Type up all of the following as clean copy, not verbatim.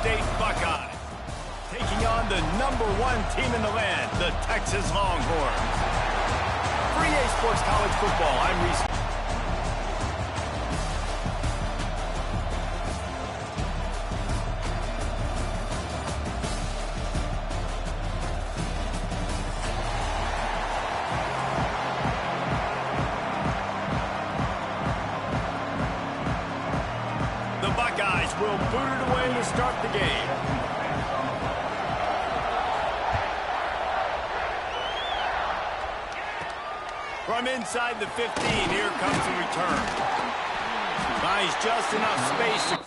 State Buckeyes, taking on the #1 team in the land, the Texas Longhorns. For EA Sports College Football, I'm Reese. Will boot it away to start the game. From inside the 15, here comes the return. Finds just enough space to...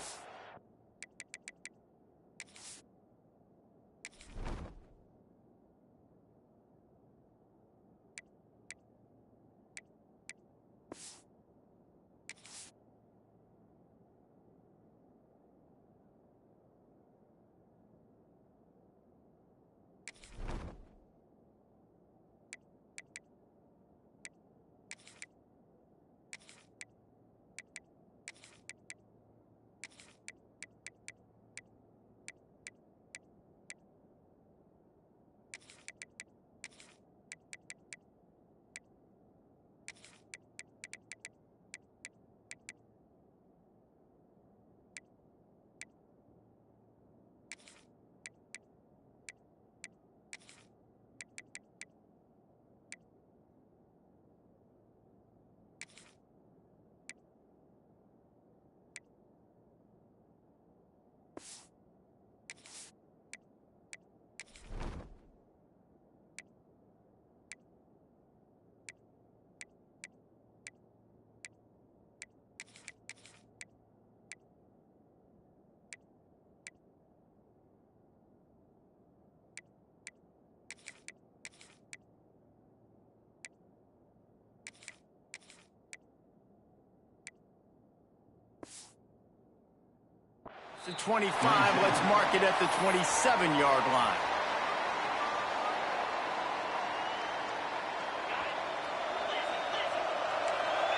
To 25, let's mark it at the 27-yard line.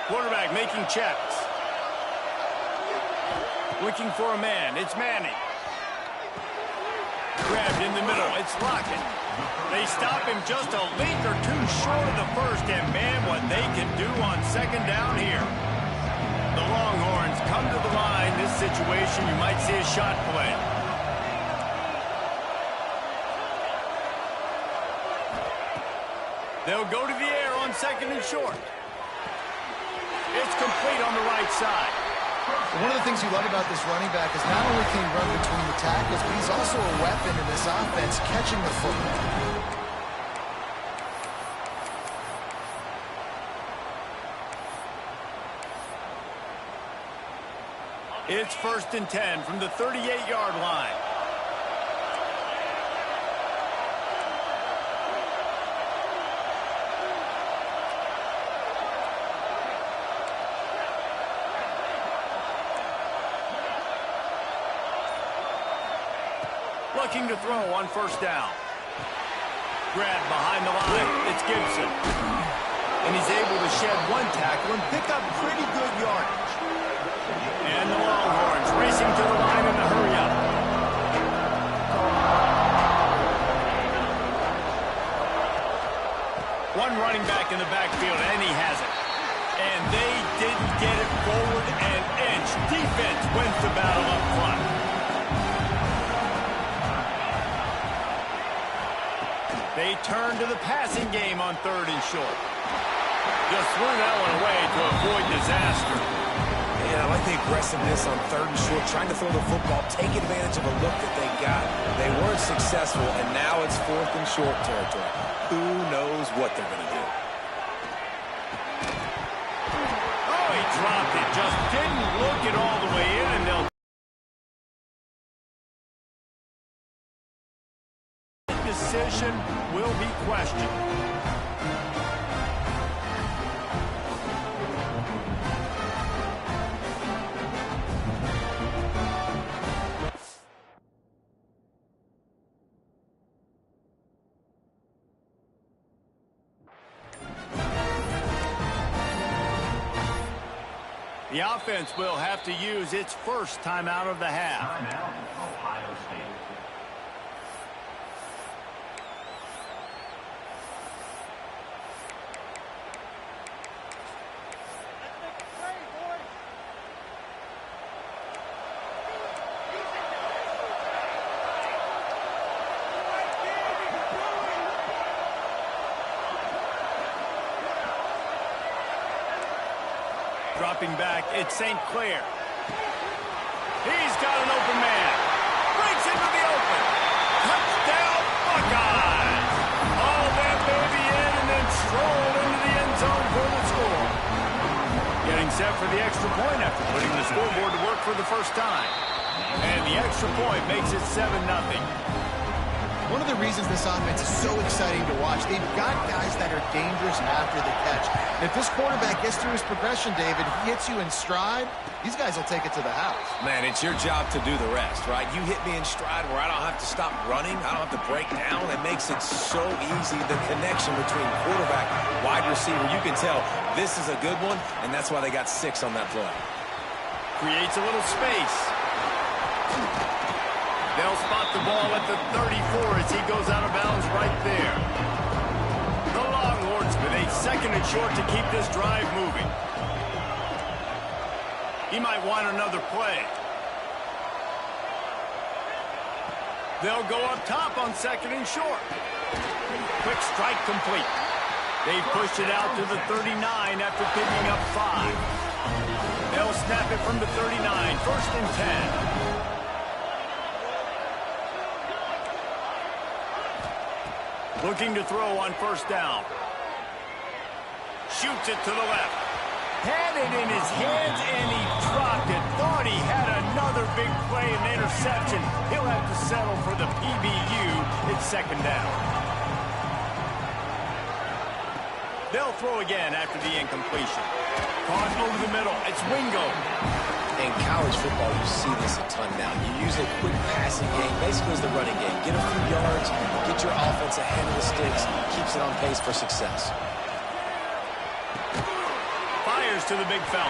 Quarterback making checks. Looking for a man. It's Manning. Grabbed in the middle. It's Lockett. They stop him just a link or two short of the first, and man, what they can do on second down here. The Longhorns come to the line. This situation, you might see a shot play. They'll go to the air on second and short. It's complete on the right side. One of the things you love about this running back is not only can he run between the tackles, but he's also a weapon in this offense, catching the football. It's 1st and 10 from the 38-yard line. Looking to throw on 1st down. Grabbed behind the line. It's Gibson. And he's able to shed one tackle and pick up pretty good yardage. And the Longhorns racing to the line in the hurry-up. One running back in the backfield, and he has it. And they didn't get it forward an inch. Defense wins the battle up front. They turn to the passing game on 3rd and short. Just threw that one away to avoid disaster. Yeah, I like the aggressiveness on 3rd and short, trying to throw the football, take advantage of a look that they got. They weren't successful, and now it's 4th and short territory. Who knows what they're going to do? Oh, he dropped it. Just didn't look it all the way in, and they'll... Decision will be questioned. The offense will have to use its first timeout of the half. Timeout, Ohio State. Dropping back, it's St. Clair. He's got an open man. Breaks into the open. Touchdown, Buckeyes. All that baby in and then strolled into the end zone for the score. Getting set for the extra point after putting the scoreboard to work for the first time. And the extra point makes it 7-0. One of the reasons this offense is so exciting to watch, they've got guys that are dangerous after the catch. And if this quarterback gets through his progression, David, he hits you in stride, these guys will take it to the house. Man, it's your job to do the rest, right? You hit me in stride where I don't have to stop running. I don't have to break down. It makes it so easy, the connection between quarterback, wide receiver. You can tell this is a good one, and that's why they got 6 on that play. Creates a little space. They'll spot the ball at the 34 as he goes out of bounds right there. The Longhorns with a 2nd and short to keep this drive moving. He might want another play. They'll go up top on 2nd and short. Quick strike complete. They pushed it out to the 39 after picking up 5. They'll snap it from the 39, 1st and 10. Looking to throw on 1st down. Shoots it to the left. Had it in his hands and he dropped it. Thought he had another big play and interception. He'll have to settle for the PBU. It's 2nd down. They'll throw again after the incompletion. Caught over the middle. It's Wingo. In college football, you see this a ton now. You use a quick passing game, basically as the running game. Get a few yards, get your offense ahead of the sticks, keeps it on pace for success. Fires to the big fella.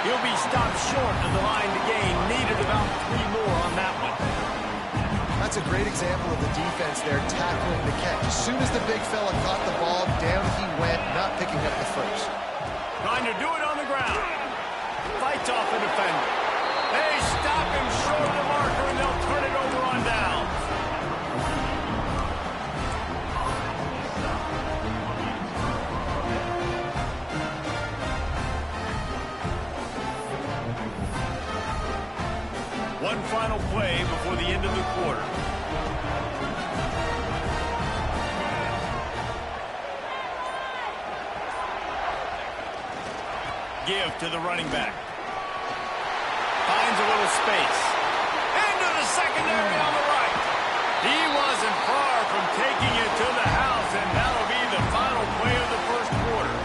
He'll be stopped short of the line to gain. Needed about 3 more on that one. That's a great example of the defense there tackling the catch. As soon as the big fella caught the ball, down he went, not picking up the first. Trying to do it on the ground. Fights off a defender. They stop him short of the marker, and they'll turn it over on down. One final play before the end of the quarter. Give to the running back. Finds a little space. Into the secondary on the right. He wasn't far from taking it to the house, and that'll be the final play of the 1st quarter.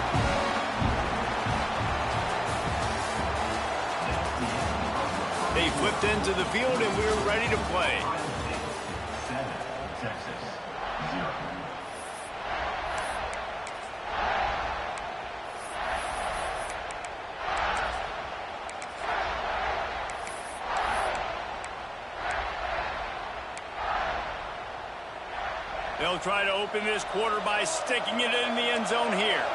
They flipped into the field, and we're ready to play. 7, Texas, 0. They'll try to open this quarter by sticking it in the end zone here.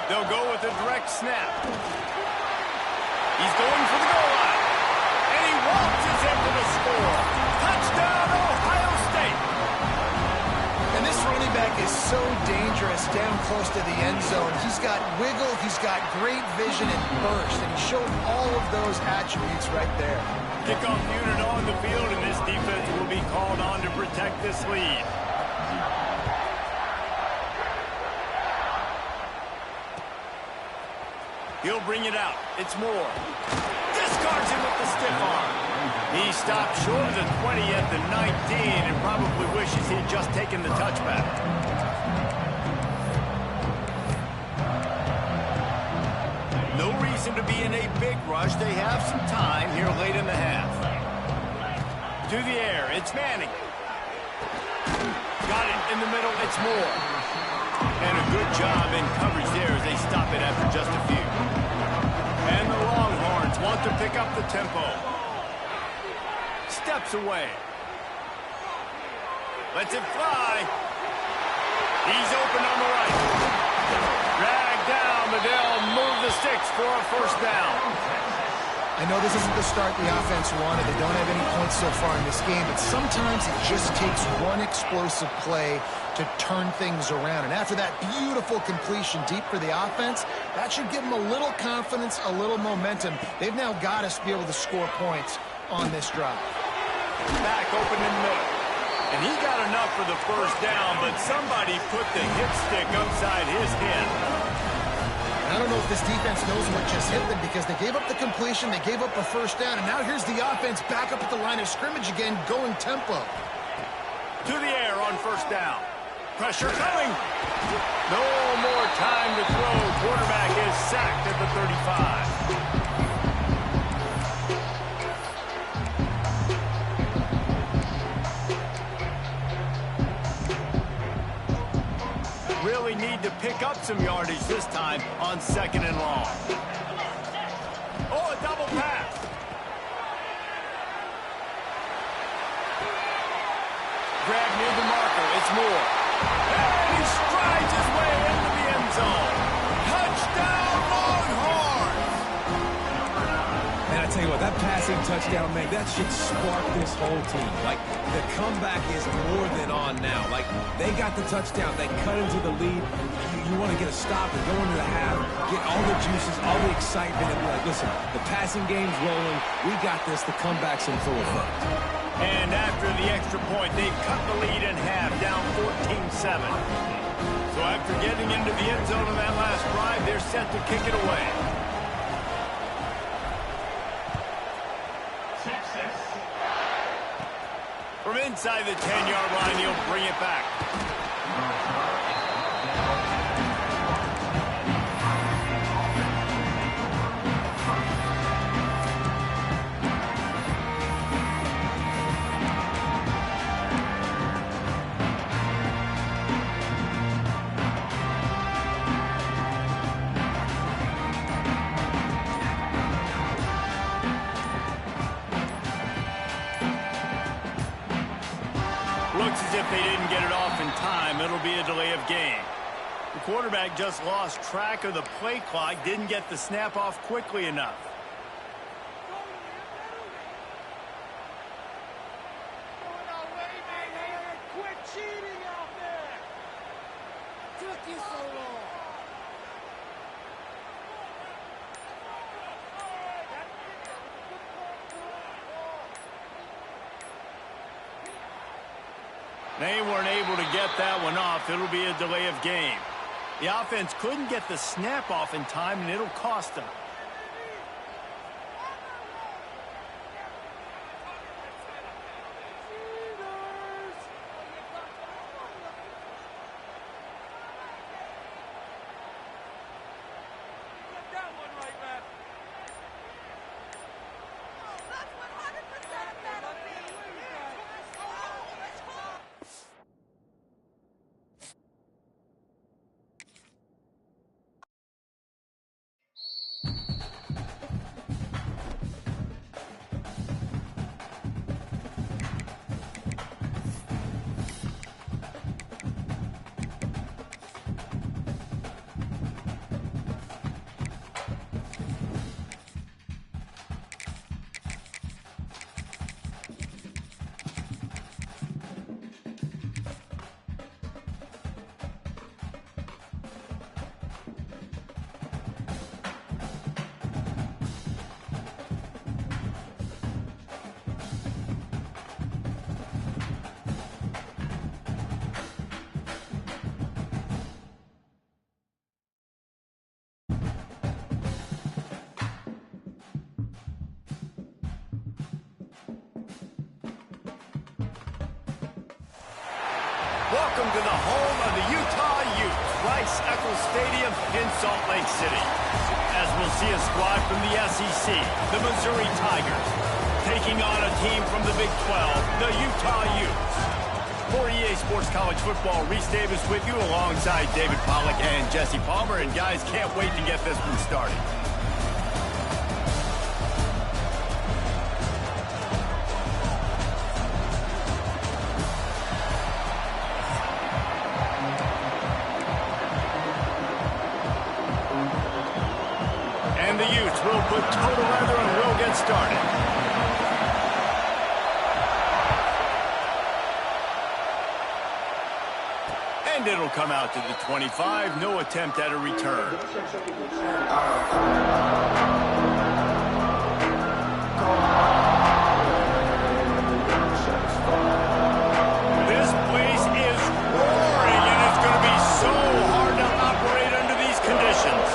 They'll go with a direct snap. He's going for the goal line. And he waltzes into the score. Touchdown, Ohio State. And this running back is so dangerous down close to the end zone. He's got wiggle, he's got great vision and burst, and he showed all of those attributes right there. Kickoff unit on the field, and this defense will be called on to protect this lead. He'll bring it out. It's Moore. Discards him with the stiff arm. He stopped short of the 20 at the 19 and probably wishes he'd just taken the touchback. No reason to be in a big rush. They have some time here late in the half. To the air, it's Manning. Got it in the middle, it's Moore. And a good job in coverage there as they stop it after just a few. And the Longhorns want to pick up the tempo. Steps away. Lets it fly. He's open on the right. Dragged down, but they'll move the sticks for a first down. I know this isn't the start the offense wanted. They don't have any points so far in this game, but sometimes it just takes one explosive play to turn things around. And after that beautiful completion deep for the offense, that should give them a little confidence, a little momentum. They've now got us to be able to score points on this drive. Back open in the middle. And he got enough for the first down, but somebody put the hip stick upside his head. I don't know if this defense knows what just hit them because they gave up the completion, they gave up a first down, and now here's the offense back up at the line of scrimmage again, going tempo. To the air on first down. Pressure coming. No more time to throw. Quarterback is sacked at the 35. Really need to pick up some yardage this time on second and long. Oh, a double pass. Grab near the marker. It's Moore. And he strides his way into the end zone. Touchdown, Longhorns! And I tell you what, that passing touchdown, man, that should spark this whole team. Like, the comeback is more than on now. Like, they got the touchdown. They cut into the lead. You want to get a stop and go into the half, get all the juices, all the excitement, and be like, listen, the passing game's rolling. We got this. The comeback's in full effect. And after the extra point, they cut the lead in half, down 14-7. So after getting into the end zone on that last drive, they're set to kick it away. From inside the 10-yard line, he'll bring it back. Looks as if they didn't get it off in time. It'll be a delay of game. The quarterback just lost track of the play clock, didn't get the snap off quickly enough. Quit cheating out there! Took you so long. They weren't able to get that one off. It'll be a delay of game. The offense couldn't get the snap off in time, and it'll cost them. Welcome to the home of the Utah Utes, Rice-Eccles Stadium in Salt Lake City. As we'll see a squad from the SEC, the Missouri Tigers, taking on a team from the Big 12, the Utah Utes. For EA Sports College Football, Reese Davis with you alongside David Pollack and Jesse Palmer. And guys, can't wait to get this one started. And the Utes will put total weather and we'll get started. And it'll come out to the 25. No attempt at a return. This place is roaring, and it's going to be so hard to operate under these conditions.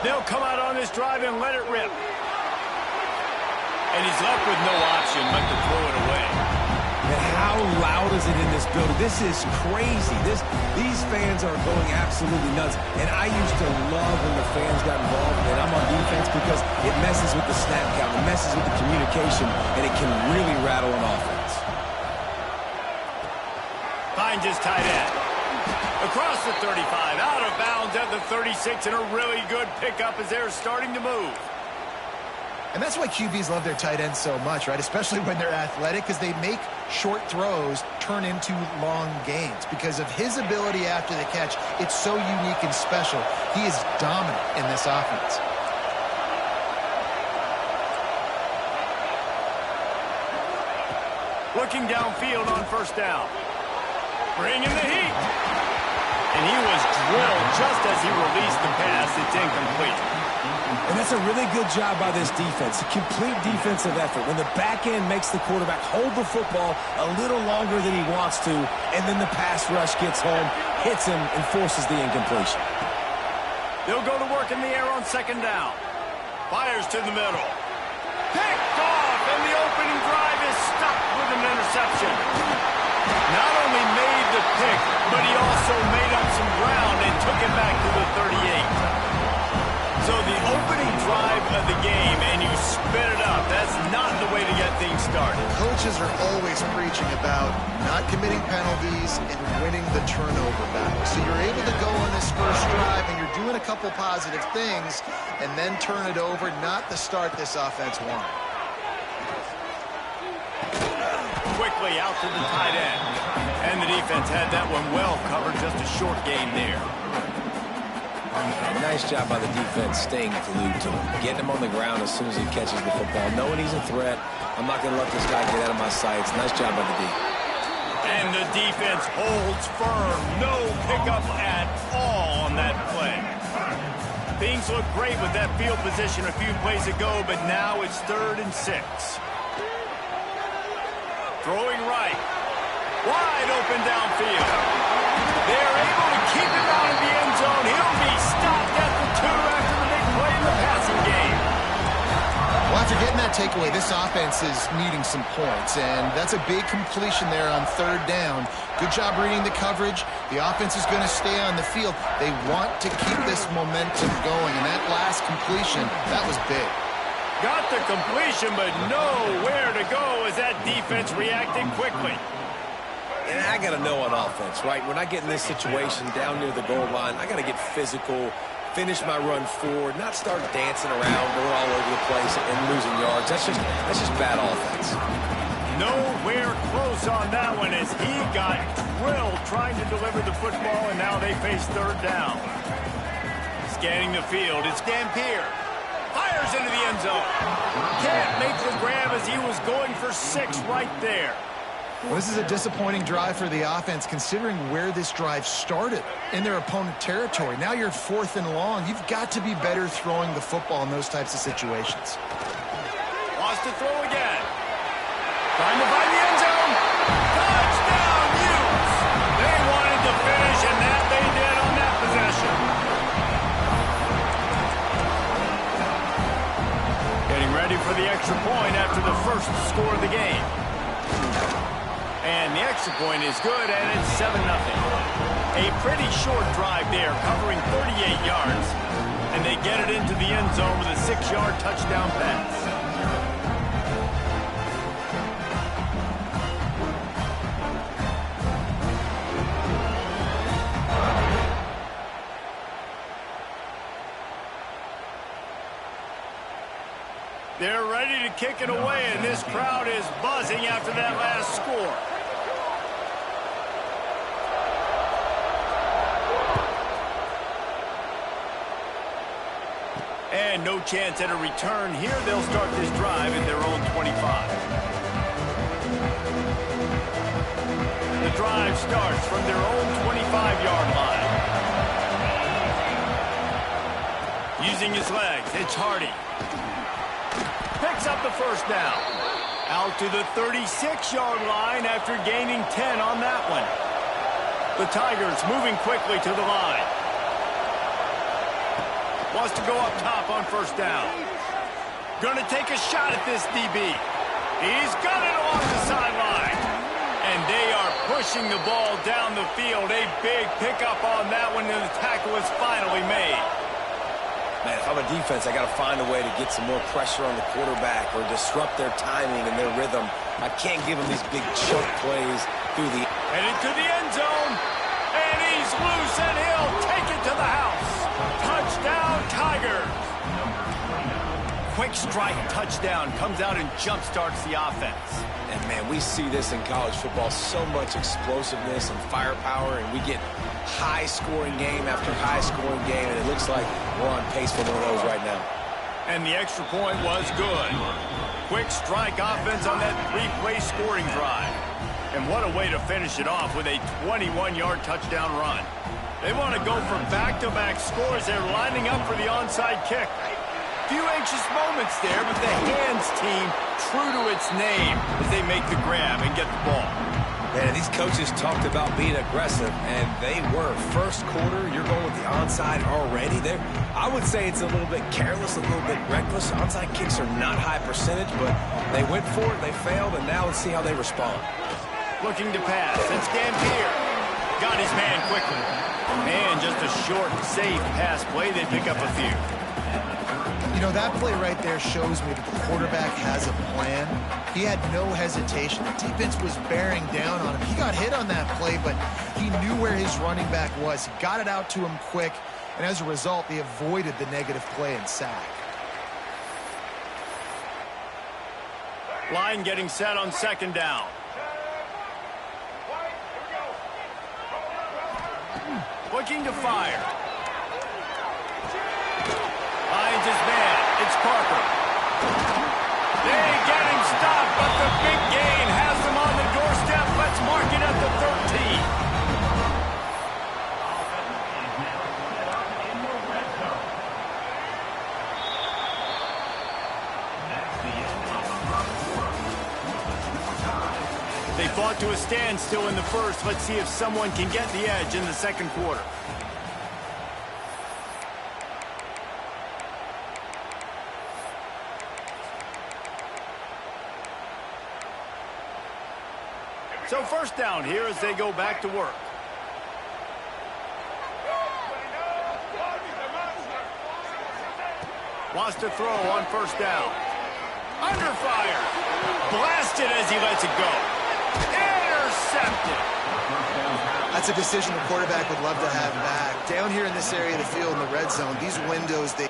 They'll come out on this drive and let it rip. And he's left with no option but to throw it away. And how loud is it in this building? This is crazy. These fans are going absolutely nuts. And I used to love when the fans got involved, and I'm on defense, because it messes with the snap count, it messes with the communication, and it can really rattle an offense. Finds his tight end. Across the 35, out of bounds at the 36, and a really good pickup as they're starting to move. And that's why QBs love their tight ends so much, right? Especially when they're athletic, because they make short throws turn into long gains. Because of his ability after the catch, it's so unique and special. He is dominant in this offense. Looking downfield on first down. Bringing the heat. And he was drilled just as he released the pass. It's incomplete. And that's a really good job by this defense, a complete defensive effort. When the back end makes the quarterback hold the football a little longer than he wants to, and then the pass rush gets home, hits him, and forces the incompletion. They'll go to work in the air on second down. Fires to the middle. Picked off, and the opening drive is stopped with an interception. Not only made the pick, but he also made up some ground and took it back to the 38. So the opening drive of the game, and you spit it up. That's not the way to get things started. Coaches are always preaching about not committing penalties and winning the turnover battle. So you're able to go on this first drive, and you're doing a couple positive things, and then turn it over, not the start this offense wanted. Quickly out to the tight end. And the defense had that one well covered, just a short gain there. Nice job by the defense staying glued to him, getting him on the ground as soon as he catches the football, knowing he's a threat. I'm not going to let this guy get out of my sights. Nice job by the D. And the defense holds firm. No pickup at all on that play. Things look great with that field position a few plays ago, but now it's 3rd and 6. Throwing right. Wide open downfield. They're able to keep him out of the end zone. He'll be stopped at the 2 after the big play in the passing game. Well, after getting that takeaway, this offense is needing some points, and that's a big completion there on 3rd down. Good job reading the coverage. The offense is going to stay on the field. They want to keep this momentum going, and that last completion, that was big. Got the completion, but nowhere to go as that defense reacted quickly. And I got to know on offense, right? When I get in this situation down near the goal line, I got to get physical, finish my run forward, not start dancing around, going all over the place and losing yards. That's just bad offense. Nowhere close on that one as he got drilled trying to deliver the football, and now they face 3rd down. Scanning the field, it's Dampier. Fires into the end zone. Can't make the grab as he was going for 6 right there. Well, this is a disappointing drive for the offense, considering where this drive started in their opponent territory. Now you're 4th and long. You've got to be better throwing the football in those types of situations. Wants to throw again. Trying to find the end zone. Touchdown, Utes. They wanted to finish, and that they did on that possession. Getting ready for the extra point after the first score of the game. And the extra point is good, and it's 7-0. A pretty short drive there, covering 38 yards. And they get it into the end zone with a 6-yard touchdown pass. They're ready to kick it away, and this crowd is buzzing after that last score. And no chance at a return here. They'll start this drive at their own 25. The drive starts from their own 25-yard line. Using his legs, it's Hardy. Picks up the first down. Out to the 36-yard line after gaining 10 on that one. The Tigers moving quickly to the line. Wants to go up top on first down. Gonna take a shot at this DB. He's got it along the sideline. And they are pushing the ball down the field. A big pickup on that one, and the tackle is finally made. Man, if I'm a defense, I got to find a way to get some more pressure on the quarterback or disrupt their timing and their rhythm. I can't give them these big chunk plays through the... Headed to the end zone. And he's loose, and he'll take it to the house. Touchdown, Tigers. Quick strike touchdown comes out and jump-starts the offense. And, man, we see this in college football, so much explosiveness and firepower, and we get high-scoring game after high-scoring game, and it looks like we're on pace for one of those right now. And the extra point was good. Quick strike offense on that 3-play scoring drive. And what a way to finish it off with a 21-yard touchdown run. They want to go for back-to-back scores. They're lining up for the onside kick. Few anxious moments there, but the hands team true to its name as they make the grab and get the ball. Man, these coaches talked about being aggressive, and they were. First quarter, you're going with the onside already. I would say it's a little bit careless, a little bit reckless. Onside kicks are not high percentage, but they went for it, they failed, and now let's see how they respond. Looking to pass. It's Dampier. Got his man quickly. Man, just a short, safe pass play. They pick up a few. You know, that play right there shows me that the quarterback has a plan. He had no hesitation. The defense was bearing down on him. He got hit on that play, but he knew where his running back was. He got it out to him quick, and as a result, they avoided the negative play and sack. Line getting set on second down. Looking to fire. Finds his man. It's Parker. They get him stopped, but the big gain has them on the doorstep. Let's mark it at the 13. They fought to a standstill in the first. Let's see if someone can get the edge in the second quarter. So first down here as they go back to work. Wants to throw on first down. Under fire. Blasted as he lets it go. Intercepted. That's a decision the quarterback would love to have back. Down here in this area of the field in the red zone, these windows, they...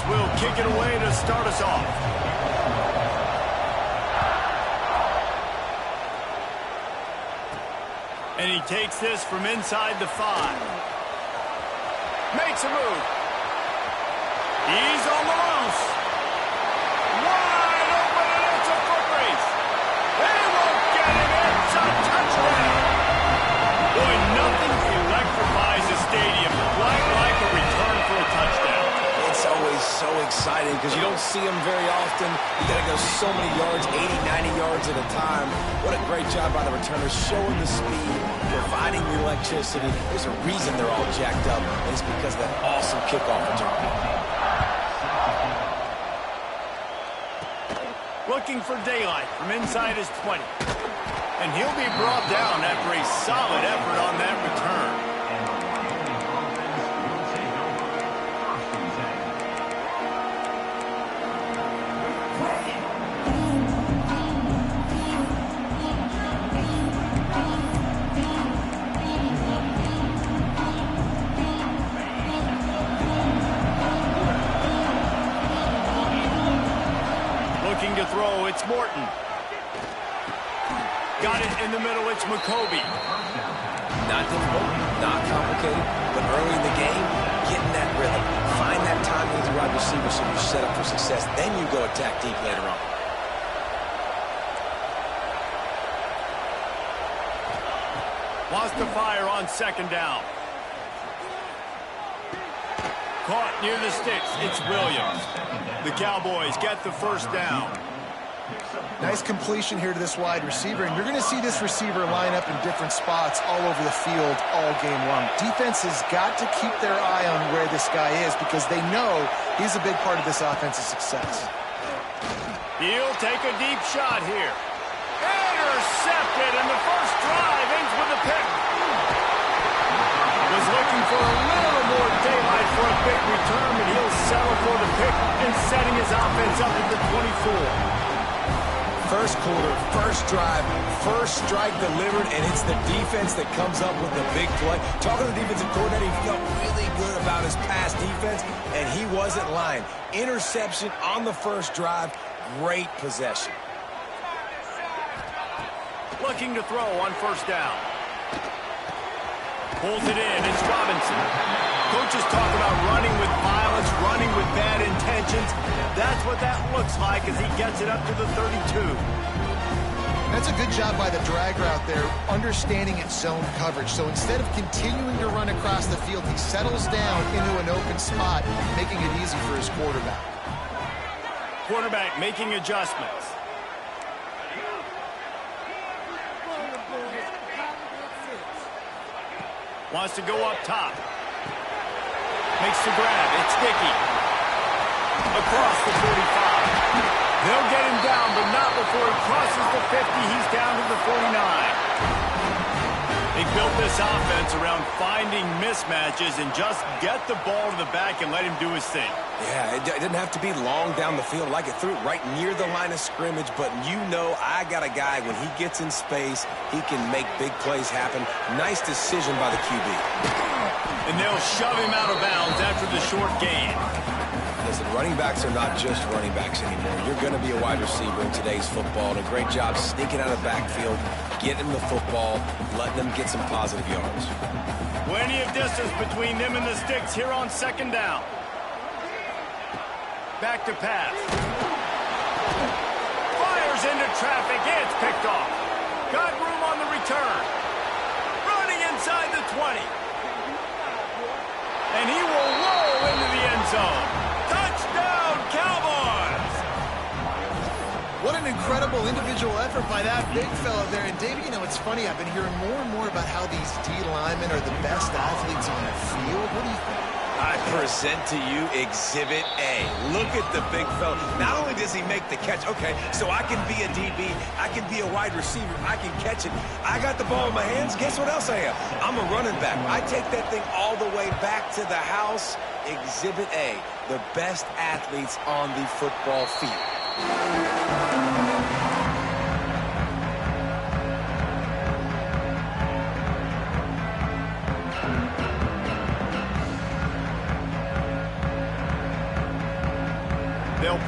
will kick it away to start us off. And he takes this from inside the 5. Makes a move. He's on the loose. Wide open, and it's a foot race. They won't get him. It's a touchdown. Boy, nothing electrifies a stadium quite like a return for a touchdown. It's always so exciting because you don't see them very often. You got to go so many yards, 80, 90 yards at a time. What a great job by the returners, showing the speed, providing the electricity. There's a reason they're all jacked up, and it's because of that awesome kickoff return. Looking for daylight from inside his 20. And he'll be brought down after a solid effort on that return. Looking to throw, it's Morton. Got it in the middle, it's McCoby. Not difficult, not complicated, but early in the game, getting that rhythm. Find that time with the wide receiver so you're set up for success. Then you go attack deep later on. Wants to fire on second down. Caught near the sticks, it's Williams. The Cowboys get the first down. Nice completion here to this wide receiver, and you're going to see this receiver line up in different spots all over the field all game long. Defense has got to keep their eye on where this guy is because they know he's a big part of this offense's success. He'll take a deep shot here. Intercepted, and the first drive ends with a pick. Was looking for a little more daylight for a big return, but he'll settle for the pick and setting his offense up at the 24. First quarter, first drive, first strike delivered, and it's the defense that comes up with the big play. Talking to the defensive coordinator, he felt really good about his pass defense, and he wasn't lying. Interception on the first drive, great possession. Looking to throw on first down. Pulls it in, it's Robinson. Coaches talk about running with violence, running with bad intentions. That's what that looks like as he gets it up to the 32. That's a good job by the drag route there, understanding its zone coverage. So instead of continuing to run across the field, he settles down into an open spot, making it easy for his quarterback. Quarterback making adjustments. Wants to go up top. Makes the grab. It's Dickey. Across the 45. They'll get him down, but not before he crosses the 50. He's down to the 49. They built this offense around finding mismatches and just get the ball to the back and let him do his thing. Yeah, it didn't have to be long down the field. Like it threw it right near the line of scrimmage, but you know I got a guy, when he gets in space, he can make big plays happen. Nice decision by the QB. And they'll shove him out of bounds after the short gain. Listen, running backs are not just running backs anymore. You're going to be a wide receiver in today's football, and a great job sneaking out of the backfield, getting the football, letting them get some positive yards. Plenty of distance between them and the sticks here on second down. Back to pass. Fires into traffic. It's picked off. Got room on the return. Running inside the 20. And he will roll into the end zone. Touchdown, Cowboys! What an incredible individual effort by that big fella there. And, Dave, you know, it's funny. I've been hearing more and more about how these D linemen are the best athletes on the field. What do you think? I present to you Exhibit A. Look at the big fella. Not only does he make the catch, okay, so I can be a DB, I can be a wide receiver, I can catch it. I got the ball in my hands. Guess what else I am? I'm a running back. I take that thing all the way back to the house. Exhibit A, the best athletes on the football field.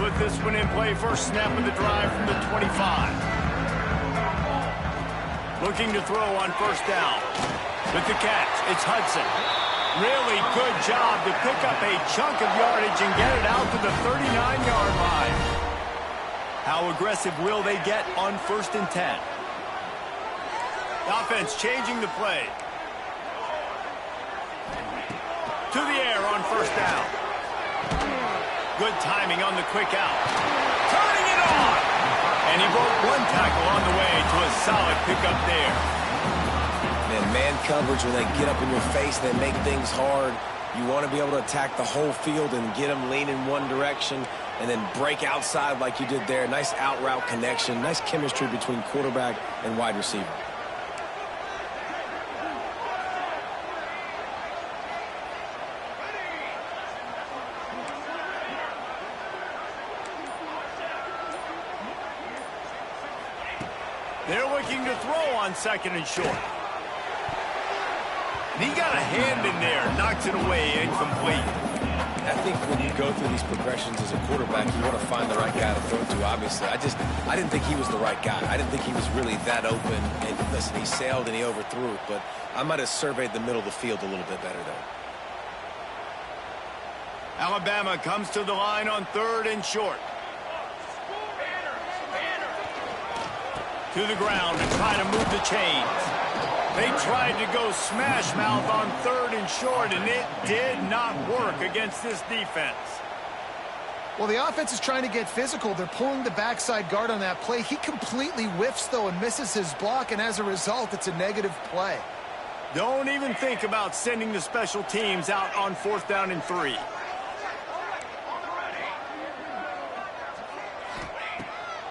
with this one in play. First snap of the drive from the 25. Looking to throw on first down. With the catch, it's Hudson. Really good job to pick up a chunk of yardage and get it out to the 39-yard line. How aggressive will they get on 1st and 10? The offense changing the play. To the air on first down. Good timing on the quick out. Turning it on! And he broke one tackle on the way to a solid pickup there. Man coverage, when they get up in your face, they make things hard. You want to be able to attack the whole field and get them leaning one direction and then break outside like you did there. Nice out route connection. Nice chemistry between quarterback and wide receiver. They're looking to throw on 2nd and short. And he got a hand in there, knocks it away, incomplete. I think when you go through these progressions as a quarterback, you want to find the right guy to throw to, obviously. I didn't think he was the right guy. I didn't think he was really that open. And listen, he sailed and he overthrew it, but I might have surveyed the middle of the field a little bit better there. Alabama comes to the line on 3rd and short. To the ground and try to move the chains. They tried to go smash mouth on 3rd and short, and it did not work against this defense. Well, the offense is trying to get physical. They're pulling the backside guard on that play. He completely whiffs, though, and misses his block, and as a result, it's a negative play. Don't even think about sending the special teams out on 4th down and 3.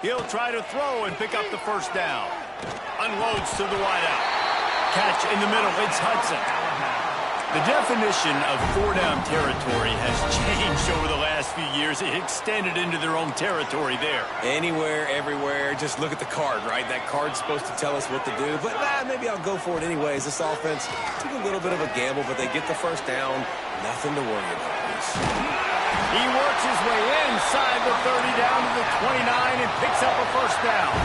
He'll try to throw and pick up the first down. Unloads to the wideout. Catch in the middle, it's Hudson. The definition of 4-down territory has changed over the last few years. It extended into their own territory there. Anywhere, everywhere, just look at the card, right? That card's supposed to tell us what to do, but maybe I'll go for it anyways. This offense took a little bit of a gamble, but they get the first down. Nothing to worry about. He works his way inside the 30 down to the 29 and picks up a first down.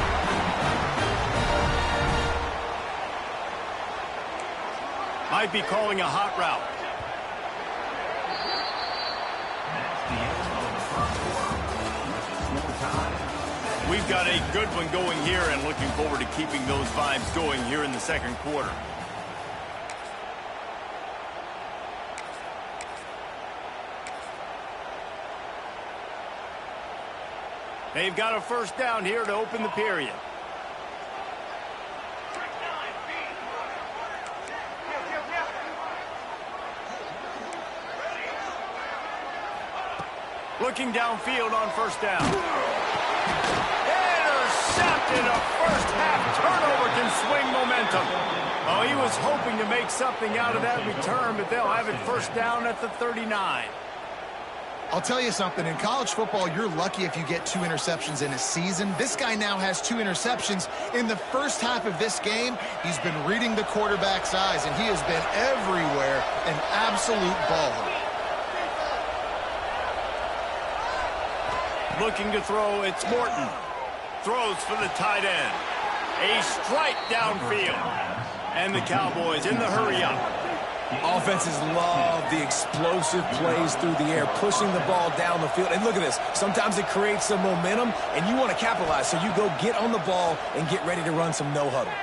Might be calling a hot route. We've got a good one going here and looking forward to keeping those vibes going here in the 2nd quarter. They've got a first down here to open the period. Looking downfield on first down. Intercepted. A first-half turnover can swing momentum. Oh, he was hoping to make something out of that return, but they'll have it first down at the 39. I'll tell you something. In college football, you're lucky if you get 2 interceptions in a season. This guy now has 2 interceptions. In the first half of this game, he's been reading the quarterback's eyes, and he has been everywhere, an absolute ball hawk. Looking to throw, it's Morton. Throws for the tight end. A strike downfield. And the Cowboys in the hurry-up. Offenses love the explosive plays through the air, pushing the ball down the field. And look at this. Sometimes it creates some momentum, and you want to capitalize. So you go get on the ball and get ready to run some no-huddle.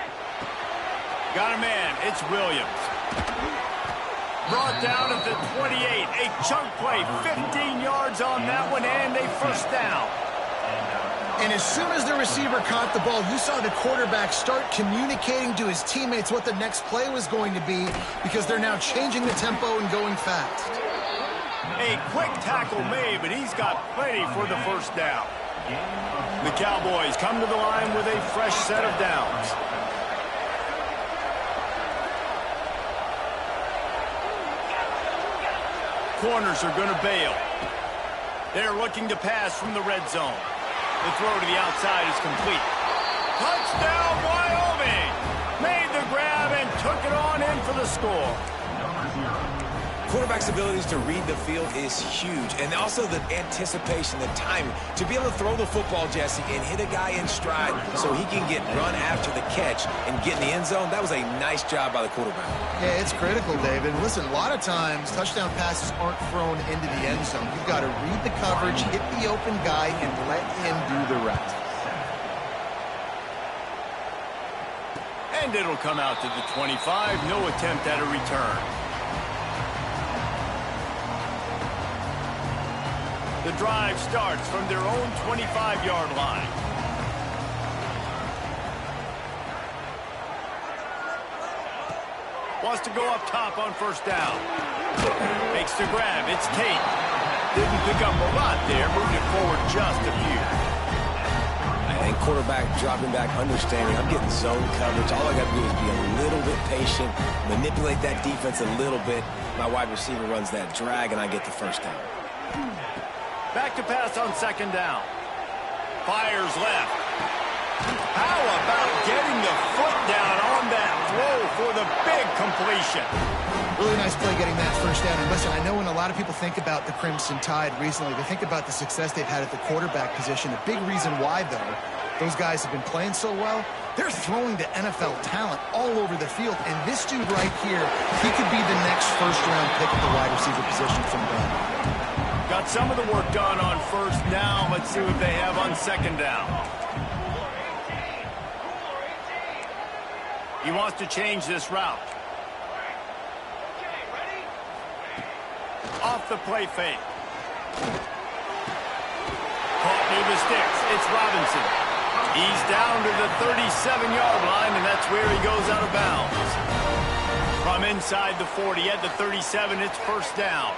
Got a man. It's Williams. Brought down at the 28. A chunk play. 15 yards on that one, and a first down. And as soon as the receiver caught the ball, you saw the quarterback start communicating to his teammates what the next play was going to be, because they're now changing the tempo and going fast. A quick tackle made, but he's got plenty for the first down. The Cowboys come to the line with a fresh set of downs. Corners are going to bail. They're looking to pass from the red zone. The throw to the outside is complete. Touchdown, Wyoming! Made the grab and took it on in for the score. quarterback's abilities to read the field is huge. And also the anticipation, the timing. To be able to throw the football, Jesse, and hit a guy in stride so he can get run after the catch and get in the end zone, that was a nice job by the quarterback. Yeah, it's critical, David. Listen, a lot of times touchdown passes aren't thrown into the end zone. You've got to read the coverage, hit the open guy, and let him do the rest. And it'll come out to the 25. No attempt at a return. The drive starts from their own 25-yard line. Wants to go up top on first down. Makes the grab. It's Tate. Didn't pick up a lot there. Moved it forward just a few. And quarterback dropping back, understanding I'm getting zone coverage. All I got to do is be a little bit patient, manipulate that defense a little bit. My wide receiver runs that drag, and I get the first down. Back to pass on second down. Fires left. How about getting the foot down on that throw for the big completion? Really nice play getting that first down. And listen, I know when a lot of people think about the Crimson Tide recently, they think about the success they've had at the quarterback position. A big reason why, though, those guys have been playing so well, they're throwing to NFL talent all over the field. And this dude right here, he could be the next first-round pick at the wide receiver position from them. Got some of the work done on first down. Let's see what they have on second down. He wants to change this route. Off the play fake. Caught near the sticks. It's Robinson. He's down to the 37-yard line, and that's where he goes out of bounds. From inside the 40 at the 37, it's first down.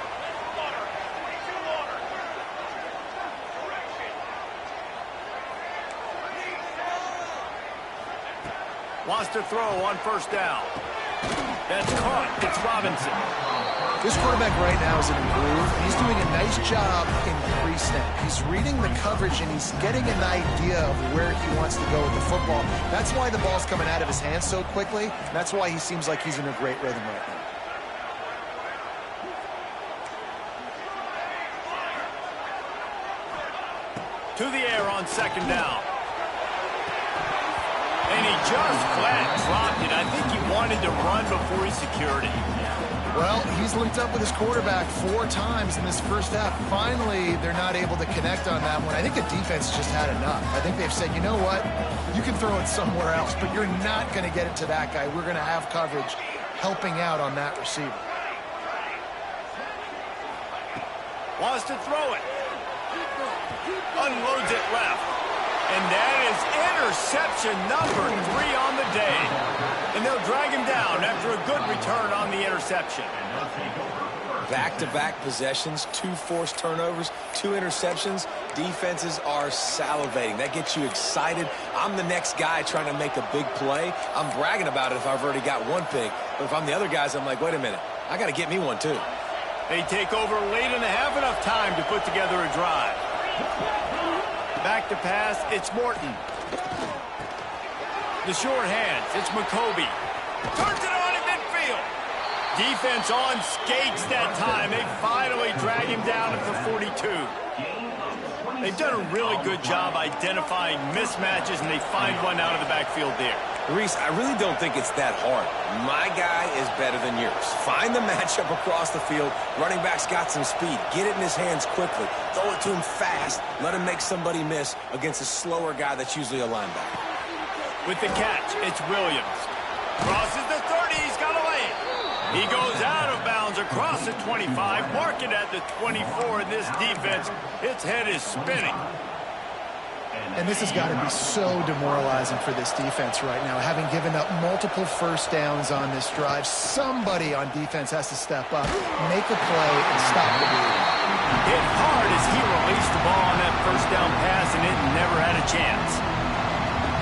Wants to throw on first down. That's caught. It's Robinson. This quarterback right now is in a groove, and he's doing a nice job in pre-snap. He's reading the coverage, and he's getting an idea of where he wants to go with the football. That's why the ball's coming out of his hands so quickly. That's why he seems like he's in a great rhythm right now. To the air on second down. And he just flat dropped it. I think he wanted to run before he secured it. Well, he's linked up with his quarterback 4 times in this first half. Finally, they're not able to connect on that one. I think the defense just had enough. I think they've said, you know what? You can throw it somewhere else, but you're not going to get it to that guy. We're going to have coverage helping out on that receiver. Wants to throw it. Unloads it left. And that is interception number 3 on the day. And they'll drag him down after a good return on the interception. Back-to-back possessions, 2 forced turnovers, 2 interceptions. Defenses are salivating. That gets you excited. I'm the next guy trying to make a big play. I'm bragging about it if I've already got one pick. But if I'm the other guys, I'm like, wait a minute. I got to get me one, too. They take over late and have enough time to put together a drive. Back to pass, it's Morton. The short hands, it's McCoby. Turns it on in midfield. Defense on skates that time. They finally drag him down at the 42. They've done a really good job identifying mismatches, and they find one out of the backfield there. Reese, I really don't think it's that hard. My guy is better than yours. Find the matchup across the field. Running back's got some speed. Get it in his hands quickly. Throw it to him fast. Let him make somebody miss against a slower guy that's usually a linebacker. With the catch, it's Williams. Crosses the 30. He's got a lane. He goes out of bounds across the 25. Mark it at the 24. And this defense, its head is spinning. And this has got to be so demoralizing for this defense right now, having given up multiple first downs on this drive. Somebody on defense has to step up, make a play, and stop the bleeding. Hit hard as he released the ball on that first down pass, and it never had a chance.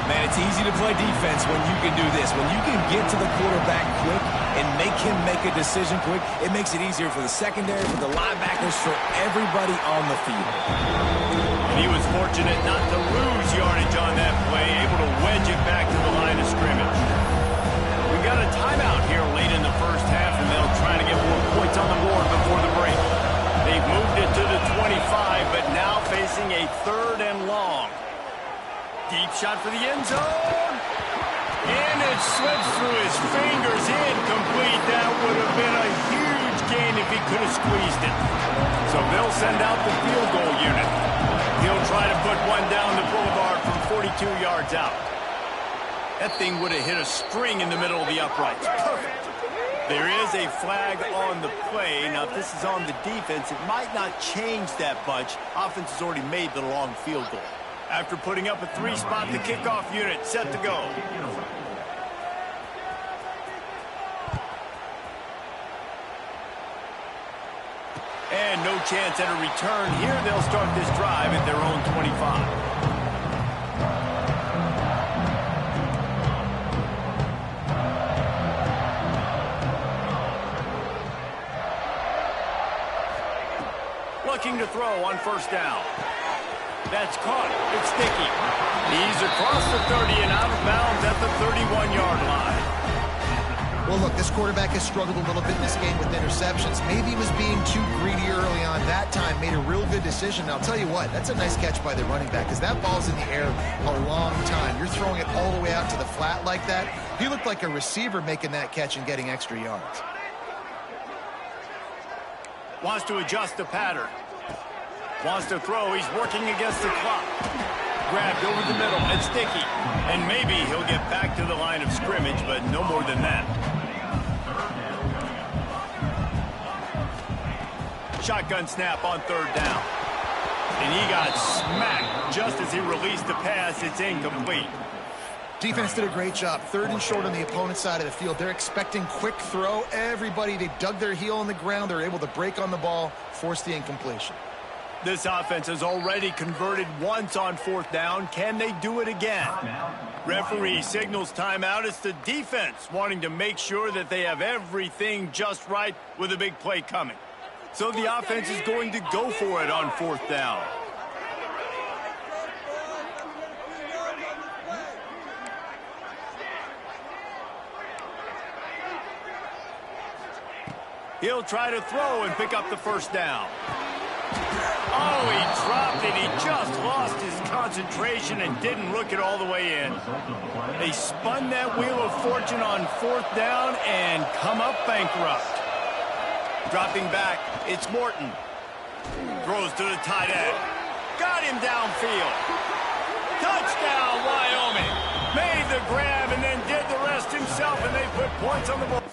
Man, it's easy to play defense when you can do this. When you can get to the quarterback quick and make him make a decision quick, it makes it easier for the secondary, for the linebackers, for everybody on the field. And he was fortunate not to lose yardage on that play, able to wedge it back to the line of scrimmage. We've got a timeout here late in the first half, and they'll try to get more points on the board Deep shot for the end zone. And it slips through his fingers. Incomplete. That would have been a huge gain if he could have squeezed it. So they'll send out the field goal unit. He'll try to put one down the boulevard from 42 yards out. That thing would have hit a string in the middle of the uprights. Perfect. There is a flag on the play. Now, if this is on the defense, it might not change that much. Offense has already made the long field goal. After putting up a 3-spot, the kickoff unit set to go. And no chance at a return here. They'll start this drive at their own 25. Looking to throw on first down. That's caught. It's sticky. He's across the 30 and out of bounds at the 31-yard line. Well, look, this quarterback has struggled a little bit in this game with interceptions. Maybe he was being too greedy early on. That time made a real good decision. Now, I'll tell you what, that's a nice catch by the running back because that ball's in the air a long time. You're throwing it all the way out to the flat like that. He looked like a receiver making that catch and getting extra yards. Wants to adjust the pattern. Wants to throw. He's working against the clock. Grabbed over the middle. It's sticky. And maybe he'll get back to the line of scrimmage, but no more than that. Shotgun snap on third down. And he got smacked just as he released the pass. It's incomplete. Defense did a great job. 3rd and short on the opponent's side of the field. They're expecting quick throw. Everybody, they dug their heel on the ground. They're able to break on the ball, force the incompletion. This offense has already converted once on 4th down. Can they do it again? Referee signals timeout. It's the defense wanting to make sure that they have everything just right with a big play coming. So the offense is going to go for it on 4th down. He'll try to throw and pick up the first down. Oh, he dropped it. He just lost his concentration and didn't look it all the way in. They spun that wheel of fortune on 4th down and come up bankrupt. Dropping back, it's Morton. Throws to the tight end. Got him downfield. Touchdown, Wyoming. Made the grab and then did the rest himself, and they put points on the board.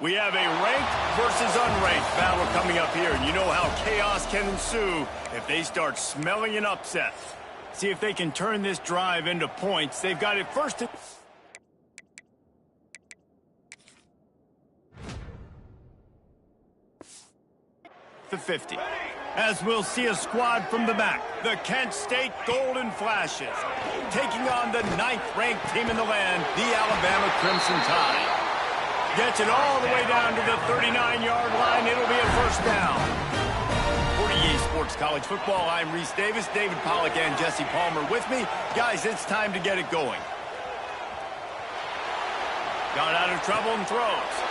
we have a ranked versus unranked battle coming up here. And you know how chaos can ensue if they start smelling an upset. See if they can turn this drive into points. They've got it first. The 50. As we'll see a squad from the back, the Kent State Golden Flashes, taking on the 9th-ranked team in the land, the Alabama Crimson Tide. Gets it all the way down to the 39-yard line. It'll be a first down. For EA Sports College Football, I'm Reese Davis, David Pollack, and Jesse Palmer with me. Guys, it's time to get it going. Got out of trouble and throws.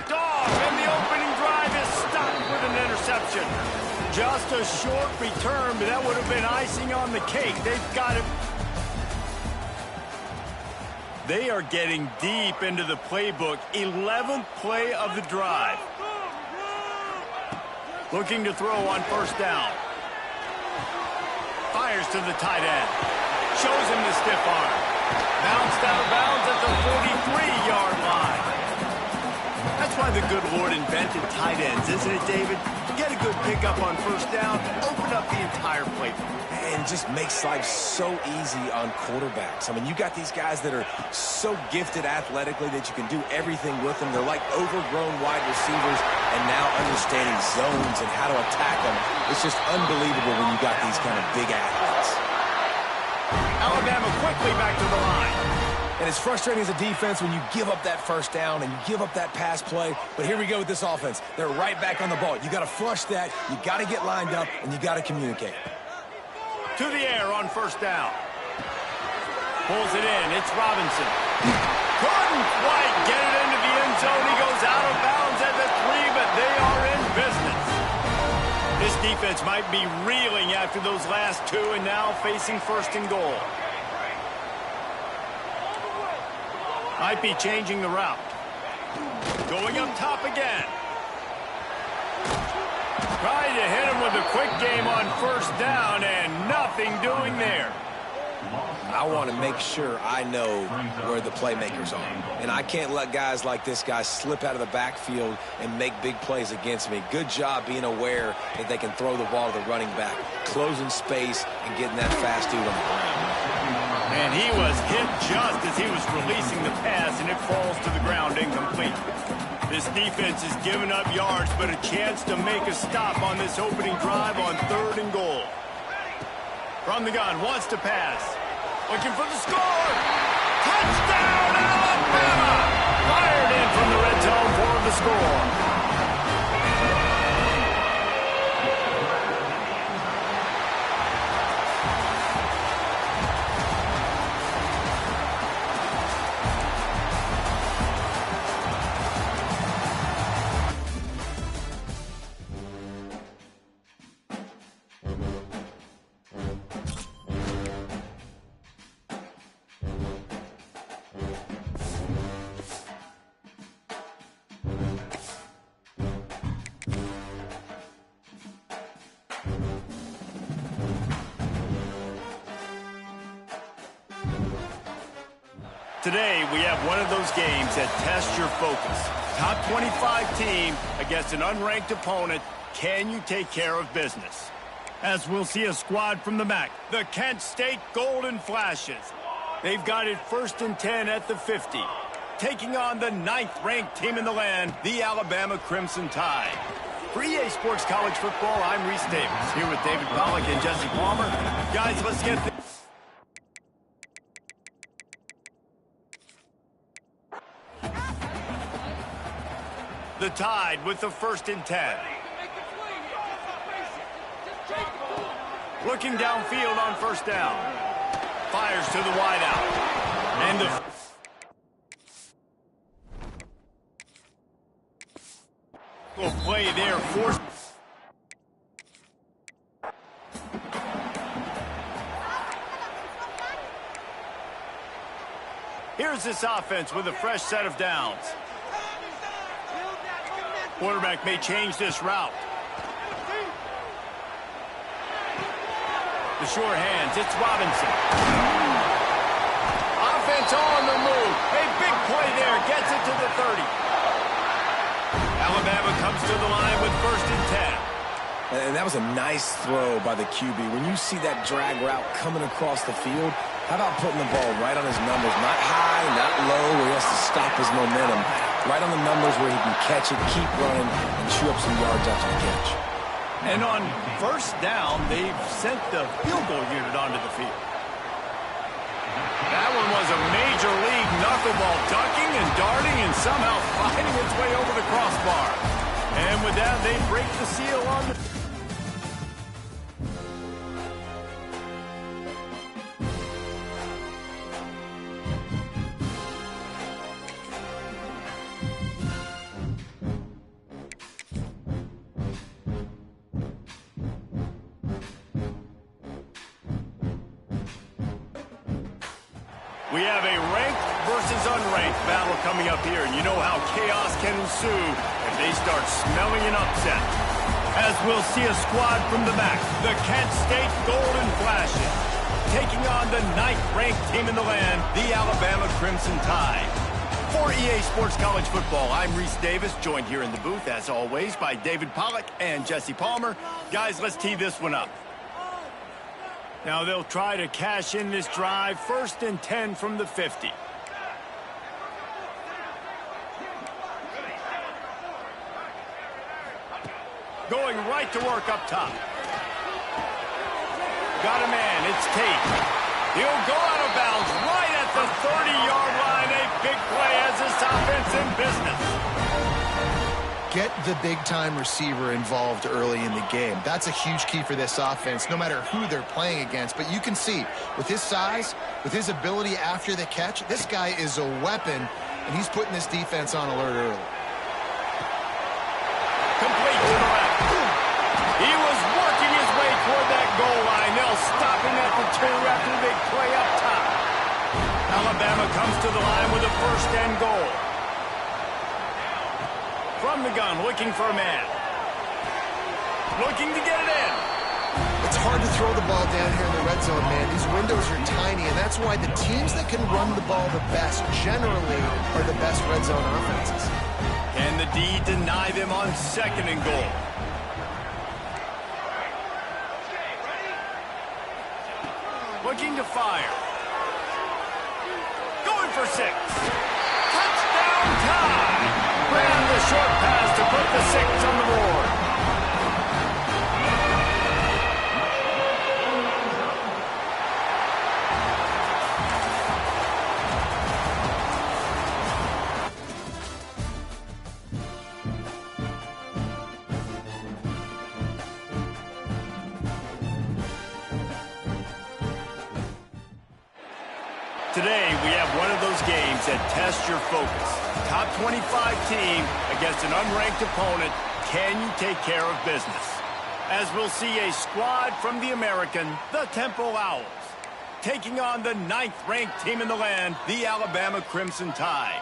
And the opening drive is stopped with an interception. Just a short return, but that would have been icing on the cake. They've got it. They are getting deep into the playbook. 11th play of the drive. Looking to throw on first down. Fires to the tight end. Shows him the stiff arm. Bounced out of bounds at the 43-yard line. That's why the good Lord invented tight ends, isn't it, David? Get a good pickup on first down, open up the entire playbook. And just makes life so easy on quarterbacks. I mean, you got these guys that are so gifted athletically that you can do everything with them. They're like overgrown wide receivers, and now understanding zones and how to attack them. It's just unbelievable when you got these kind of big athletes. Alabama quickly back to the line. And it's frustrating as a defense when you give up that first down and you give up that pass play. But here we go with this offense. They're right back on the ball. You got to flush that. You got to get lined up, and you got to communicate. To the air on first down. Pulls it in. It's Robinson. Couldn't quite get it into the end zone. He goes out of bounds at the 3, but they are in business. This defense might be reeling after those last 2 and now facing first and goal. Might be changing the route. Going up top again. Trying to hit him with a quick game on first down, and nothing doing there. I want to make sure I know where the playmakers are. And I can't let guys like this guy slip out of the backfield and make big plays against me. Good job being aware that they can throw the ball to the running back, closing space, and getting that fast dude on the ground. And he was hit just as he was releasing the pass, and it falls to the ground incomplete. This defense is giving up yards, but a chance to make a stop on this opening drive on 3rd and goal. From the gun, wants to pass. Looking for the score. Touchdown, Alabama! Fired in from the red zone for the score. Today, we have one of those games that tests your focus. Top 25 team against an unranked opponent. Can you take care of business? As we'll see a squad from the back, the Kent State Golden Flashes. They've got it 1st and 10 at the 50. Taking on the 9th-ranked team in the land, the Alabama Crimson Tide. For EA Sports College Football, I'm Reese Davis, here with David Pollack and Jesse Palmer. Guys, let's get this. The Tide with the 1st and 10. Looking downfield on first down. Fires to the wideout. And the play there forced. Here's this offense with a fresh set of downs. Quarterback may change this route. The sure hands, it's Robinson. Offense It's on the move. A big play there. Gets it to the 30. Alabama comes to the line with 1st and 10. And that was a nice throw by the QB. When you see that drag route coming across the field, how about putting the ball right on his numbers? Not high, not low, where he has to stop his momentum. Right on the numbers where he can catch it, keep running, and chew up some yards after the catch. And on 1st down, they've sent the field goal unit onto the field. That one was a major league knuckleball, ducking and darting and somehow finding its way over the crossbar. And with that, they break the seal on the... We have a ranked versus unranked battle coming up here, and you know how chaos can ensue if they start smelling an upset. As we'll see a squad from the back, the Kent State Golden Flashes, taking on the 9th-ranked team in the land, the Alabama Crimson Tide. For EA Sports College Football, I'm Reese Davis, joined here in the booth, as always, by David Pollack and Jesse Palmer. Guys, let's tee this one up. Now they'll try to cash in this drive. 1st and 10 from the 50. Going right to work up top. Got a man. It's Tate. He'll go out of bounds right at the 30-yard line. A big play as this offense in business. Get the big-time receiver involved early in the game. That's a huge key for this offense, no matter who they're playing against. But you can see, with his size, with his ability after the catch, this guy is a weapon, and he's putting this defense on alert early. Complete to the left. He was working his way toward that goal line. They'll stop him at the 2 after the big play up top. Alabama comes to the line with a 1st and goal. From the gun, looking for a man. Looking to get it in. It's hard to throw the ball down here in the red zone, man. These windows are tiny, and that's why the teams that can run the ball the best generally are the best red zone offenses. Can the D deny them on 2nd and goal? Looking to fire. Going for 6. Touchdown time! Ran the short pass to put the 6 on the board. Today, we have one of those games that tests your focus. Top 25 team against an unranked opponent. Can you take care of business? As we'll see a squad from the American, the Temple Owls, taking on the 9th-ranked team in the land, the Alabama Crimson Tide.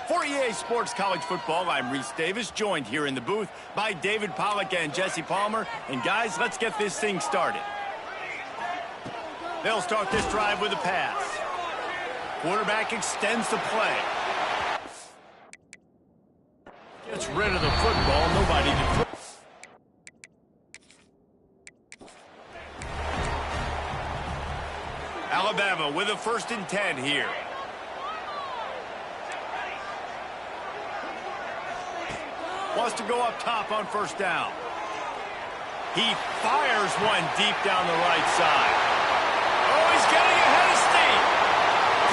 For EA Sports College Football, I'm Reese Davis, joined here in the booth by David Pollack and Jesse Palmer. And guys, let's get this thing started. They'll start this drive with a pass. Quarterback extends the play. Gets rid of the football. Nobody to throw. Alabama with a 1st and 10 here. Wants to go up top on 1st down. He fires one deep down the right side. Oh, he's getting ahead of steam.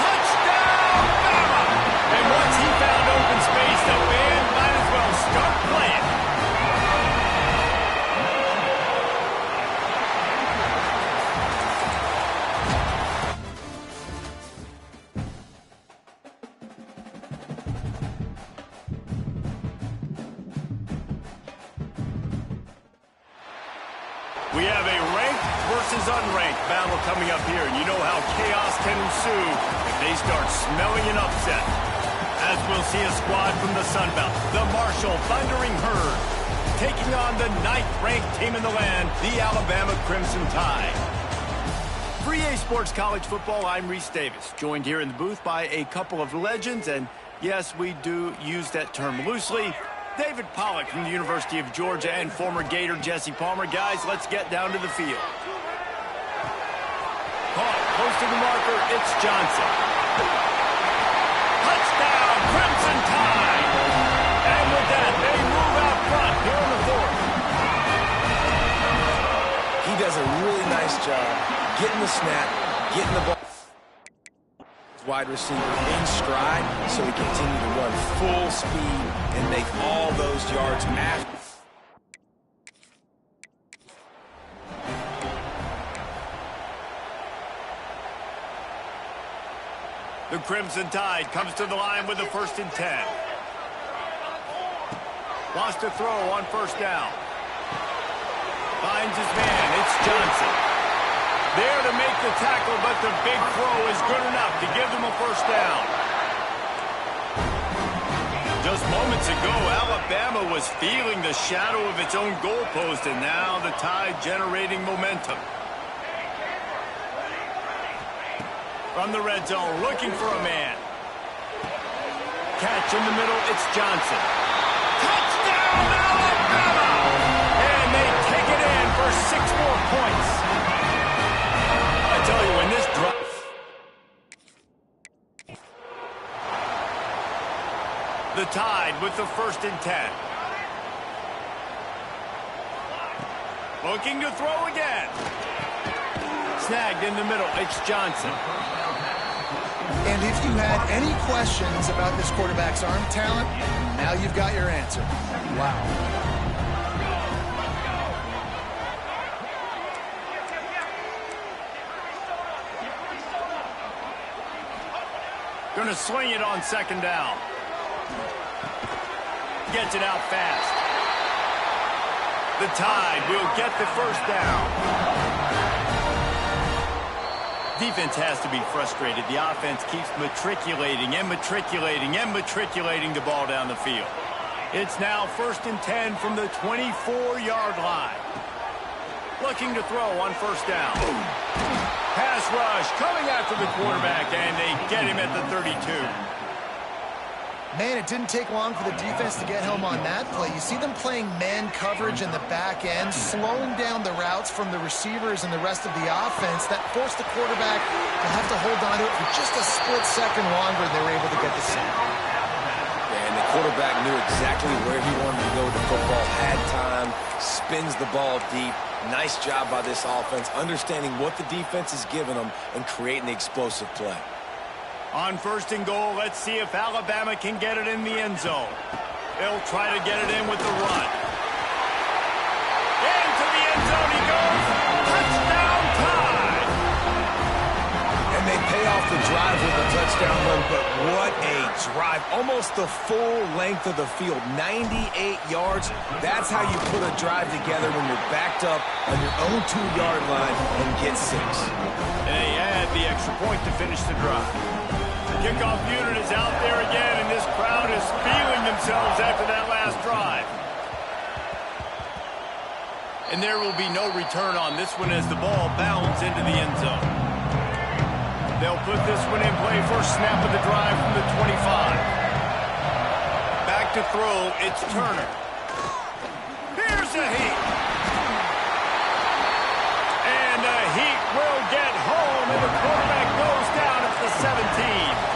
Touchdown, Bama! And once he found open space, the band might as well start playing. We have a ranked versus unranked battle coming up here, and you know how chaos can ensue if they start smelling an upset. As we'll see a squad from the Sun Belt, the Marshall Thundering Herd, taking on the 9th-ranked team in the land, the Alabama Crimson Tide. For For EA Sports College Football, I'm Reese Davis, joined here in the booth by a couple of legends, and yes, we do use that term loosely. David Pollack from the University of Georgia and former Gator Jesse Palmer. Guys, let's get down to the field. Caught, close to the marker, it's Johnson. Touchdown, Crimson Tide! And with that, they move out front here in the fourth. He does a really nice job getting the snap, getting the ball. Wide receiver in stride, so he continue to run full speed and make all those yards after. The Crimson Tide comes to the line with a 1st and 10. Wants to throw on 1st down. Finds his man. It's Johnson. There to make the tackle, but the big throw is good enough to give them a 1st down. Just moments ago, Alabama was feeling the shadow of its own goalpost, and now the Tide generating momentum. From the red zone, looking for a man. Catch in the middle, it's Johnson. Touchdown, Alabama! And they take it in for 6 more points. I tell you, when this drive... The Tide with the 1st and 10. Looking to throw again. Snagged in the middle, it's Johnson. And if you had any questions about this quarterback's arm talent, now you've got your answer. Wow. Gonna swing it on 2nd down. Gets it out fast. The Tide will get the 1st down. Defense has to be frustrated. The offense keeps matriculating and matriculating and matriculating the ball down the field. It's now 1st and 10 from the 24-yard line. Looking to throw on 1st down. Pass rush coming after the quarterback, and they get him at the 32. Man, it didn't take long for the defense to get home on that play. You see them playing man coverage in the back end, slowing down the routes from the receivers and the rest of the offense. That forced the quarterback to have to hold on to it for just a split second longer. They were able to get the sack. And the quarterback knew exactly where he wanted to go with the football, had time, spins the ball deep. Nice job by this offense, understanding what the defense is giving them and creating the explosive play. On 1st and goal, let's see if Alabama can get it in the end zone. They'll try to get it in with the run. Into the end zone he goes. Touchdown Tide! And they pay off the drive with a touchdown run, but what a drive. Almost the full length of the field, 98 yards. That's how you put a drive together when you're backed up on your own 2-yard line and get 6. And they add the extra point to finish the drive. Kickoff unit is out there again, and this crowd is feeling themselves after that last drive. And there will be no return on this one as the ball bounds into the end zone. They'll put this one in play. First snap of the drive from the 25. Back to throw, it's Turner. Here's a heat. And the heat will get home, and the quarterback goes down at the 17.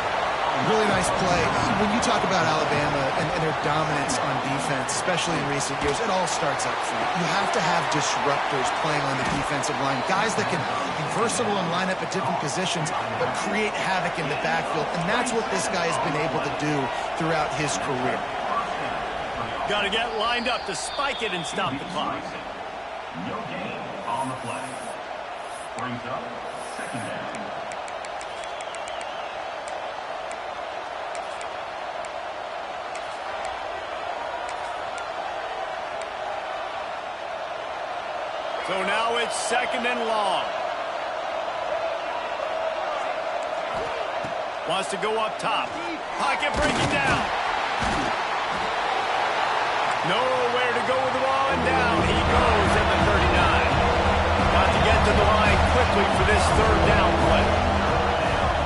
Really nice play. When you talk about Alabama and their dominance on defense, especially in recent years, it all starts up front. You have to have disruptors playing on the defensive line, guys that can be versatile and line up at different positions, but create havoc in the backfield, and that's what this guy has been able to do throughout his career. Got to get lined up to spike it and stop the clock. No gain on the play. Brings up 2nd down. So now it's 2nd and long. Wants to go up top. Pocket breaking down. Nowhere to go with the ball, and down he goes at the 39. Got to get to the line quickly for this third down play.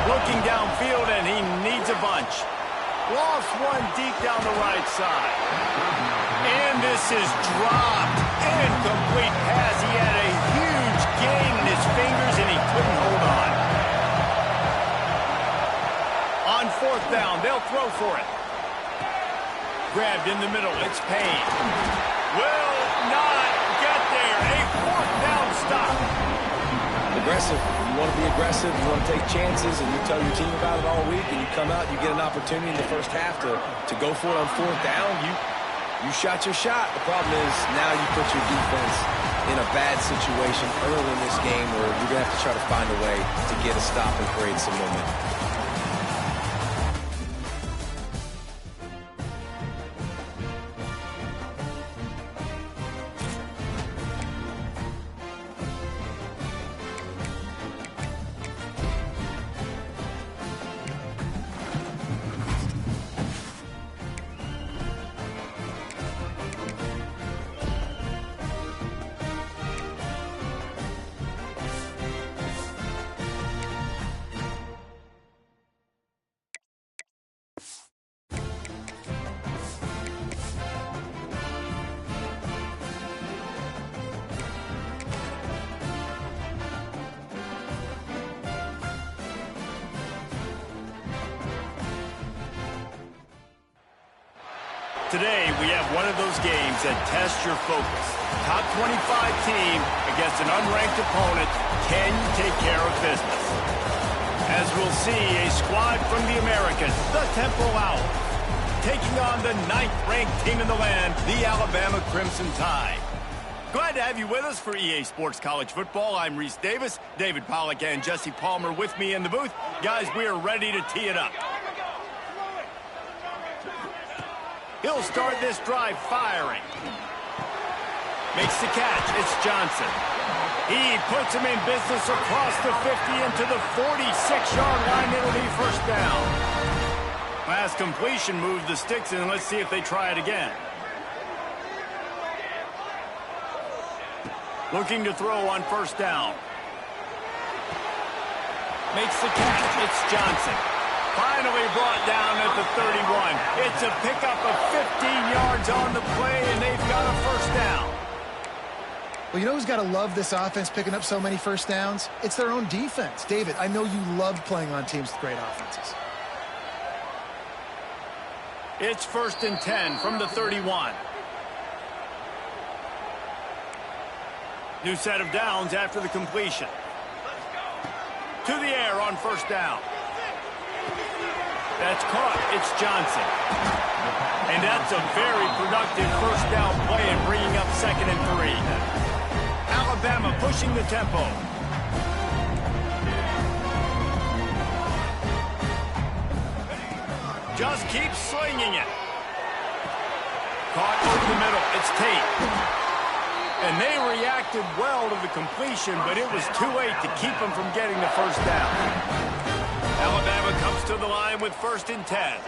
Looking downfield, and he needs a bunch. Lost one deep down the right side. And this is dropped. Incomplete pass. He had a huge gain in his fingers, and he couldn't hold on. On fourth down, they'll throw for it. Grabbed in the middle. It's Payne. Will not get there. A fourth down stop. Aggressive. You want to be aggressive. You want to take chances, and you tell your team about it all week, and you come out, you get an opportunity in the first half to go for it on fourth down. You shot your shot. The problem is now you put your defense in a bad situation early in this game where you're going to have to try to find a way to get a stop and create some momentum. Today, we have one of those games that tests your focus. Top 25 team against an unranked opponent. Can you take care of business? As we'll see, a squad from the Americas, the Temple Owls, taking on the 9th-ranked team in the land, the Alabama Crimson Tide. Glad to have you with us for EA Sports College Football. I'm Reese Davis, David Pollack, and Jesse Palmer with me in the booth. Guys, we are ready to tee it up. He'll start this drive firing. Makes the catch. It's Johnson. He puts him in business across the 50 into the 46-yard line. It'll be first down. Last completion moved the sticks, and let's see if they try it again. Looking to throw on first down. Makes the catch. It's Johnson. Finally brought down at the 31. It's a pickup of 15 yards on the play, and they've got a first down. Well, you know who's got to love this offense picking up so many first downs? It's their own defense. David, I know you love playing on teams with great offenses. It's 1st and 10 from the 31. New set of downs after the completion. To the air on first down. That's caught. It's Johnson. And that's a very productive first down play and bringing up 2nd and 3. Alabama pushing the tempo. Just keep slinging it. Caught over the middle. It's Tate. And they reacted well to the completion, but it was too late to keep them from getting the first down. Alabama comes to the line with 1st and 10.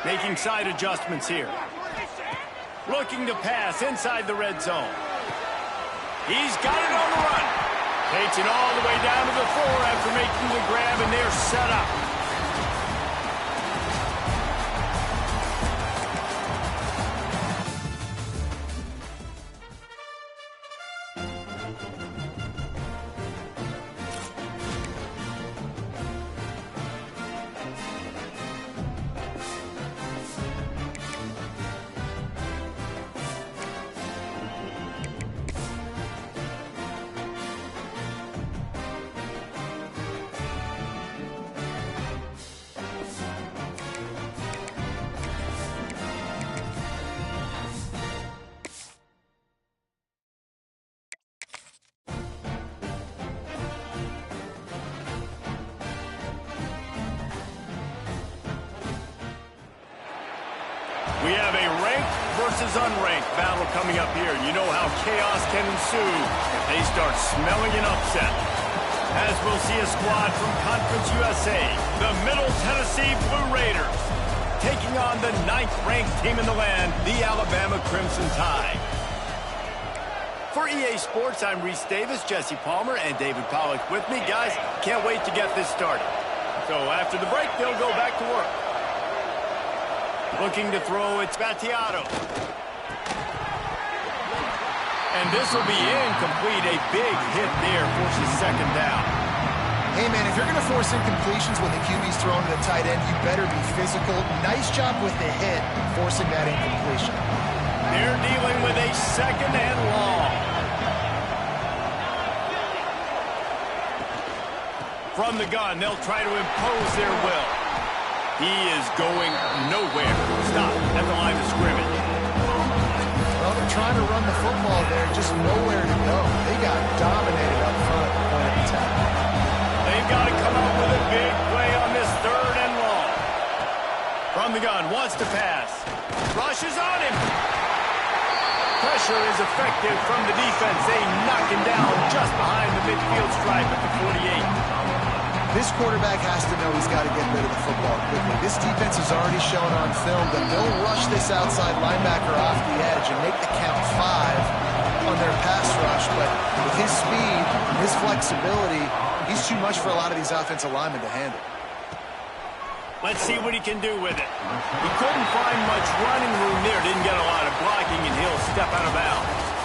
Making side adjustments here. Looking to pass inside the red zone. He's got it on the run. Takes it all the way down to the 4 after making the grab, and they're set up. We have a ranked versus unranked battle coming up here. You know how chaos can ensue if they start smelling an upset. As we'll see a squad from Conference USA, the Middle Tennessee Blue Raiders. taking on the 9th-ranked team in the land, the Alabama Crimson Tide. For EA Sports, I'm Reese Davis, Jesse Palmer, and David Pollack with me. Guys, can't wait to get this started. So after the break, they'll go back to work. Looking to throw, it's Battiato. And this will be incomplete. A big hit there, forces second down. Hey, man, if you're going to force incompletions when the QB's throwing to the tight end, you better be physical. Nice job with the hit, forcing that incompletion. They're dealing with a second and long. From the gun, they'll try to impose their will. He is going nowhere. Stop at the line of scrimmage. Well, they're trying to run the football there, just nowhere to go. They got dominated up front at the point of attack. They've got to come up with a big play on this third and long. From the gun, wants to pass. Rushes on him. Pressure is effective from the defense. They knock him down just behind the midfield stripe at the 48. This quarterback has to know he's got to get rid of the football quickly. This defense has already shown on film that they'll rush this outside linebacker off the edge and make the count 5 on their pass rush. But with his speed and his flexibility, he's too much for a lot of these offensive linemen to handle. Let's see what he can do with it. He couldn't find much running room there. Didn't get a lot of blocking, and he'll step out of bounds.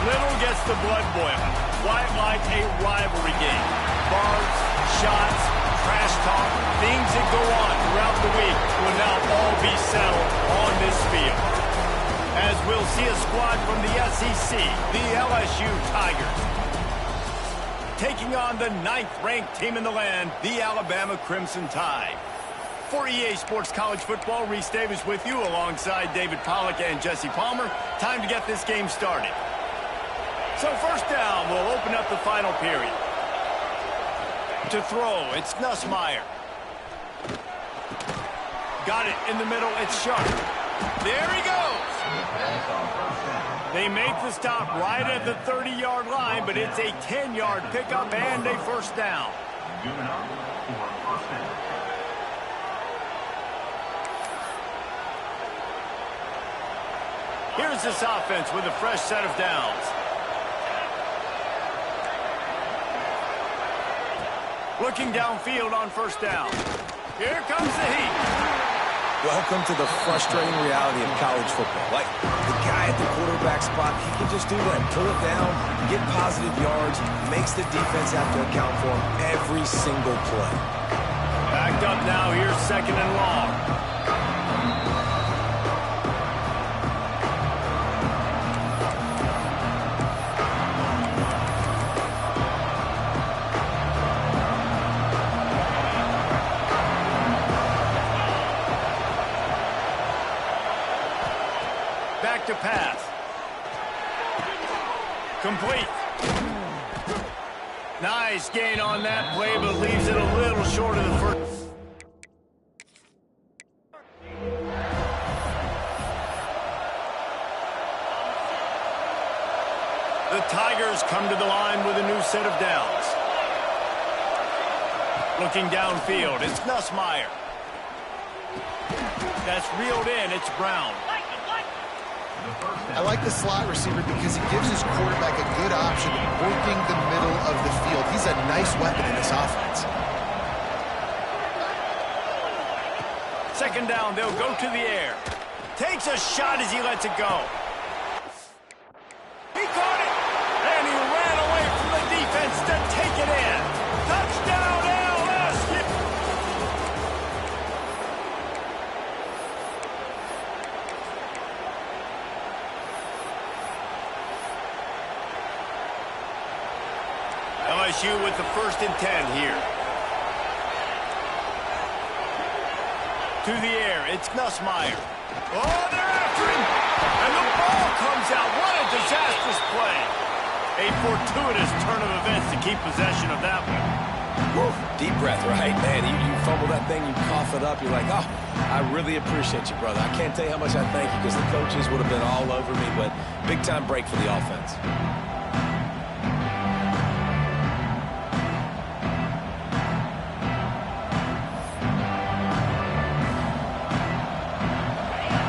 Little gets the blood boiling. Quite like a rivalry game. Barbs, shots, trash talk, things that go on throughout the week will now all be settled on this field. As we'll see a squad from the SEC, the LSU Tigers, taking on the 9th-ranked team in the land, the Alabama Crimson Tide. For EA Sports College Football, Reese Davis with you alongside David Pollack and Jesse Palmer. Time to get this game started. So first down, we'll open up the final period. To throw, it's Nussmeier. Got it in the middle, it's Sharp. There he goes. They make the stop right at the 30-yard line, but it's a 10-yard pickup and a first down. Here's this offense with a fresh set of downs. Looking downfield on first down. Here comes the heat. Welcome to the frustrating reality of college football. Like, the guy at the quarterback spot, he can just do that. Pull it down, get positive yards, makes the defense have to account for him every single play. Backed up now, here's second and long. Back to pass. Complete. Nice gain on that play, but leaves it a little short of the first. The Tigers come to the line with a new set of downs. Looking downfield, it's Nussmeier. That's reeled in, it's Brown. I like the slot receiver because he gives his quarterback a good option working the middle of the field. He's a nice weapon in this offense. Second down, they'll go to the air. Takes a shot as he lets it go. He caught it, and he ran away from the defense to take it in. Touchdown, LSU! LSU with the 1st and 10 here. To the air, it's Nussmeier. Oh, they're after him! And the ball comes out. What a disastrous play. A fortuitous turn of events to keep possession of that one. Whew, deep breath, right? Man, you fumble that thing, you cough it up, you're like, oh, I really appreciate you, brother. I can't tell you how much I thank you because the coaches would have been all over me, but big-time break for the offense.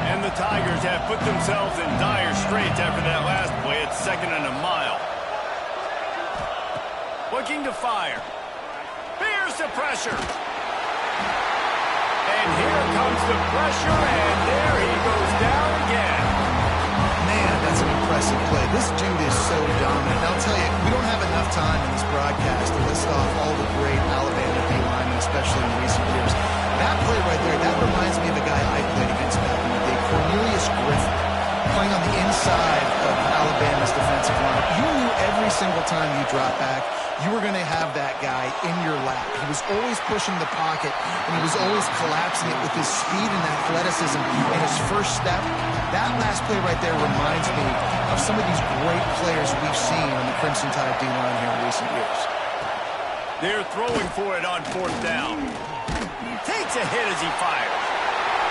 And the Tigers have put themselves in dire straits after that last play at 2nd and a mile. Looking to fire. Here's the pressure. And here comes the pressure, and there he goes down again. Man, that's an impressive play. This dude is so dominant. I'll tell you, we don't have enough time in this broadcast to list off all the great Alabama D linemen, especially in recent years. That play right there, that reminds me of a guy I played against back in the day, Cornelius Griffin, playing on the inside of Alabama's defensive line. You knew every single time you dropped back, you were going to have that guy in your lap. He was always pushing the pocket, and he was always collapsing it with his speed and athleticism and his first step. That last play right there reminds me of some of these great players we've seen on the Crimson Tide D-line here in recent years. They're throwing for it on 4th down. Takes a hit as he fires.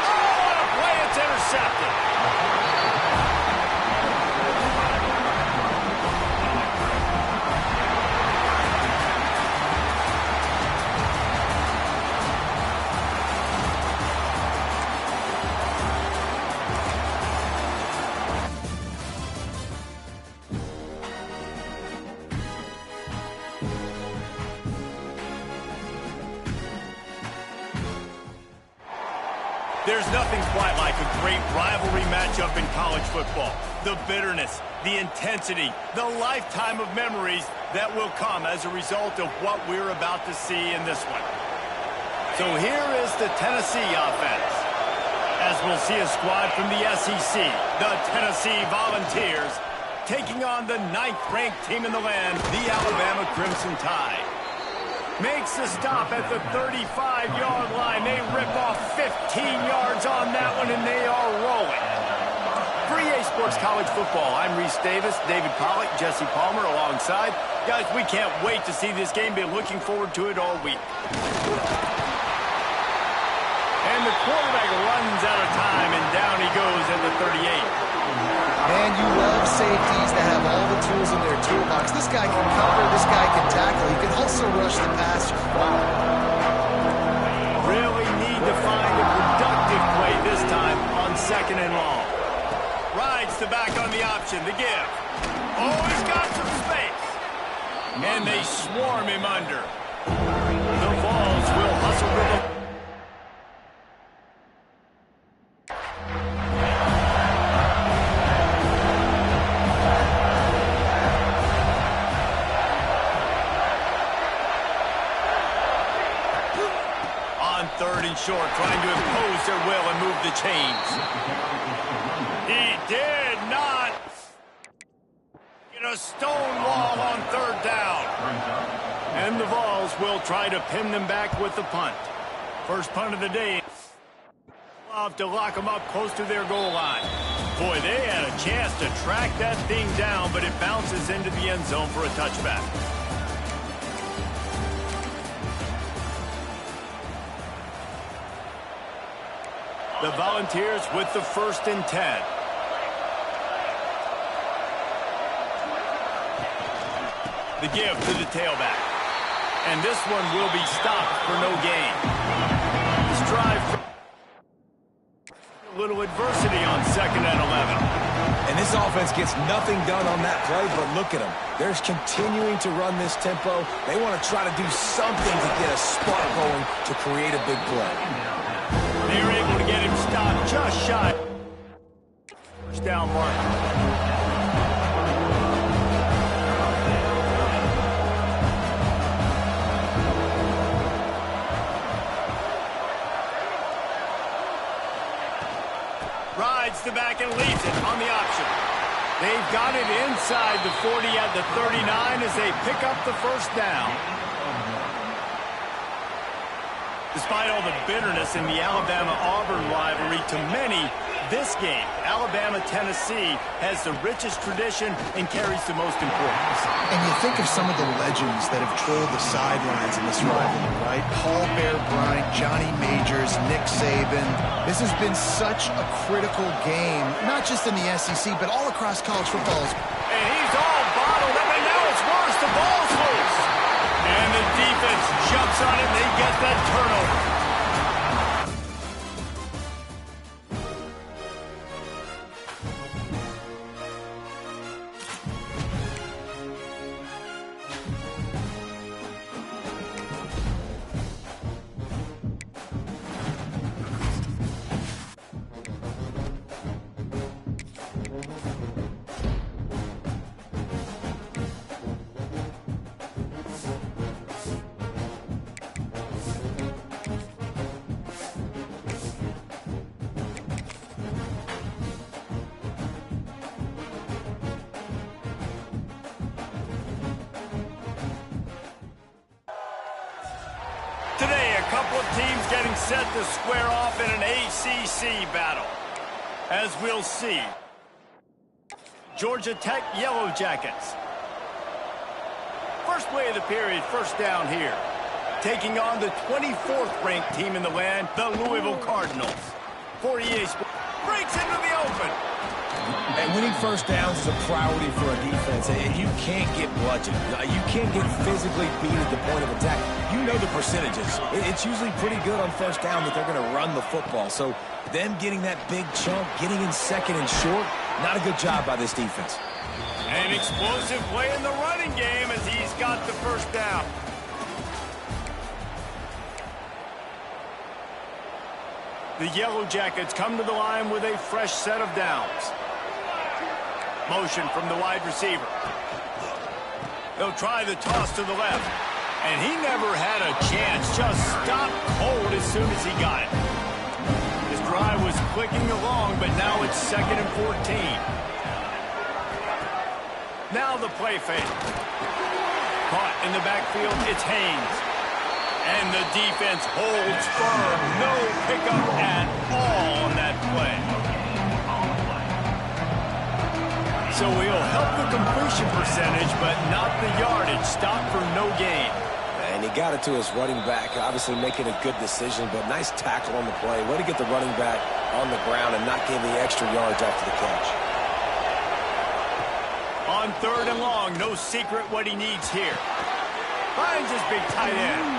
Oh, what a play! It's intercepted. There's nothing quite like a great rivalry matchup in college football. The bitterness, the intensity, the lifetime of memories that will come as a result of what we're about to see in this one. So here is the Tennessee offense. As we'll see a squad from the SEC, the Tennessee Volunteers, taking on the 9th-ranked team in the land, the Alabama Crimson Tide. Makes the stop at the 35-yard line. They rip off 15 yards on that one, and they are rolling. For EA Sports College Football, I'm Reese Davis, David Pollack, Jesse Palmer alongside. Guys, we can't wait to see this game. Been looking forward to it all week. And the quarterback runs out of time, and down he goes at the 38. Man, you love safeties that have all the tools in their toolbox. This guy can cover, this guy can tackle. He can also rush the passer. Really need to find a productive play this time on 2nd and long. Rides the back on the option, the give. Oh, he's got some space. And they swarm him under. The Vols will hustle with him. Short, trying to impose their will and move the chains. He did not get a stone wall on 3rd down. And the Vols will try to pin them back with the punt. First punt of the day. Love to lock them up close to their goal line. Boy, they had a chance to track that thing down, but it bounces into the end zone for a touchback. The Volunteers with the 1st and 10. The give to the tailback. And this one will be stopped for no gain. This drive, a little adversity on 2nd and 11. And this offense gets nothing done on that play, but look at them. They're continuing to run this tempo. They want to try to do something to get a spark going to create a big play. They're able to get him stopped just shy. First down mark. Rides the back and leads it on the option. They've got it inside the 40 at the 39 as they pick up the 1st down. Despite all the bitterness in the Alabama-Auburn rivalry, to many, This game, Alabama-Tennessee, has the richest tradition and carries the most importance. And you think of some of the legends that have trolled the sidelines in this rivalry, right? Paul Bear Bryant, Johnny Majors, Nick Saban. This has been such a critical game, not just in the SEC, but all across college football. And he's all bottled up, and now it's worse. The ball's loose. And the defense jumps on it, and they get that turnover. Today, a couple of teams getting set to square off in an ACC battle. As we'll see, Georgia Tech Yellow Jackets. First play of the period, first down here. Taking on the 24th ranked team in the land, the Louisville Cardinals. 48 breaks into the open. And winning first downs is a priority for a defense, and you can't get bludgeoned. You can't get physically beat at the point of attack. You know the percentages. It's usually pretty good on first down that they're going to run the football. So them getting that big chunk, getting in second and short, not a good job by this defense. An explosive play in the running game as he's got the first down. The Yellow Jackets come to the line with a fresh set of downs. Motion from the wide receiver. They'll try the toss to the left. And he never had a chance. Just stopped cold as soon as he got it. His drive was clicking along, but now it's 2nd and 14. Now the play fake. Caught in the backfield, it's Haynes. And the defense holds firm. No pickup at all on that play. So he'll help the completion percentage, but not the yardage. Stop for no gain. And he got it to his running back, obviously making a good decision, but nice tackle on the play. Way to get the running back on the ground and not give the extra yards after the catch. On 3rd and long, no secret what he needs here. Finds his big tight end.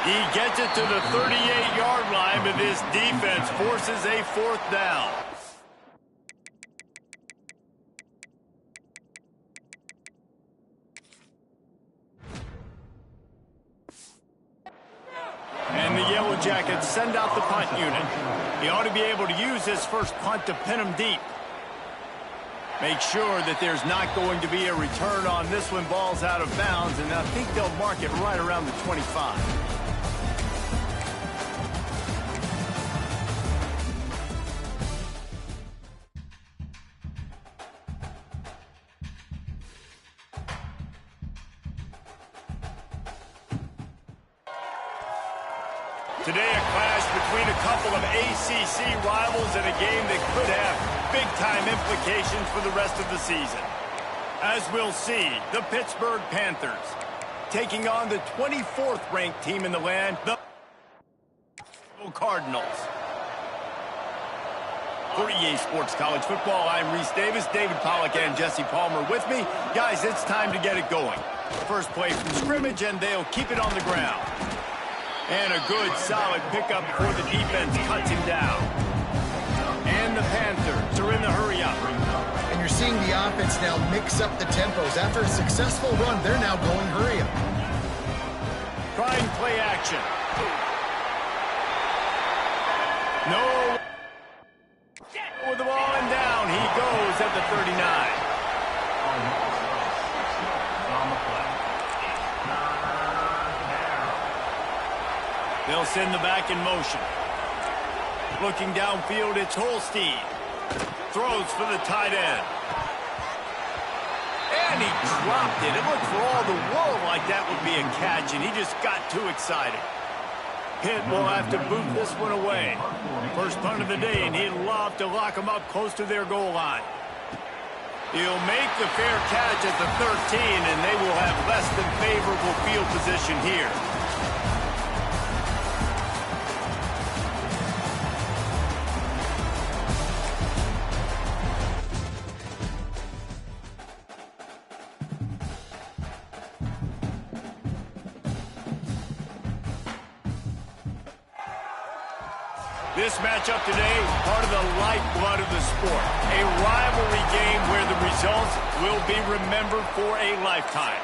He gets it to the 38-yard line, but this defense forces a 4th down. And the Yellow Jackets send out the punt unit. He ought to be able to use his first punt to pin him deep. Make sure that there's not going to be a return on this one. Ball's out of bounds, and I think they'll mark it right around the 25. Today, a clash between a couple of ACC rivals in a game that could have big-time implications for the rest of the season. As we'll see, the Pittsburgh Panthers taking on the 24th ranked team in the land, the Cardinals. For EA Sports College Football, I'm Reese Davis, David Pollack, and Jesse Palmer with me. Guys, it's time to get it going. First play from scrimmage, and they'll keep it on the ground. And a good, solid pickup before the defense cuts him down. And the Panthers are in the hurry-up. And you're seeing the offense now mix up the tempos. After a successful run, they're now going hurry-up. Trying play action. No. With the ball and down, he goes at the 39. They'll send the back in motion. Looking downfield, it's Holstein. Throws for the tight end. And he dropped it. It looked for all the world like that would be a catch, and he just got too excited. Pitt will have to boot this one away. First punt of the day, and he'd love to lock them up close to their goal line. He'll make the fair catch at the 13, and they will have less than favorable field position here. This matchup today, part of the lifeblood of the sport. A rivalry game where the results will be remembered for a lifetime.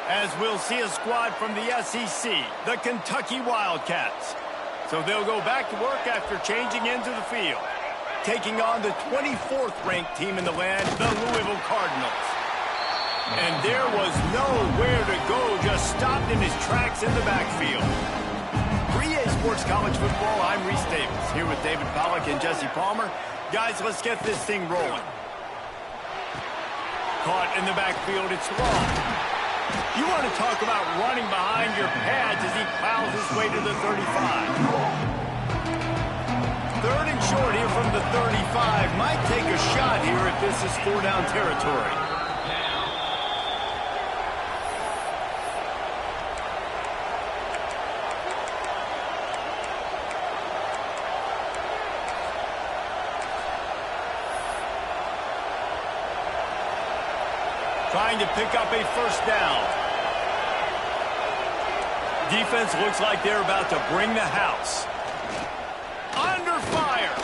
As we'll see a squad from the SEC, the Kentucky Wildcats. So they'll go back to work after changing into the field, taking on the 24th ranked team in the land, the Louisville Cardinals. And there was nowhere to go, just stopped in his tracks in the backfield. For EA Sports College Football, I'm Reese Davis, here with David Pollack and Jesse Palmer. Guys, let's get this thing rolling. Caught in the backfield, it's long. You want to talk about running behind your pads as he plows his way to the 35. Third and short here from the 35. Might take a shot here if this is 4-down territory. Trying to pick up a first down. Defense looks like they're about to bring the house. Under fire.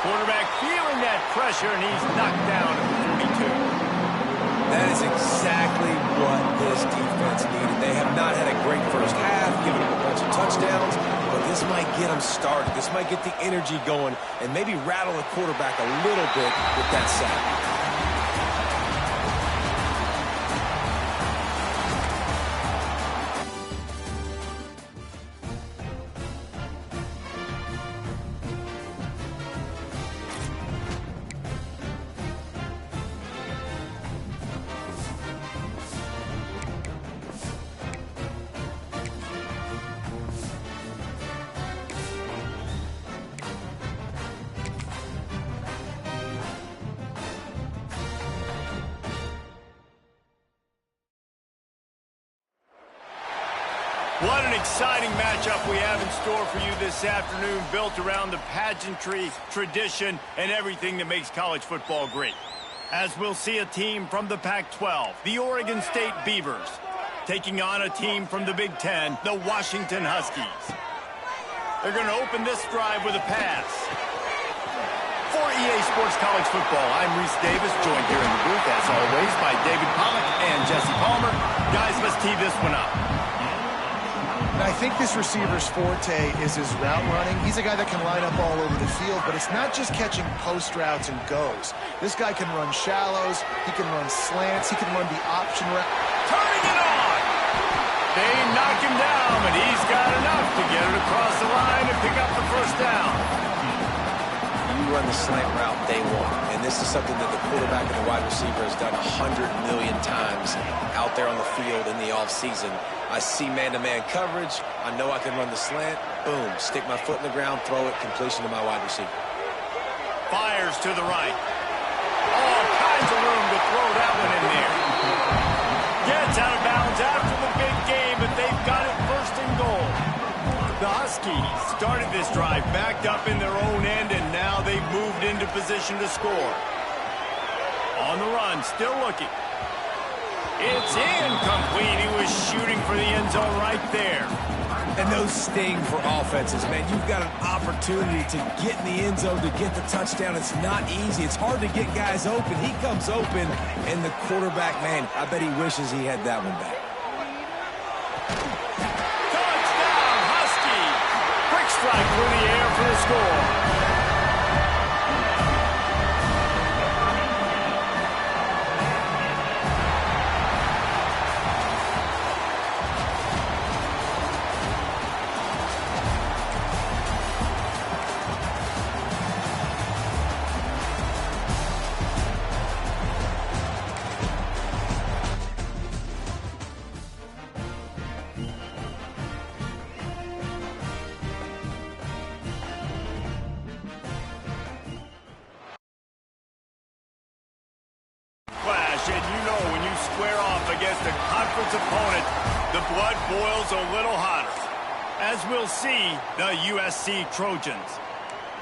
Quarterback feeling that pressure, and he's knocked down at the 42. That is exactly what this defense needed. They have not had a great first half, given up a bunch of touchdowns, but this might get them started. This might get the energy going and maybe rattle the quarterback a little bit with that sack. What an exciting matchup we have in store for you this afternoon, built around the pageantry, tradition, and everything that makes college football great. As we'll see a team from the Pac-12, the Oregon State Beavers, taking on a team from the Big Ten, the Washington Huskies. They're going to open this drive with a pass. For EA Sports College Football, I'm Reese Davis, joined here in the booth, as always, by David Pollack and Jesse Palmer. Guys, let's tee this one up. And I think this receiver's forte is his route running. He's a guy that can line up all over the field, but it's not just catching post routes and goes. This guy can run shallows, he can run slants, he can run the option route. Turning it on! They knock him down, but he's got enough to get it across the line and pick up the first down. You run the slant route day one, and this is something that the quarterback and the wide receiver has done 100 million times out there on the field in the offseason. I see man-to-man coverage. I know I can run the slant. Boom, stick my foot in the ground, throw it, completion to my wide receiver. Fires to the right. All kinds of room to throw that one in there. Gets out of bounds after the big game, but they've got it first and goal. The Huskies started this drive backed up in their own end, and now they've moved into position to score. On the run, still looking. It's incomplete. He was shooting for the end zone right there. And those sting for offenses, man. You've got an opportunity to get in the end zone, to get the touchdown. It's not easy. It's hard to get guys open. He comes open, and the quarterback, man, I bet he wishes he had that one back. Touchdown, Huskies! Quick strike through the air for the score. Flash, and you know when you square off against a conference opponent, the blood boils a little hotter. As we'll see, the USC Trojans.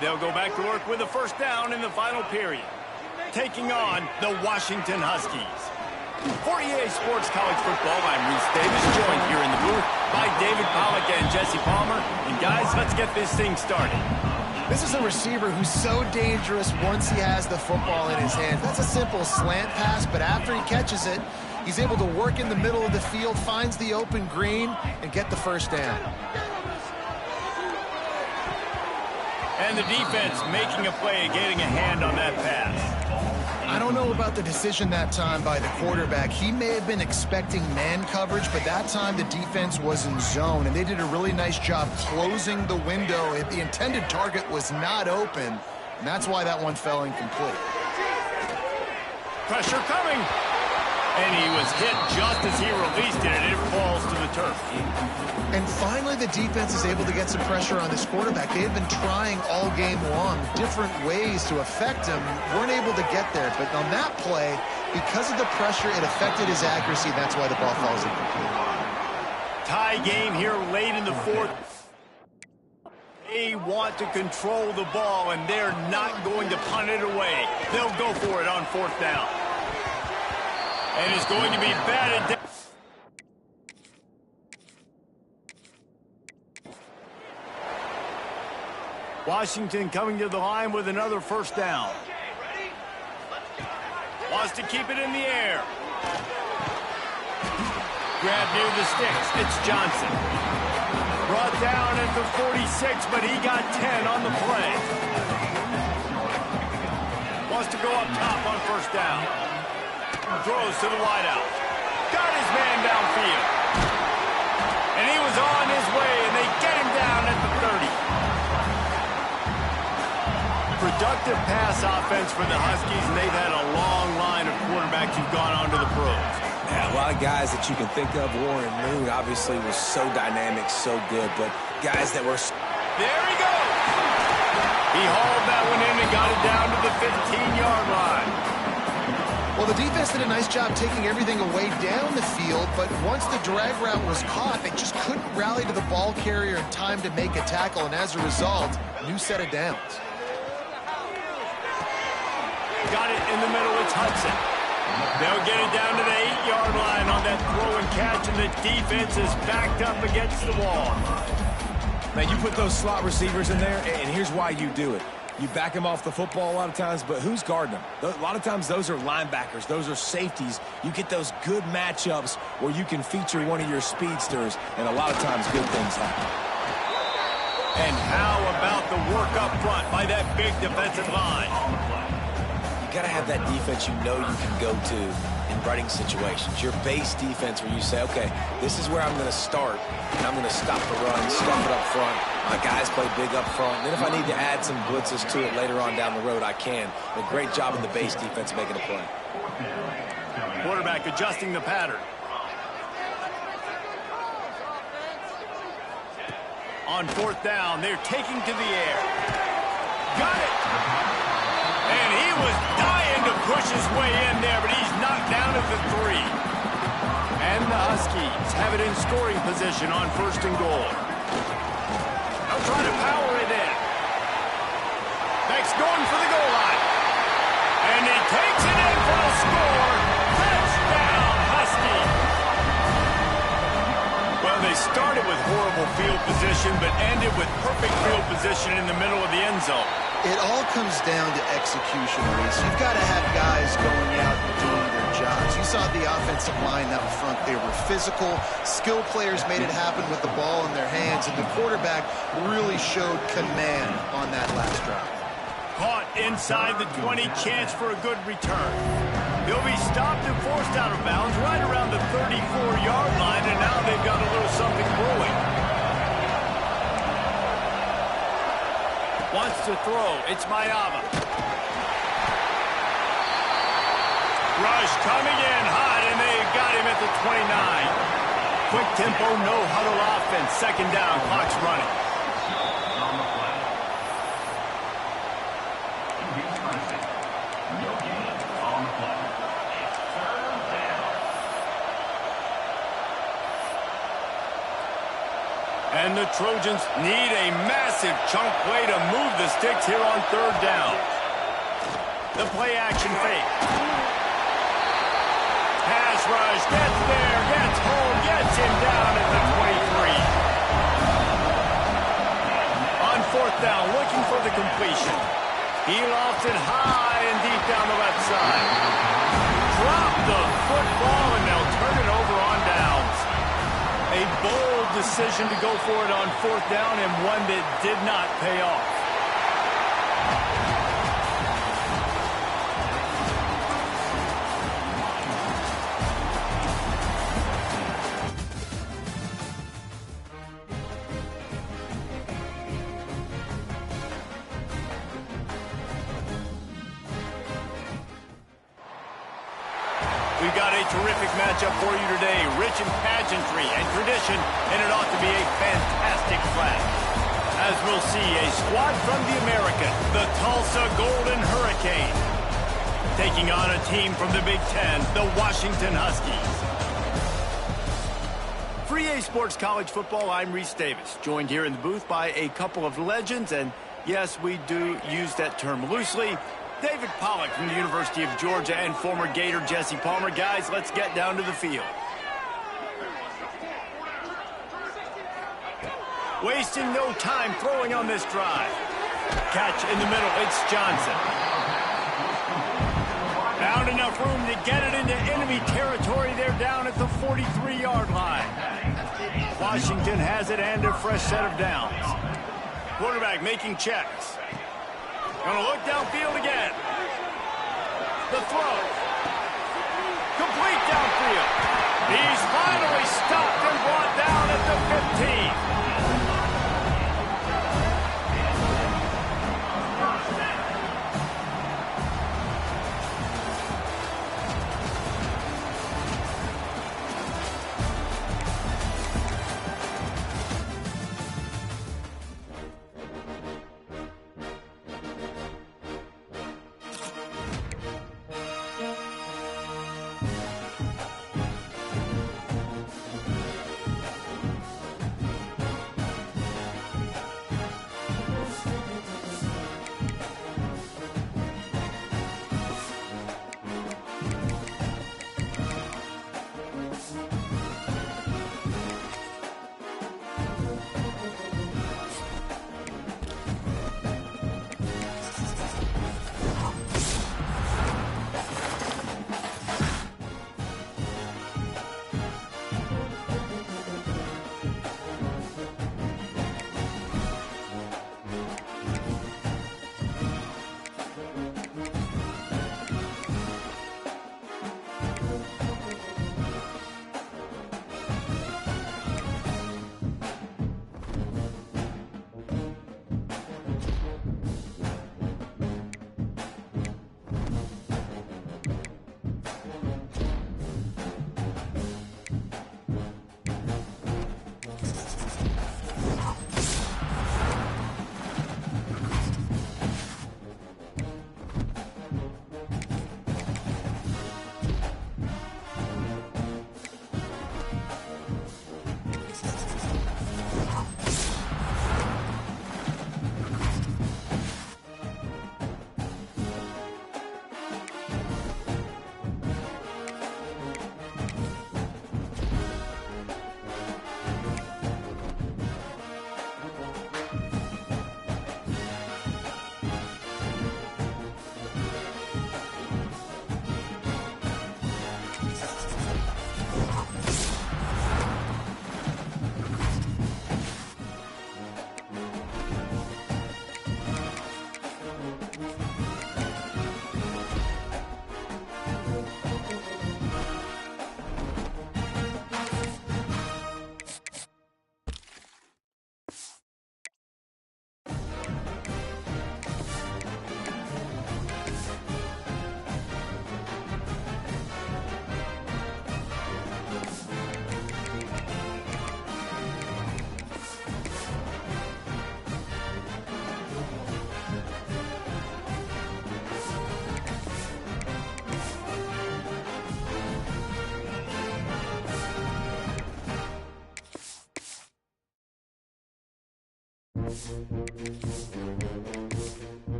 They'll go back to work with a first down in the final period, taking on the Washington Huskies. For EA Sports College Football, I'm Reese Davis, joined here in the booth by David Pollack and Jesse Palmer. And guys, let's get this thing started. This is a receiver who's so dangerous once he has the football in his hands. That's a simple slant pass, but after he catches it, he's able to work in the middle of the field, finds the open green, and get the first down. And the defense making a play, getting a hand on that pass. I don't know about the decision that time by the quarterback. He may have been expecting man coverage, but that time the defense was in zone, and they did a really nice job closing the window. The intended target was not open, and that's why that one fell incomplete. Pressure coming. And he was hit just as he released it, and it falls to the turf. And finally, the defense is able to get some pressure on this quarterback. They had been trying all game long different ways to affect him, weren't able to get there. But on that play, because of the pressure, it affected his accuracy. That's why the ball falls incomplete. Tie game here late in the fourth. They want to control the ball, and they're not going to punt it away. They'll go for it on fourth down. And it's going to be batted down. Washington coming to the line with another first down. Wants to keep it in the air. Grab near the sticks. It's Johnson. Brought down at the 46, but he got 10 on the play. Wants to go up top on first down. Throws to the wideout. Got his man downfield. And he was on his way, and they get him down at the 30. Productive pass offense for the Huskies, and they've had a long line of quarterbacks who've gone on to the pros. Yeah, a lot of guys that you can think of. Warren Moon obviously was so dynamic, so good, but guys that were... There he goes! He hauled that one in and got it down to the 15-yard line. Well, the defense did a nice job taking everything away down the field, but once the drag route was caught, they just couldn't rally to the ball carrier in time to make a tackle, and as a result, new set of downs. Got it in the middle, it's Hudson. They'll get it down to the 8-yard line on that throw and catch, and the defense is backed up against the wall. Man, you put those slot receivers in there, and here's why you do it. You back them off the football a lot of times, but who's guarding them? A lot of times those are linebackers. Those are safeties. You get those good matchups where you can feature one of your speedsters, and a lot of times good things happen. And how about the work up front by that big defensive line? You got to have that defense you know you can go to in running situations. Your base defense where you say, okay, this is where I'm going to start, and I'm going to stop the run, stuff it up front. My guys play big up front. And then if I need to add some blitzes to it later on down the road, I can. A great job in the base defense making a play. Quarterback adjusting the pattern. On fourth down, they're taking to the air. Got it! And he was dying to push his way in there, but he's knocked down at the 3. And the Huskies have it in scoring position on first and goal. They'll try to power it in. Beck's going for the goal line. And he takes it in for the score. Touchdown, Huskies! Well, they started with horrible field position, but ended with perfect field position in the middle of the end zone. It all comes down to execution, Reese. You've got to have guys going out and doing their jobs. You saw the offensive line out front. They were physical. Skill players made it happen with the ball in their hands, and the quarterback really showed command on that last drive. Caught inside the 20, chance for a good return. He'll be stopped and forced out of bounds right around the 34-yard line, and now they've got a little something brewing. Wants to throw. It's Mayava. Rush coming in hot, and they've got him at the 29. Quick tempo, no huddle offense. Second down, clock's running. On the play. QB pricing. No gain on the play. And the Trojans need a massive chunk play to move the sticks here on third down. The play action fake. Pass rush, gets there, gets home, gets him down at the 23. On fourth down, looking for the completion. He lofts it high and deep down the left side. Drop the football, and they'll turn it over on downs. A bold decision to go for it on fourth down, and one that did not pay off. We've got a terrific matchup for you today, rich in pageantry and tradition, and it ought to be a fantastic clash. As we'll see, a squad from the American, the Tulsa Golden Hurricane, taking on a team from the Big Ten, the Washington Huskies. For EA Sports College Football, I'm Reese Davis, joined here in the booth by a couple of legends, and yes, we do use that term loosely. David Pollack from the University of Georgia and former Gator Jesse Palmer. Guys, let's get down to the field. Wasting no time throwing on this drive. Catch in the middle, it's Johnson. Found enough room to get it into enemy territory. They're down at the 43-yard line. Washington has it and a fresh set of downs. Quarterback making checks. Gonna look downfield again. The throw. Complete downfield. He's finally stopped and brought down at the 15.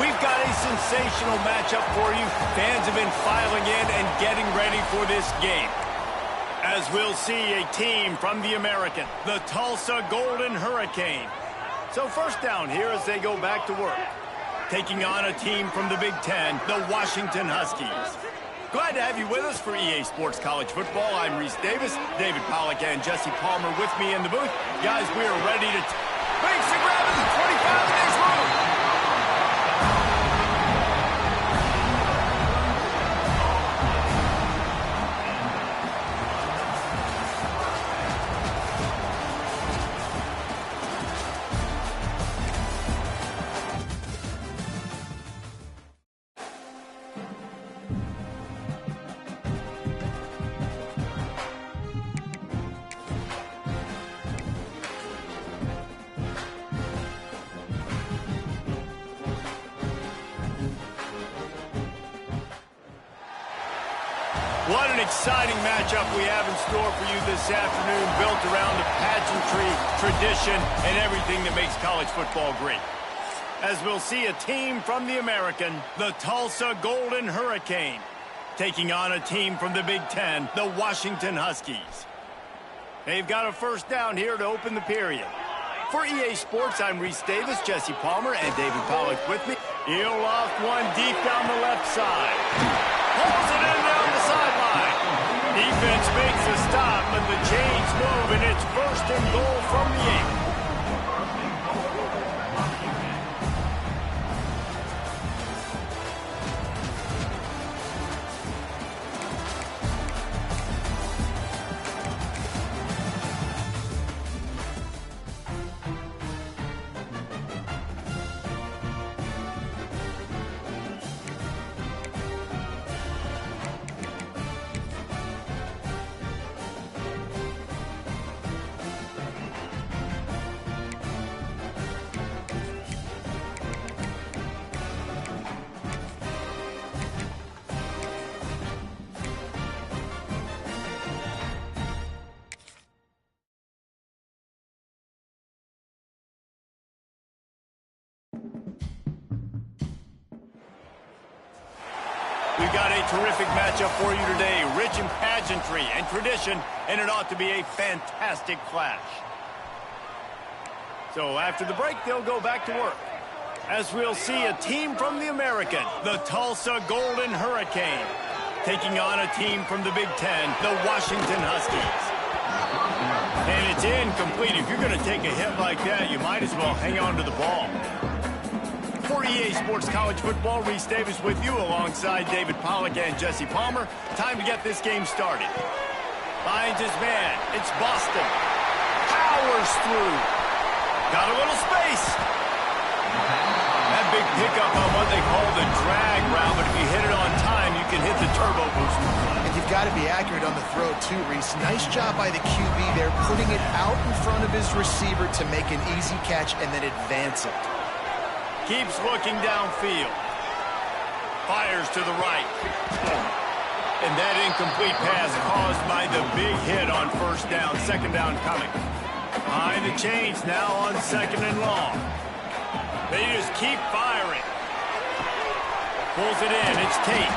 We've got a sensational matchup for you. Fans have been filing in and getting ready for this game. As we'll see a team from the American, the Tulsa Golden Hurricane. So first down here as they go back to work. Taking on a team from the Big Ten, the Washington Huskies. Glad to have you with us for EA Sports College Football. I'm Reese Davis, David Pollack and Jesse Palmer with me in the booth. Guys, we are ready to... Makes the grab at the 25 in this room. What an exciting matchup we have in store for you this afternoon, built around the pageantry, tradition, and everything that makes college football great. As we'll see a team from the American, the Tulsa Golden Hurricane, taking on a team from the Big Ten, the Washington Huskies. They've got a first down here to open the period. For EA Sports, I'm Reese Davis, Jesse Palmer, and David Pollack with me. He'll loft one deep down the left side. Pulls it in down the sideline. Defense makes a stop, but the chains move, and it's first and goal from the 8. We've got a terrific matchup for you today, rich in pageantry and tradition, and it ought to be a fantastic clash. So after the break, they'll go back to work. As we'll see a team from the American, the Tulsa Golden Hurricane, taking on a team from the Big Ten, the Washington Huskies. And it's incomplete. If you're going to take a hit like that, you might as well hang on to the ball. For EA Sports College Football, Reese Davis with you alongside David Pollack and Jesse Palmer. Time to get this game started. Finds his man. It's Boston. Powers through. Got a little space. That big pickup on what they call the drag route, but if you hit it on time, you can hit the turbo booster. And you've got to be accurate on the throw too, Reese. Nice job by the QB there, putting it out in front of his receiver to make an easy catch and then advance it. Keeps looking downfield. Fires to the right. And that incomplete pass caused by the big hit on first down. Second down coming. Behind the chains now on second and long. They just keep firing. Pulls it in. It's Tate.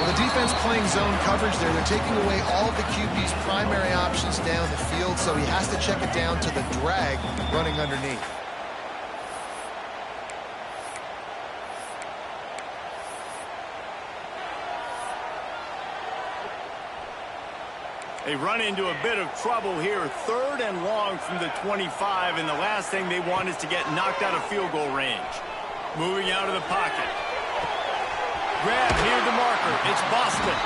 Well, the defense playing zone coverage there. They're taking away all of the QB's primary options down the field, so he has to check it down to the drag running underneath. They run into a bit of trouble here. Third and long from the 25, and the last thing they want is to get knocked out of field goal range. Moving out of the pocket. Grab near the marker. It's Boston.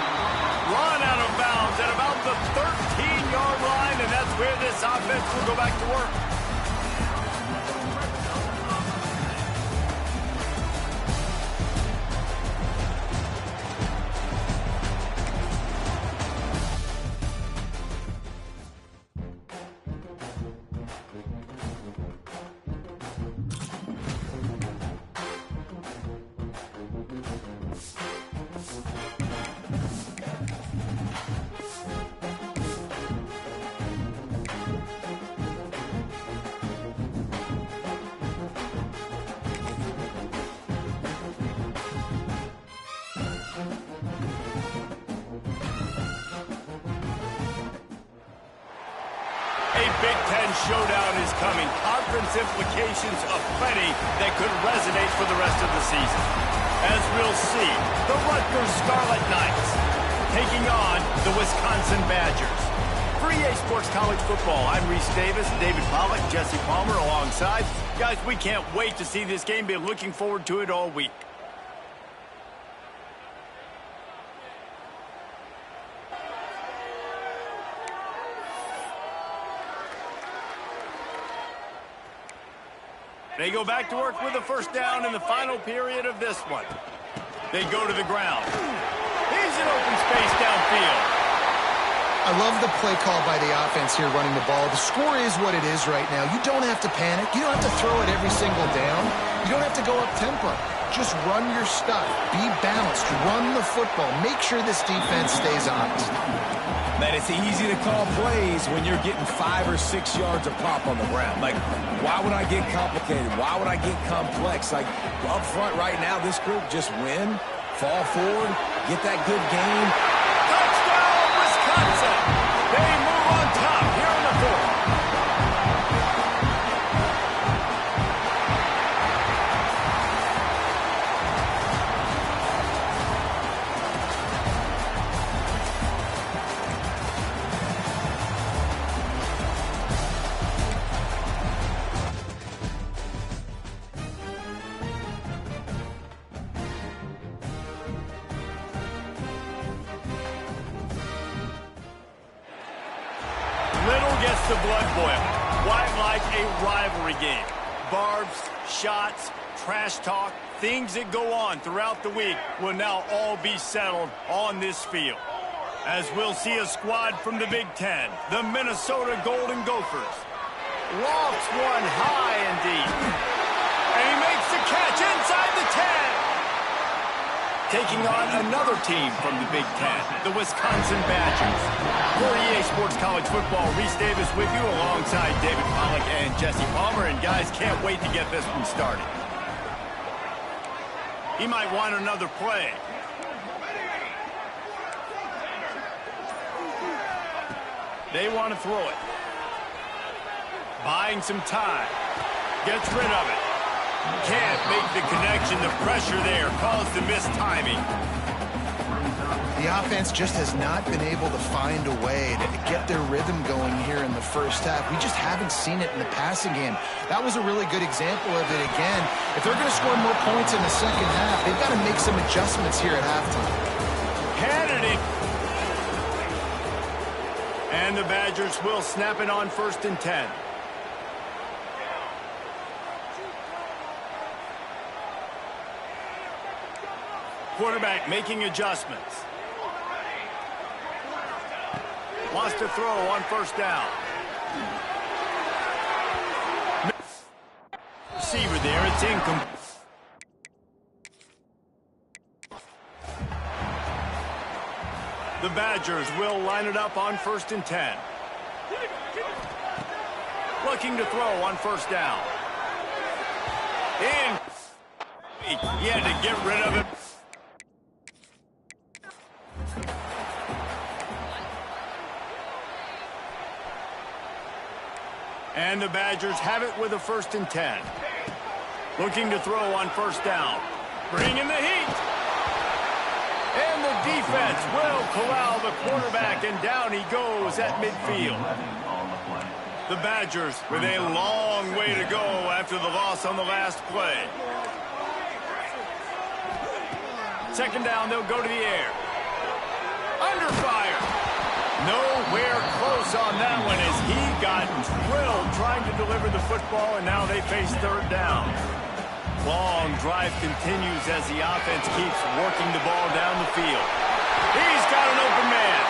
Run out of bounds at about the 13-yard line, and that's where this offense will go back to work. Big Ten showdown is coming. Conference implications aplenty that could resonate for the rest of the season. As we'll see, the Rutgers Scarlet Knights taking on the Wisconsin Badgers. For EA Sports College Football, I'm Reese Davis, David Pollack, Jesse Palmer alongside. Guys, we can't wait to see this game. Been looking forward to it all week. They go back to work with a first down in the final period of this one. They go to the ground. Here's an open space downfield. I love the play call by the offense here running the ball. The score is what it is right now. You don't have to panic. You don't have to throw it every single down. You don't have to go up tempo. Just run your stuff. Be balanced. Run the football. Make sure this defense stays honest. Man, it's easy to call plays when you're getting 5 or 6 yards of pop on the ground. Like, why would I get complicated? Why would I get complex? Like, up front right now, this group just win, fall forward, get that good game. Touchdown, Wisconsin! They move on top here in the fourth. Little gets the blood boiling. Quite like a rivalry game. Barbs, shots, trash talk, things that go on throughout the week will now all be settled on this field. As we'll see a squad from the Big Ten, the Minnesota Golden Gophers. Lofts one high and deep. And he makes the catch inside the 10. Taking on another team from the Big Ten, the Wisconsin Badgers. For EA Sports College Football, Reese Davis with you alongside David Pollack and Jesse Palmer. And guys, can't wait to get this one started. He might want another play. They want to throw it. Buying some time. Gets rid of it. Can't make the connection. The pressure there caused the missed timing. The offense just has not been able to find a way to get their rhythm going here in the first half. We just haven't seen it in the passing game. That was a really good example of it again. If they're going to score more points in the second half, they've got to make some adjustments here at halftime. Kennedy. And the Badgers will snap it on 1st and 10. Quarterback making adjustments. Wants to throw on 1st down. Receiver there, it's incomplete. The Badgers will line it up on 1st and 10. Looking to throw on 1st down. He had to get rid of it. And the Badgers have it with a 1st and 10. Looking to throw on 1st down. Bringing the heat. And the defense will corral the quarterback, and down he goes at midfield. The Badgers with a long way to go after the loss on the last play. Second down, they'll go to the air. Under fire. Nowhere close on that one as he got drilled trying to deliver the football, and now they face third down. Long drive continues as the offense keeps working the ball down the field. He's got an open man.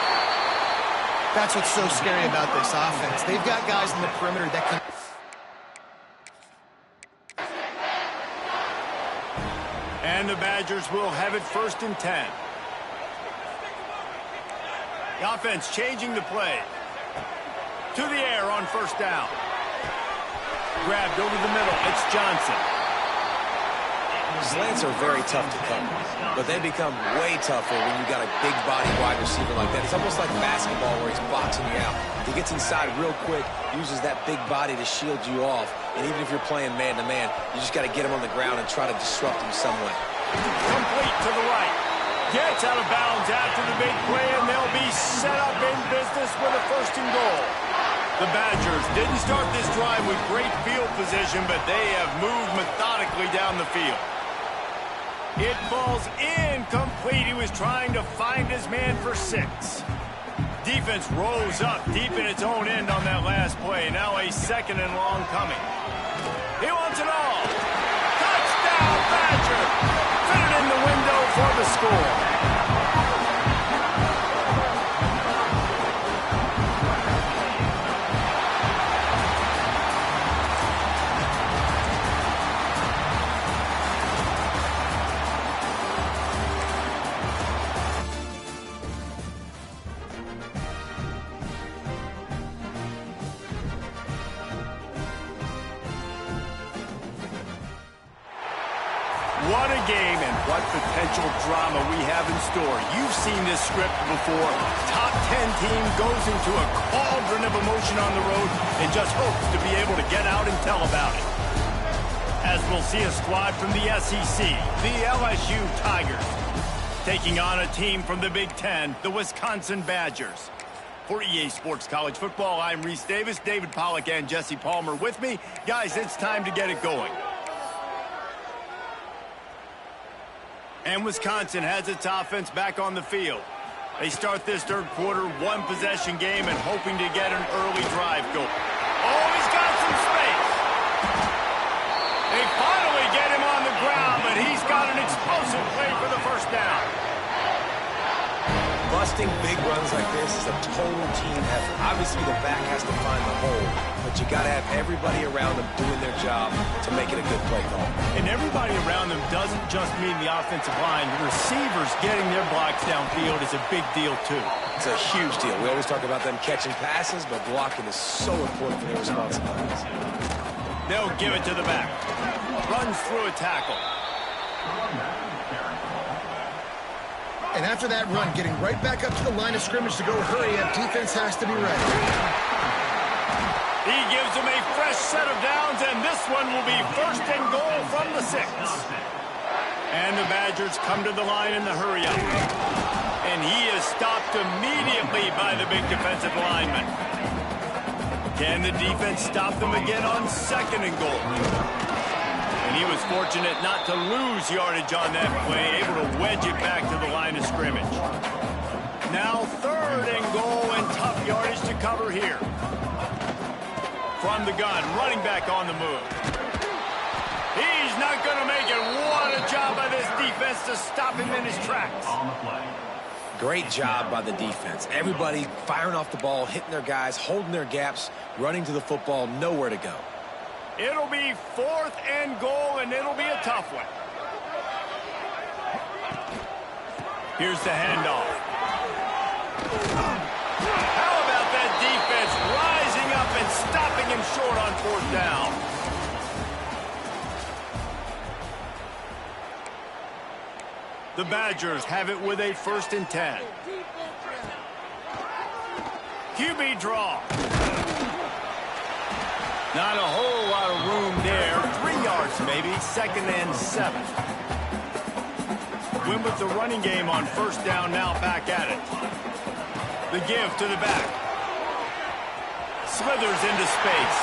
That's what's so scary about this offense. They've got guys in the perimeter that can... And the Badgers will have it 1st and 10. The offense changing the play. To the air on 1st down. Grabbed over the middle. It's Johnson. Slants are very tough to cover, but they become way tougher when you got a big body wide receiver like that. It's almost like basketball where he's boxing you out. He gets inside real quick, uses that big body to shield you off, and even if you're playing man-to-man, you just got to get him on the ground and try to disrupt him some way. Complete to the right. Gets out of bounds after the big play, and they'll be set up in business with a 1st and goal. The Badgers didn't start this drive with great field position, but they have moved methodically down the field. It falls incomplete. He was trying to find his man for 6. Defense rose up deep in its own end on that last play. Now a 2nd and long coming. He wants it all. Touchdown, Badger. Fit it in the window for the score. What a game and what potential drama we have in store. You've seen this script before. Top 10 team goes into a cauldron of emotion on the road and just hopes to be able to get out and tell about it. As we'll see a squad from the SEC, the LSU Tigers, taking on a team from the Big Ten, the Wisconsin Badgers. For EA Sports College Football, I'm Reese Davis, David Pollack, and Jesse Palmer with me. Guys, it's time to get it going. And Wisconsin has its offense back on the field. They start this third quarter, one-possession game, and hoping to get an early drive going. Oh, he's got some space. They finally get him on the ground, but he's got an explosive play for the 1st down. Busting big runs like this is a total team effort. Obviously, the back has to find the hole, but you got to have everybody around them doing their job to make it a good play call. And everybody around them doesn't just mean the offensive line. The receivers getting their blocks downfield is a big deal, too. It's a huge deal. We always talk about them catching passes, but blocking is so important for their responsibilities. They'll give it to the back. Runs through a tackle. And after that run, getting right back up to the line of scrimmage to go hurry up, defense has to be ready. He gives him a fresh set of downs, and this one will be 1st and goal from the 6. And the Badgers come to the line in the hurry-up. And he is stopped immediately by the big defensive lineman. Can the defense stop them again on 2nd and goal? And he was fortunate not to lose yardage on that play, able to wedge it back to the line of scrimmage. Now 3rd and goal and tough yardage to cover here. From the gun, running back on the move. He's not going to make it. What a job by this defense to stop him in his tracks. On the play. Great job by the defense. Everybody firing off the ball, hitting their guys, holding their gaps, running to the football, nowhere to go. It'll be 4th and goal, and it'll be a tough one. Here's the handoff. How about that defense rising up and stopping him short on 4th down? The Badgers have it with a 1st and 10. QB draw. Not a whole lot of room there. 3 yards maybe. 2nd and 7. Win with the running game on 1st down, now back at it. The give to the back. Slithers into space.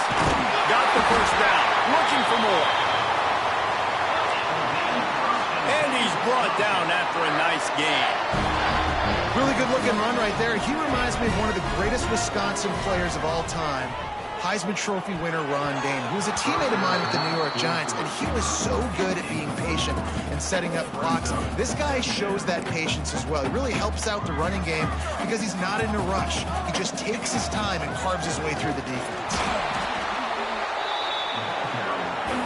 Got the 1st down. Looking for more. And he's brought down after a nice gain. Really good-looking run right there. He reminds me of one of the greatest Wisconsin players of all time, Heisman Trophy winner Ron Dayne. He was a teammate of mine with the New York Giants, and he was so good at being patient and setting up blocks. This guy shows that patience as well. He really helps out the running game because he's not in a rush. He just takes his time and carves his way through the defense.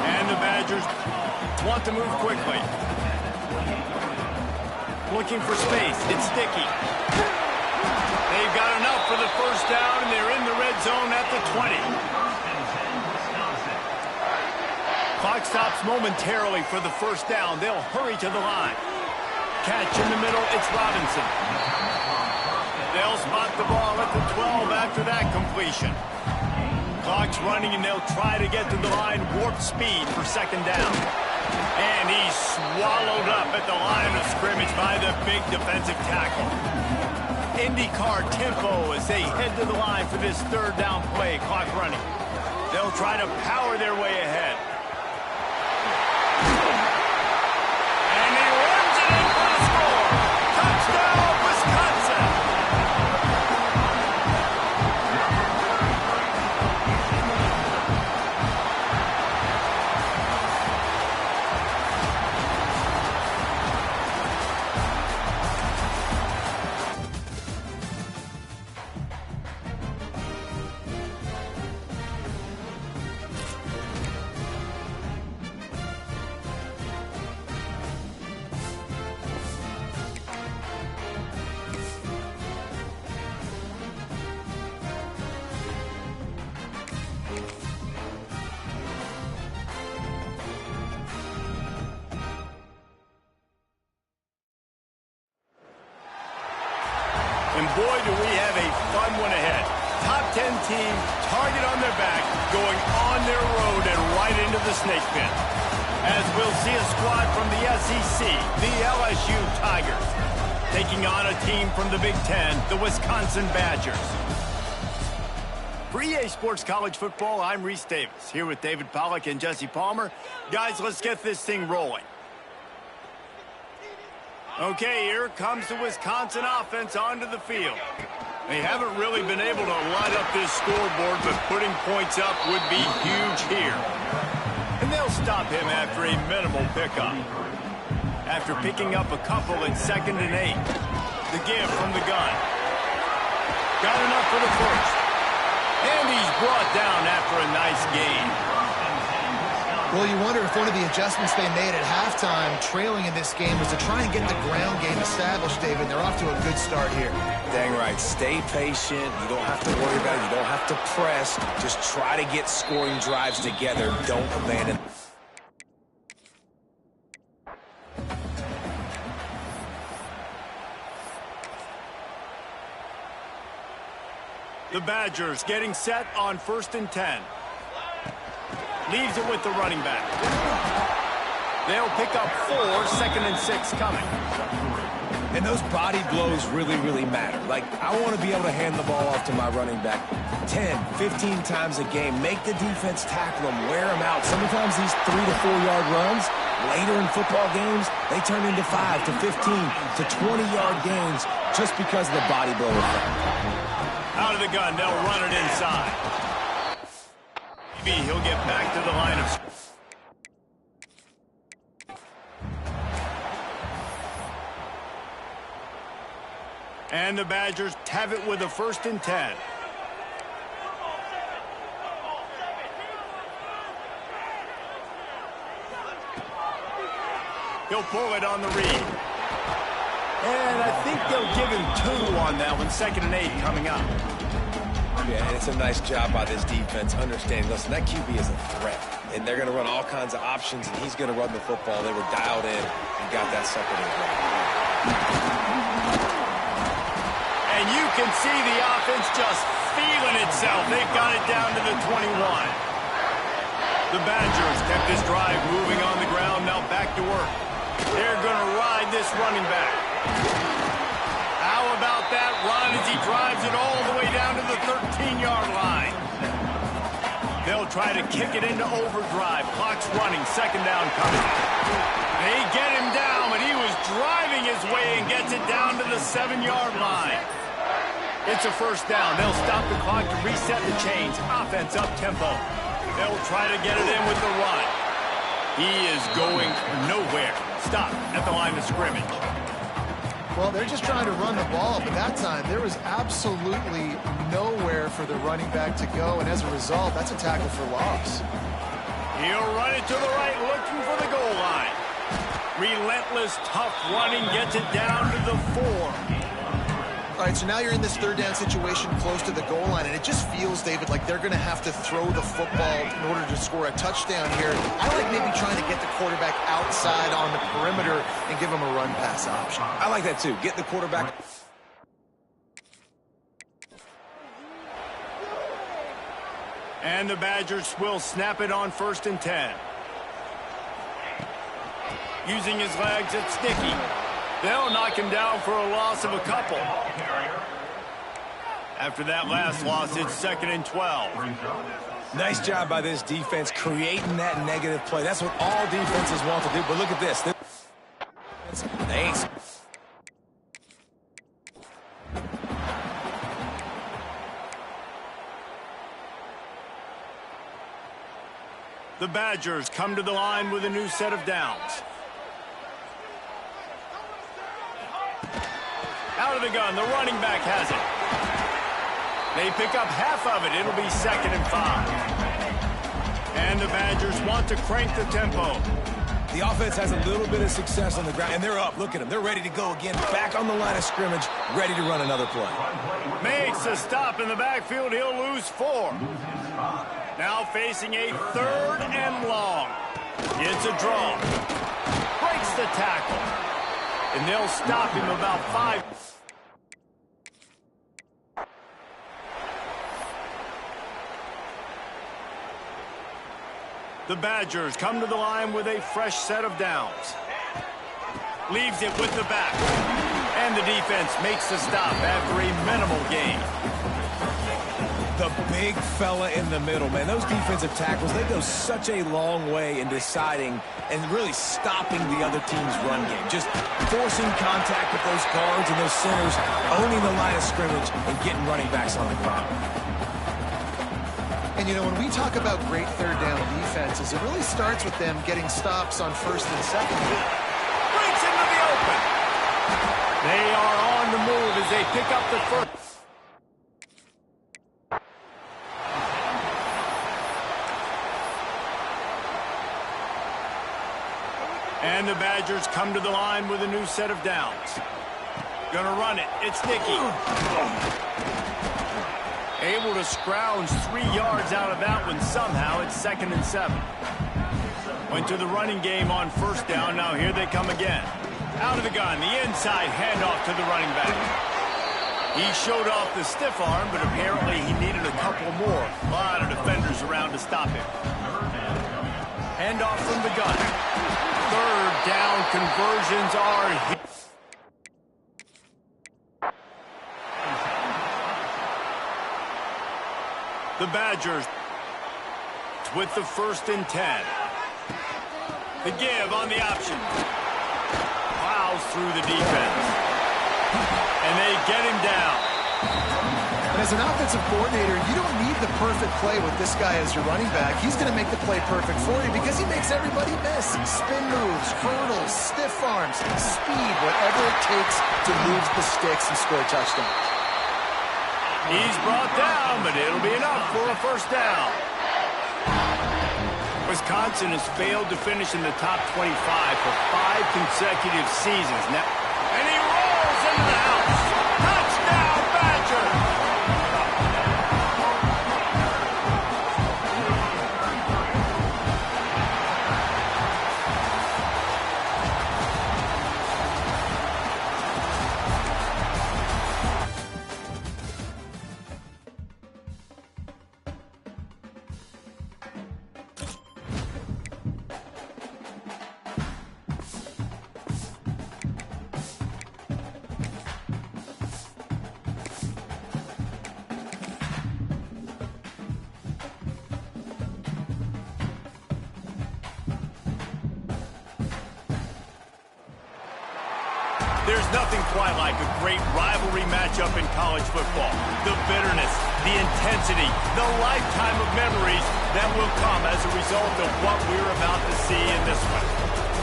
And the Badgers want to move quickly. Looking for space. It's Sticky. They've got enough for the first down, and they're in the red zone at the 20. Clock stops momentarily for the first down. They'll hurry to the line. Catch in the middle. It's Robinson. They'll spot the ball at the 12 after that completion. Clock's running, and they'll try to get to the line. Warp speed for second down. And he's swallowed up at the line of scrimmage by the big defensive tackle. IndyCar tempo as they head to the line for this third down play. Clock running. They'll try to power their way ahead. And he runs it in for the score. Touchdown, Wisconsin. And boy, do we have a fun one ahead. Top 10 team, target on their back, going on their road and right into the snake pit. As we'll see a squad from the SEC, the LSU Tigers, taking on a team from the Big Ten, the Wisconsin Badgers. For EA Sports College Football, I'm Reese Davis, here with David Pollack and Jesse Palmer. Guys, let's get this thing rolling. Okay, here comes the Wisconsin offense onto the field. They haven't really been able to light up this scoreboard, but putting points up would be huge here. And they'll stop him after a minimal pickup. After picking up a couple at 2nd and 8. The give from the gun. Got enough for the first. And he's brought down after a nice gain. Well, you wonder if one of the adjustments they made at halftime, trailing in this game, was to try and get the ground game established, David. They're off to a good start here. Dang right. Stay patient. You don't have to worry about it. You don't have to press. Just try to get scoring drives together. Don't abandon. The Badgers getting set on 1st and 10. Leaves it with the running back. They'll pick up 4, 2nd and 6 coming. And those body blows really, really matter. Like, I want to be able to hand the ball off to my running back 10, 15 times a game. Make the defense tackle them, wear them out. Sometimes these 3 to 4 yard runs, later in football games, they turn into 5 to 15 to 20 yard gains just because of the body blow effect. Out of the gun, they'll run it inside. Maybe he'll get back to the line of scrimmage. And the Badgers have it with a 1st and 10. He'll pull it on the read. And I think they'll give him 2 on that one, 2nd and 8 coming up. Yeah, and it's a nice job by this defense understanding, listen, that QB is a threat. And they're going to run all kinds of options, and he's going to run the football. They were dialed in and got that sucker in. And you can see the offense just feeling itself. They've got it down to the 21. The Badgers kept this drive moving on the ground, now back to work. They're going to ride this running back. How about that run as he drives it all the way down to the 13-yard line? They'll try to kick it into overdrive. Clock's running. Second down coming. They get him down, but he was driving his way and gets it down to the 7-yard line. It's a first down. They'll stop the clock to reset the chains. Offense up tempo. They'll try to get it in with the run. He is going nowhere. Stop at the line of scrimmage. Well, they're just trying to run the ball, but that time there was absolutely nowhere for the running back to go, and as a result, that's a tackle for loss. He'll run it to the right, looking for the goal line. Relentless, tough running gets it down to the 4. All right, so now you're in this third down situation close to the goal line, and it just feels, David, like they're going to have to throw the football in order to score a touchdown here. I like maybe trying to get the quarterback outside on the perimeter and give him a run-pass option. I like that, too. Get the quarterback. And the Badgers will snap it on 1st and 10. Using his legs, it's Sticky. They'll knock him down for a loss of a couple. After that last loss, it's 2nd and 12. Nice job by this defense creating that negative play. That's what all defenses want to do. But look at this. Thanks. The Badgers come to the line with a new set of downs. Out of the gun, the running back has it. They pick up half of it. It'll be 2nd and 5. And the Badgers want to crank the tempo. The offense has a little bit of success on the ground, and they're up. Look at them. They're ready to go again. Back on the line of scrimmage, ready to run another play. Makes a stop in the backfield. He'll lose 4. Now facing a 3rd and long. It's a draw. Breaks the tackle. And they'll stop him about 5. The Badgers come to the line with a fresh set of downs. Leaves it with the back. And the defense makes the stop after a minimal gain. The big fella in the middle, man. Those defensive tackles, they go such a long way in deciding and really stopping the other team's run game. Just forcing contact with those guards and those centers, owning the line of scrimmage, and getting running backs on the ground. And, you know, when we talk about great third down defenses, it really starts with them getting stops on 1st and 2nd. Breaks into the open. They are on the move as they pick up the 1st. And the Badgers come to the line with a new set of downs. Gonna run it. It's Nicky. Able to scrounge 3 yards out of that one somehow. It's 2nd and 7. Went to the running game on 1st down. Now here they come again. Out of the gun. The inside handoff to the running back. He showed off the stiff arm, but apparently he needed a couple more. A lot of defenders around to stop him. Handoff from the gun. 3rd down conversions are hit. The Badgers with the 1st and 10. The give on the option. Plows through the defense. And they get him down. And as an offensive coordinator, you don't need the perfect play with this guy as your running back. He's going to make the play perfect for you because he makes everybody miss. Spin moves, hurdles, stiff arms, speed, whatever it takes to move the sticks and score a touchdown. He's brought down, but it'll be enough for a 1st down. Wisconsin has failed to finish in the top 25 for 5 consecutive seasons now. And he rolls into the house. Touchdown, Badger! There's nothing quite like a great rivalry matchup in college football. The bitterness, the intensity, the lifetime of memories that will come as a result of what we're about to see in this one.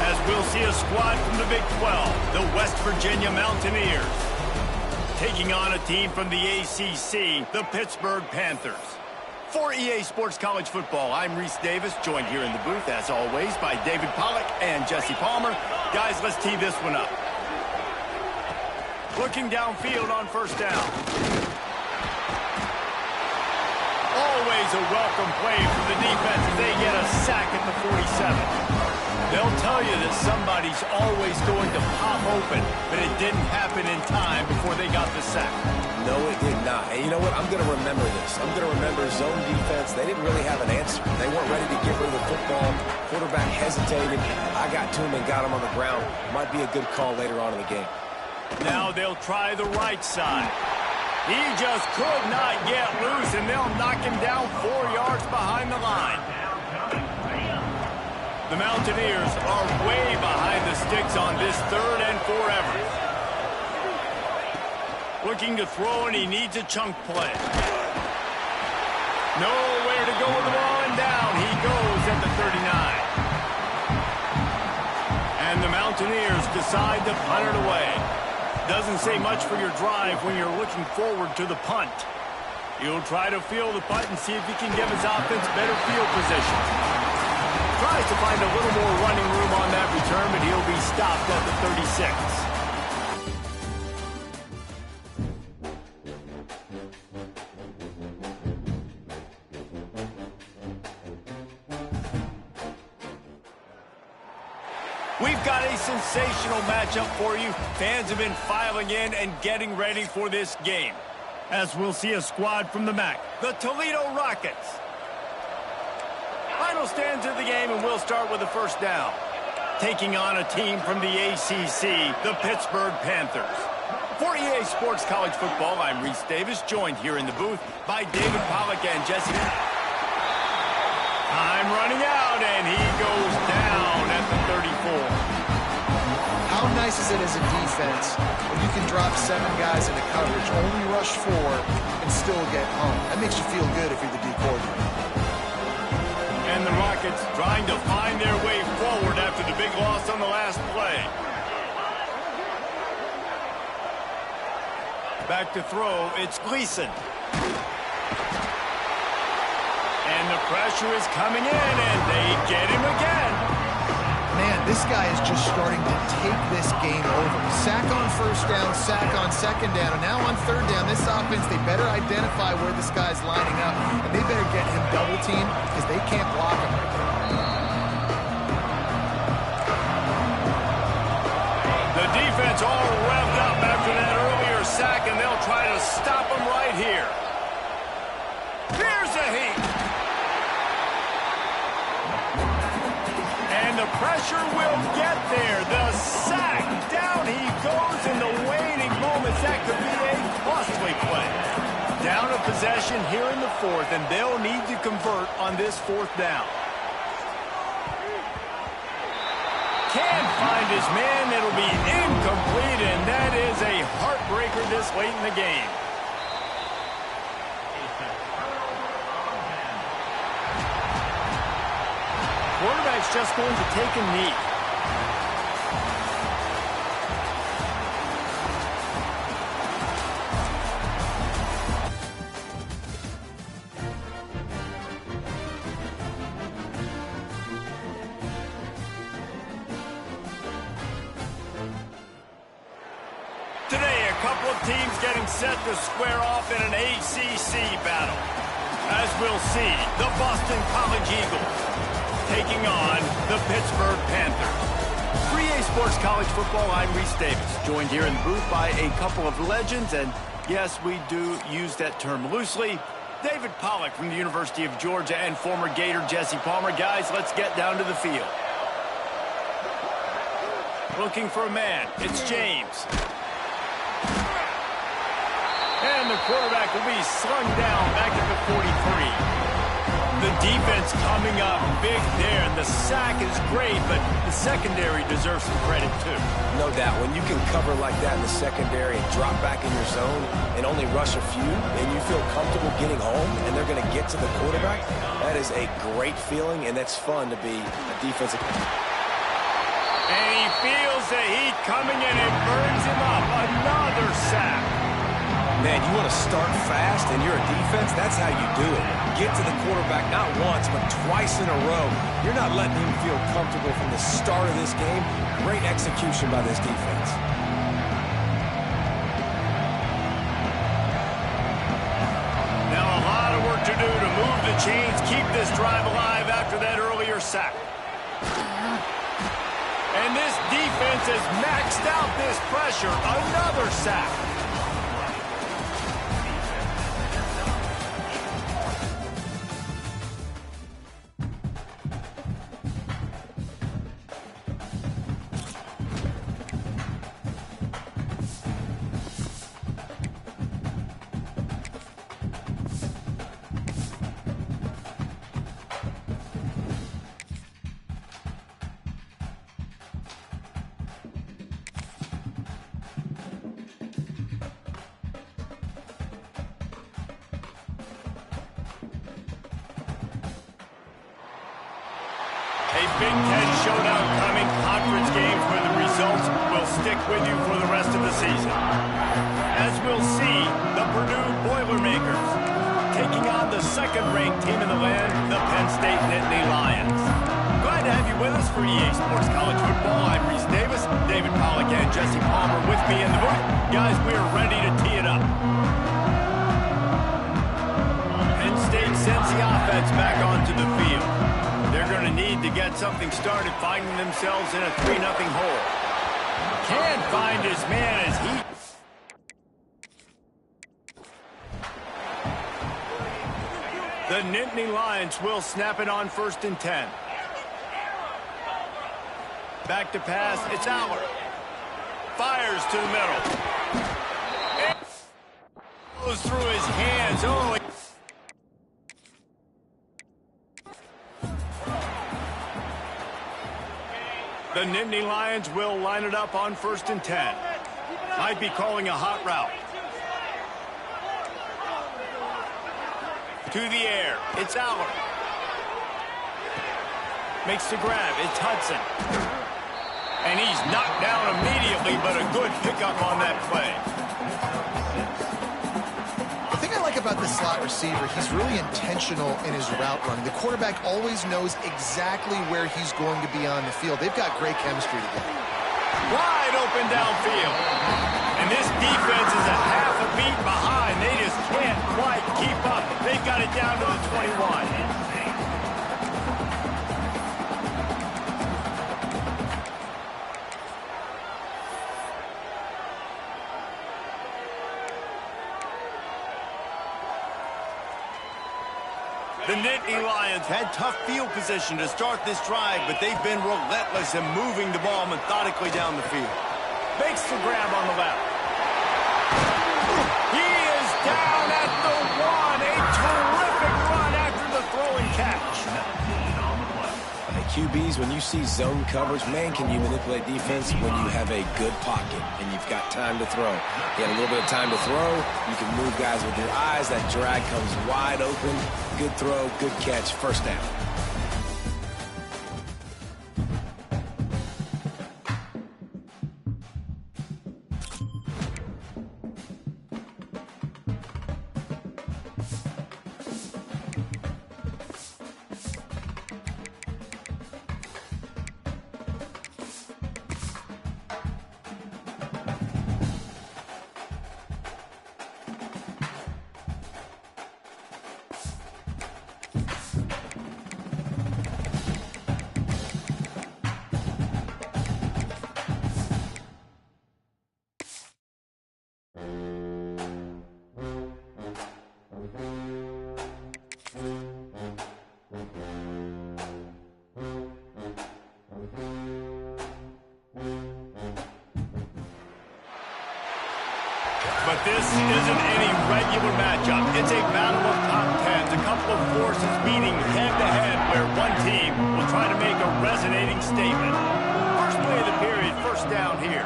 As we'll see a squad from the Big 12, the West Virginia Mountaineers, taking on a team from the ACC, the Pittsburgh Panthers. For EA Sports College Football, I'm Reese Davis, joined here in the booth, as always, by David Pollack and Jesse Palmer. Guys, let's tee this one up. Looking downfield on first down. Always a welcome play for the defense as they get a sack at the 47. They'll tell you that somebody's always going to pop open, but it didn't happen in time before they got the sack. No, it did not. And you know what? I'm going to remember this. I'm going to remember zone defense. They didn't really have an answer. They weren't ready to get rid of the football. Quarterback hesitated. I got to him and got him on the ground. Might be a good call later on in the game. Now they'll try the right side. He just could not get loose, and they'll knock him down 4 yards behind the line. The Mountaineers are way behind the sticks on this 3rd and 4 effort. Looking to throw, and he needs a chunk play. Nowhere to go with the ball, and down he goes at the 39. And the Mountaineers decide to punt it away. Doesn't say much for your drive when you're looking forward to the punt. He'll try to field the punt and see if he can give his offense better field position. Tries to find a little more running room on that return, but he'll be stopped at the 36. We've got a sensational matchup for you. Fans have been filing in and getting ready for this game. As we'll see a squad from the MAC, the Toledo Rockets. Final stands of the game, and we'll start with the first down. Taking on a team from the ACC, the Pittsburgh Panthers. For EA Sports College Football, I'm Reese Davis, joined here in the booth by David Pollack and Jesse. Time running out, and he goes down at the 34. How nice is it as a defense when you can drop 7 guys into coverage, only rush 4, and still get home? That makes you feel good if you're the D coordinator. And the Rockets trying to find their way forward after the big loss on the last play. Back to throw, it's Gleason. And the pressure is coming in, and they get him again. Man, this guy is just starting to take this game over. Sack on first down, sack on second down, and now on third down, this offense, they better identify where this guy's lining up, and they better get him double-teamed because they can't block him. The defense all revved up after that earlier sack, and they'll try to stop him right here. Here's a heat. And the pressure will get there. The sack. Down he goes in the waiting moments. That could be a costly play. Down a possession here in the 4th, and they'll need to convert on this 4th down. Can't find his man. It'll be incomplete, and that is a heartbreaker this late in the game. Quarterback's just going to take a knee. Today, a couple of teams getting set to square off in an ACC battle. As we'll see, the Boston College Eagles taking on the Pittsburgh Panthers. For EA Sports College Football, I'm Reese Davis, joined here in the booth by a couple of legends, and yes, we do use that term loosely. David Pollack from the University of Georgia and former Gator Jesse Palmer. Guys, let's get down to the field. Looking for a man, it's James. And the quarterback will be slung down back at the 43. The Defense coming up big there, and the sack is great, but the secondary deserves some credit too. No doubt. When you can cover like that in the secondary and drop back in your zone and only rush a few, and you feel comfortable getting home and they're going to get to the quarterback, that is a great feeling, and that's fun to be a defensive. And he feels the heat coming in and burns him up. Another sack. Man, you want to start fast and you're a defense, that's how you do it. Get to the quarterback not once, but twice in a row. You're not letting him feel comfortable from the start of this game. Great execution by this defense. Now a lot of work to do to move the chains, keep this drive alive after that earlier sack. And this defense has maxed out this pressure. Another sack. A Big Ten showdown coming, conference games where the results will stick with you for the rest of the season. As we'll see, the Purdue Boilermakers taking on the second-ranked team in the land, the Penn State Nittany Lions. Glad to have you with us for EA Sports College Football. I'm Reese Davis, David Pollack, and Jesse Palmer with me in the booth. Guys, we are ready to tee it up. Penn State sends the offense back onto the field. They're going to need to get something started, finding themselves in a 3-0 hole. Can't find his man as he... The Nittany Lions will snap it on 1st and 10. Back to pass, it's Aller. Fires to the middle. It goes through his hands. Oh, the Nittany Lions will line it up on 1st and 10. Might be calling a hot route. To the air, it's Aller. Makes the grab, it's Hudson. And he's knocked down immediately, but a good pickup on that play. The thing I like about the slot receiver, he's really intentional in his route running. The quarterback always knows exactly where he's going to be on the field. They've got great chemistry together. Wide open downfield. And this defense is a half a beat behind. They just can't quite keep up. They've got it down to the 21. The Nittany Lions had tough field position to start this drive, but they've been relentless in moving the ball methodically down the field. Makes the grab on the left. He is down at the 1. A terrific run after the throw and catch. QBs, when you see zone coverage, man, can you manipulate defense when you have a good pocket and you've got time to throw. You have a little bit of time to throw. You can move guys with your eyes. That drag comes wide open. Good throw, good catch, first down. But this isn't any regular matchup. It's a battle of top tens. A couple couple of forces meeting head-to-head where one team will try to make a resonating statement. First play of the period, first down here.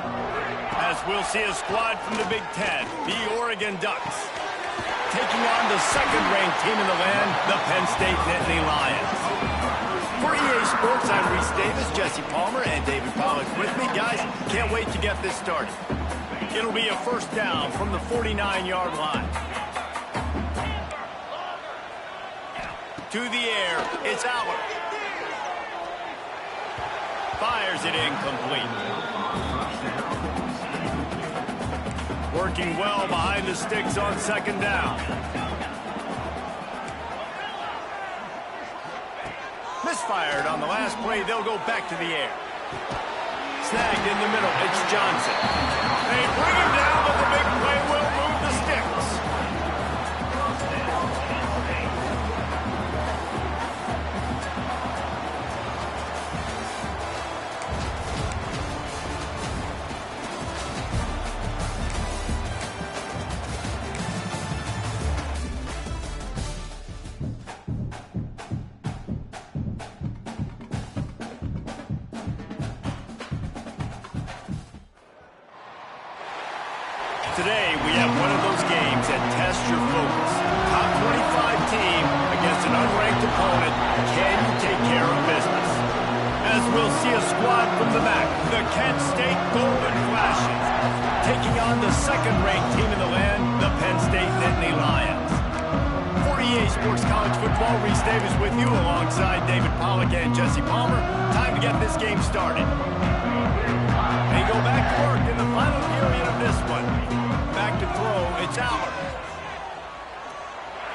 As we'll see a squad from the Big Ten, the Oregon Ducks, taking on the second-ranked team in the land, the Penn State Nittany Lions. For EA Sports, I'm Reese Davis, Jesse Palmer, and David Pollack with me. Guys, can't wait to get this started. It'll be a first down from the 49-yard line. To the air, it's Aller. Fires it incomplete. Working well behind the sticks on second down. Misfired on the last play. They'll go back to the air. Snagged in the middle. It's Johnson. They bring him down, but the big play will move the sticks. Today, we have one of those games that tests your focus. Top 25 team against an unranked opponent. Can you take care of business? As we'll see a squad from the MAC, the Kent State Golden Flashes, taking on the second-ranked team in the land, the Penn State Nittany Lions. For EA Sports College Football, Reese Davis with you alongside David Pollack and Jesse Palmer. Time to get this game started. They go back to work in the final period of this one. Back to throw, it's Aller.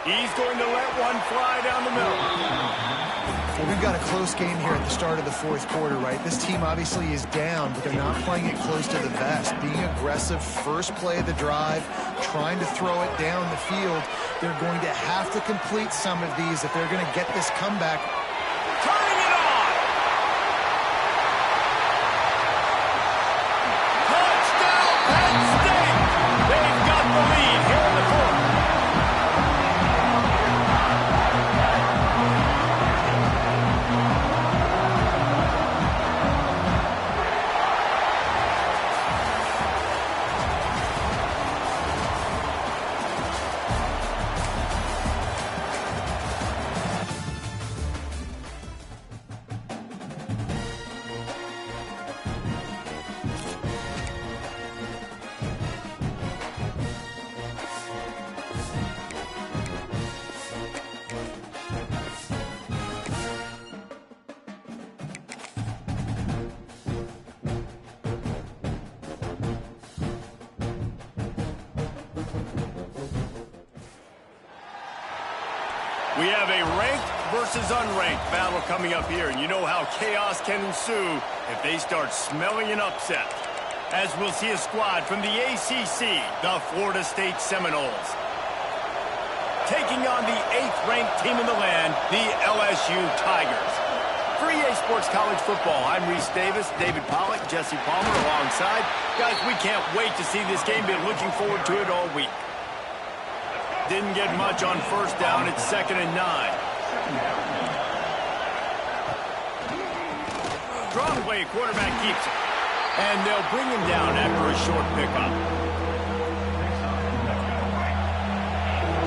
He's going to let one fly down the middle. Well, we've got a close game here at the start of the fourth quarter, right? This team obviously is down, but they're not playing it close to the vest. Being aggressive, first play of the drive, trying to throw it down the field. They're going to have to complete some of these if they're going to get this comeback. Turning it on! Touchdown, Penn State! They've got the lead here in the fourth. We have a ranked versus unranked battle coming up here, and you know how chaos can ensue if they start smelling an upset. As we'll see a squad from the ACC, the Florida State Seminoles, taking on the 8th-ranked team in the land, the LSU Tigers. For EA Sports College Football, I'm Reese Davis, David Pollack, Jesse Palmer alongside. Guys, we can't wait to see this game. Been looking forward to it all week. Didn't get much on first down. It's 2nd and 9. Strong play, quarterback keeps it. And they'll bring him down after a short pickup.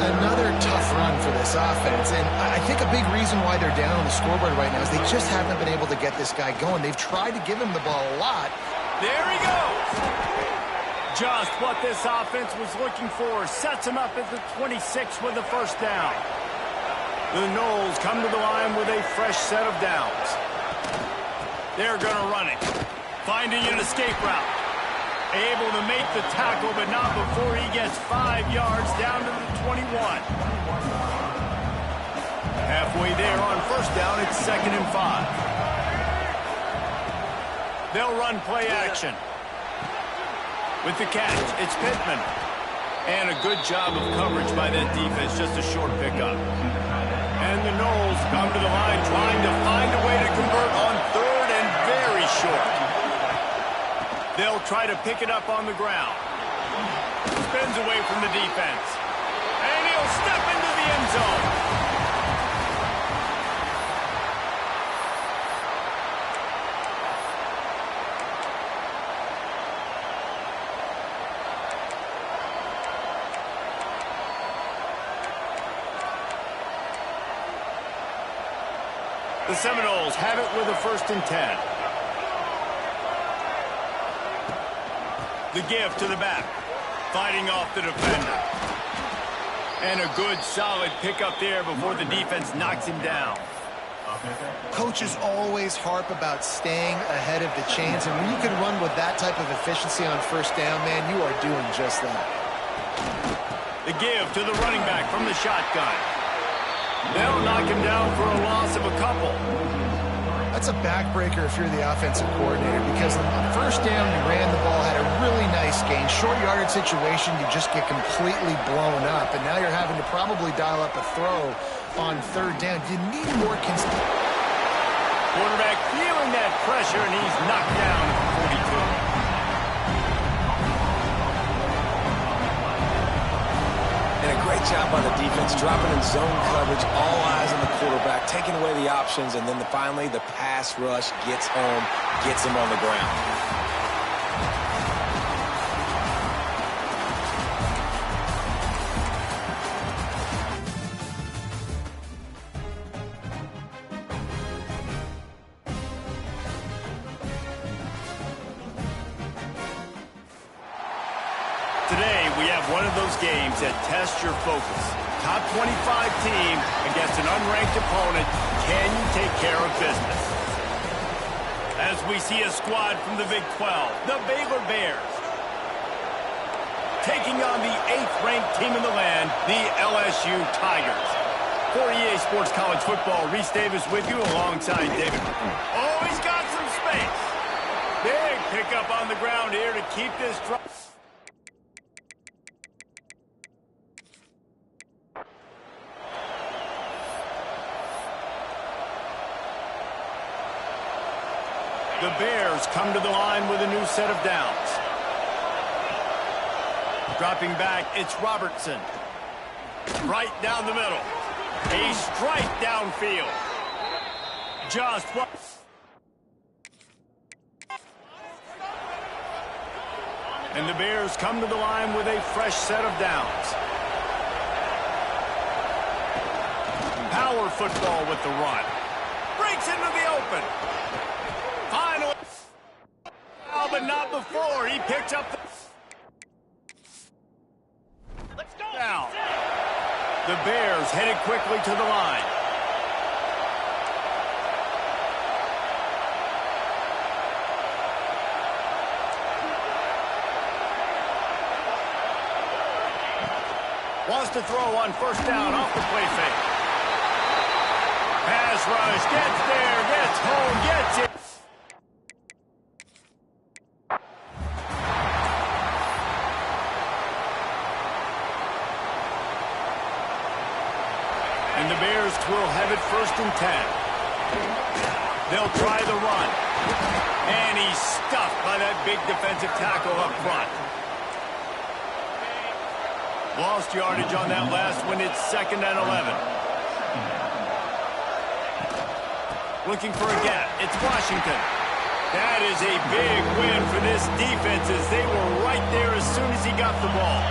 Another tough run for this offense, and I think a big reason why they're down on the scoreboard right now is they just haven't been able to get this guy going. They've tried to give him the ball a lot. There he goes. Just what this offense was looking for. Sets him up at the 26 with the first down. The Noles come to the line with a fresh set of downs. They're going to run it. Finding an escape route. Able to make the tackle, but not before he gets 5 yards down to the 21. Halfway there on first down, it's 2nd and 5. They'll run play action. With the catch, it's Pittman. And a good job of coverage by that defense, just a short pickup. And the Noles come to the line trying to find a way to convert on 3rd and very short. They'll try to pick it up on the ground. Spins away from the defense. And he'll step into the end zone. The Seminoles have it with a 1st and 10. The give to the back. Fighting off the defender. And a good, solid pickup there before the defense knocks him down. Coaches always harp about staying ahead of the chains, and when you can run with that type of efficiency on 1st down, man, you are doing just that. The give to the running back from the shotgun. They'll knock him down for a loss of a couple. That's a backbreaker if you're the offensive coordinator, because on 1st down, you ran the ball, had a really nice gain. Short yardage situation, you just get completely blown up, and now you're having to probably dial up a throw on 3rd down. You need more Quarterback feeling that pressure, and he's knocked down at the 42. And a great job by the defense, dropping in zone coverage, all eyes on the quarterback, taking away the options, and then finally the pass rush gets home, gets him on the ground. Today, we have one of those games that tests your focus. Top 25 team against an unranked opponent. Can you take care of business? As we see a squad from the Big 12, the Baylor Bears, taking on the 8th-ranked team in the land, the LSU Tigers. For EA Sports College Football, Reese Davis with you alongside David. Oh, he's got some space. Big pickup on the ground here to keep this drive. The Bears come to the line with a new set of downs. Dropping back, it's Robertson. Right down the middle. A strike downfield. Just what? And the Bears come to the line with a fresh set of downs. Power football with the run. Breaks into the open. Finally, but not before. He picks up the... Let's go. Now, the Bears headed quickly to the line. Wants to throw on 1st down off the play fake. Pass rush, gets there, gets home, gets it. And the Bears will have it 1st and 10. They'll try the run. And he's stuffed by that big defensive tackle up front. Lost yardage on that last one. It's 2nd and 11. Looking for a gap. It's Washington. That is a big win for this defense as they were right there as soon as he got the ball.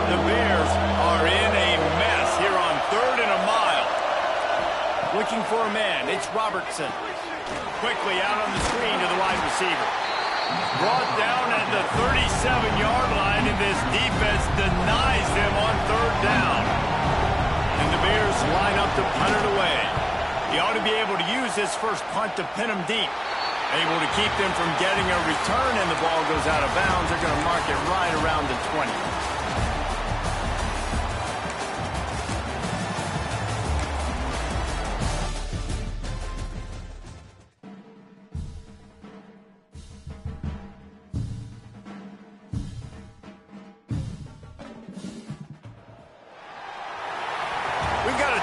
The Bears are in a mess here on 3rd and a mile. Looking for a man. It's Robertson. Quickly out on the screen to the wide receiver. Brought down at the 37-yard line, and this defense denies them on 3rd down. And the Bears line up to punt it away. He ought to be able to use his first punt to pin them deep. Able to keep them from getting a return, and the ball goes out of bounds. They're going to mark it right around the 20.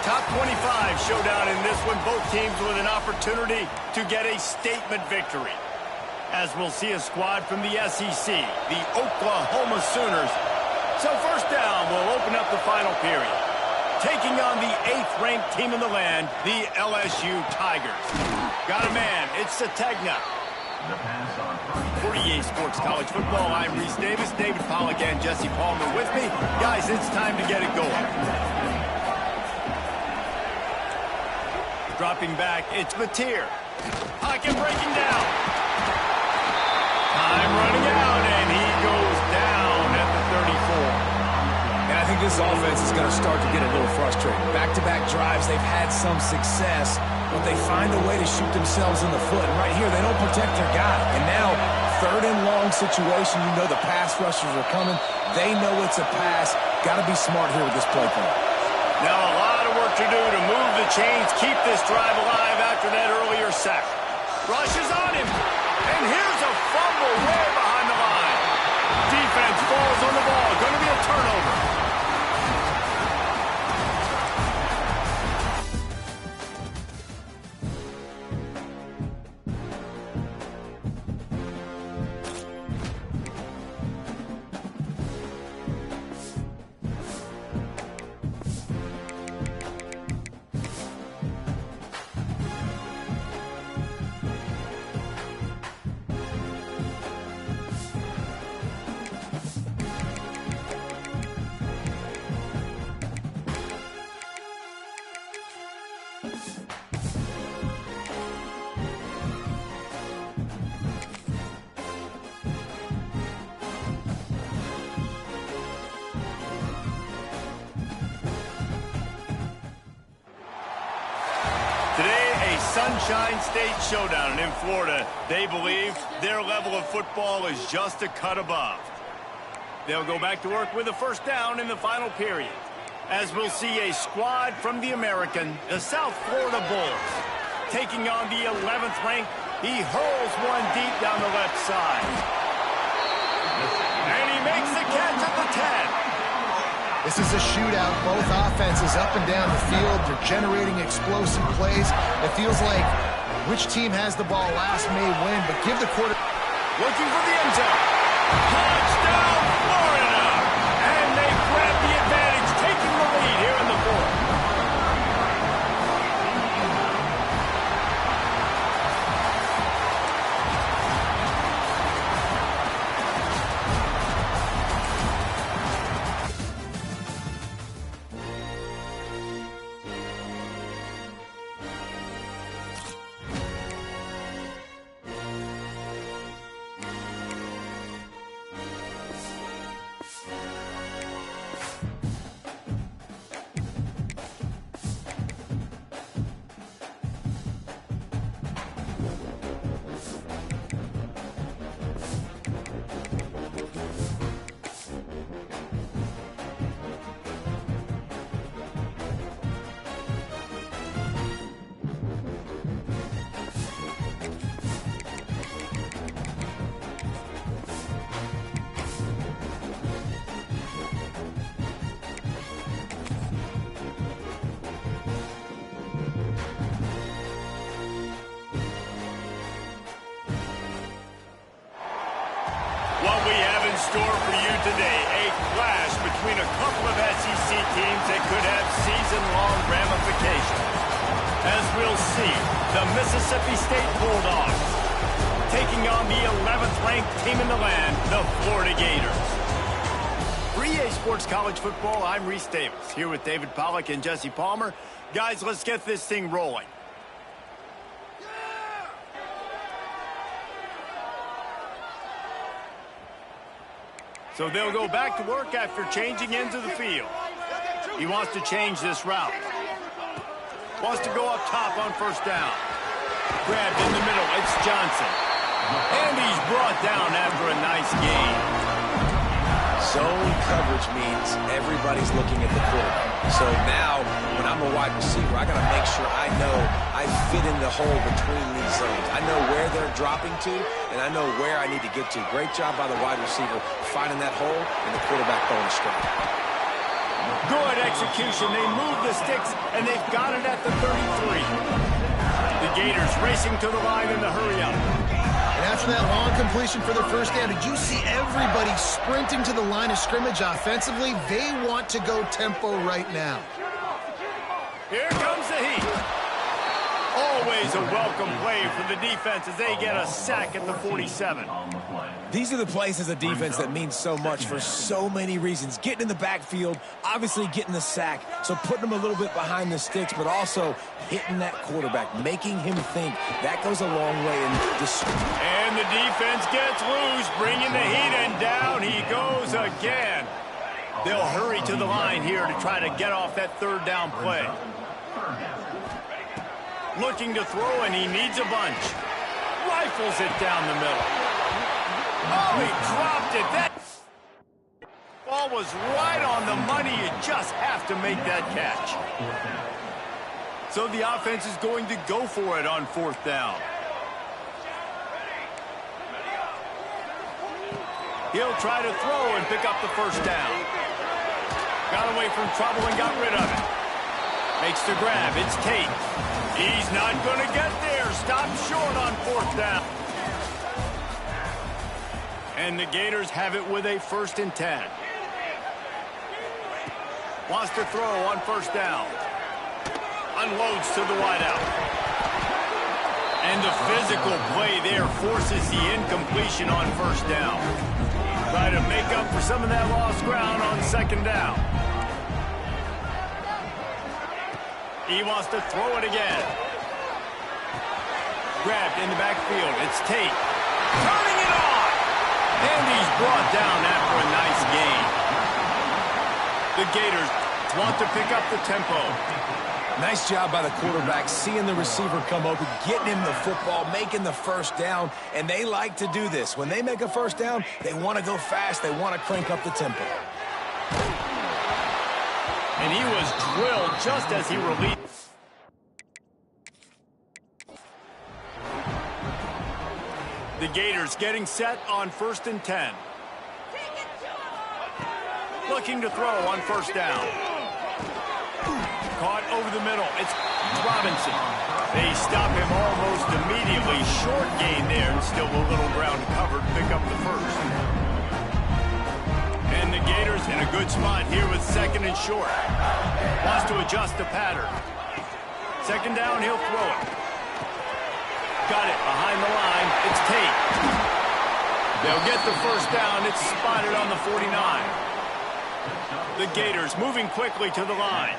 Top 25 showdown in this one. Both teams with an opportunity to get a statement victory. As we'll see a squad from the SEC, the Oklahoma Sooners. So 1st down will open up the final period. Taking on the 8th-ranked team in the land, the LSU Tigers. Got a man. It's Sategna. For EA Sports College Football, I'm Reese Davis, David Pollack, and Jesse Palmer with me. Guys, it's time to get it going. Dropping back, it's Mateer. Pocket breaking down. Time running out, and he goes down at the 34. And I think this offense is going to start to get a little frustrated. Back-to-back drives, they've had some success, but they find a way to shoot themselves in the foot. And right here, they don't protect their guy. And now, third and long situation, you know the pass rushers are coming. They know it's a pass. Got to be smart here with this play call. Now a lot of work to do to move the chains, keep this drive alive after that earlier sack. Rush is on him, and here's a fumble way behind the line. Defense falls on the ball. Going to be a turnover. Today, a Sunshine State showdown, and in Florida, they believe their level of football is just a cut above. They'll go back to work with a first down in the final period, as we'll see a squad from the American, the South Florida Bulls, taking on the 11th ranked. He hurls one deep down the left side, and he makes the catch at the 10. This is a shootout. Both offenses up and down the field. They're generating explosive plays. It feels like which team has the ball last may win, but give the quarter. Looking for the end zone. Touchdown, Florida! And they grab the advantage, taking the lead here in the fourth. What we have in store for you today, a clash between a couple of SEC teams that could have season-long ramifications. As we'll see, the Mississippi State Bulldogs taking on the 11th ranked team in the land, the Florida Gators. For EA Sports College Football, I'm Reese Davis, here with David Pollack and Jesse Palmer. Guys, let's get this thing rolling. So they'll go back to work after changing into the field. He wants to change this route. Wants to go up top on first down. Grabbed in the middle, it's Johnson. And he's brought down after a nice gain. Zone coverage means everybody's looking at the quarterback. So now, when I'm a wide receiver, I got to make sure I know I fit in the hole between these zones. I know where they're dropping to, and I know where I need to get to. Great job by the wide receiver finding that hole, and the quarterback throwing a strike. Good execution. They move the sticks, and they've got it at the 33. The Gators racing to the line in the hurry-up. And after that long completion for their first down, did you see everybody sprinting to the line of scrimmage offensively? They want to go tempo right now. Here comes the heat. Always a welcome play for the defense as they get a sack at the 47. These are the plays as a defense that mean so much for so many reasons. Getting in the backfield, obviously getting the sack, so putting them a little bit behind the sticks, but also hitting that quarterback, making him think. That goes a long way. And the defense gets loose, bringing the heat, and down he goes again. They'll hurry to the line here to try to get off that third down play. Looking to throw, and he needs a bunch. Rifles it down the middle. Oh, he dropped it. That ball was right on the money. You just have to make that catch. So the offense is going to go for it on fourth down. He'll try to throw and pick up the first down. Got away from trouble and got rid of it. Makes the grab. It's Tate. He's not going to get there. Stop short on fourth down. And the Gators have it with a 1st and 10. Wants to throw on first down. Unloads to the wideout. And the physical play there forces the incompletion on first down. Try to make up for some of that lost ground on second down. He wants to throw it again. Grabbed in the backfield. It's Tate. Turning it on. And he's brought down after a nice gain. The Gators want to pick up the tempo. Nice job by the quarterback, seeing the receiver come open, getting him the football, making the first down, and they like to do this. When they make a first down, they want to go fast. They want to crank up the tempo. And he was drilled just as he released. The Gators getting set on 1st and 10. Looking to throw on first down. Caught over the middle. It's Robinson. They stop him almost immediately. Short gain there, and still a little ground covered. Pick up the first. And the Gators in a good spot here with 2nd and short. Wants to adjust the pattern. 2nd down, he'll throw it. Got it behind the line. It's Tate. They'll get the first down. It's spotted on the 49. The Gators moving quickly to the line.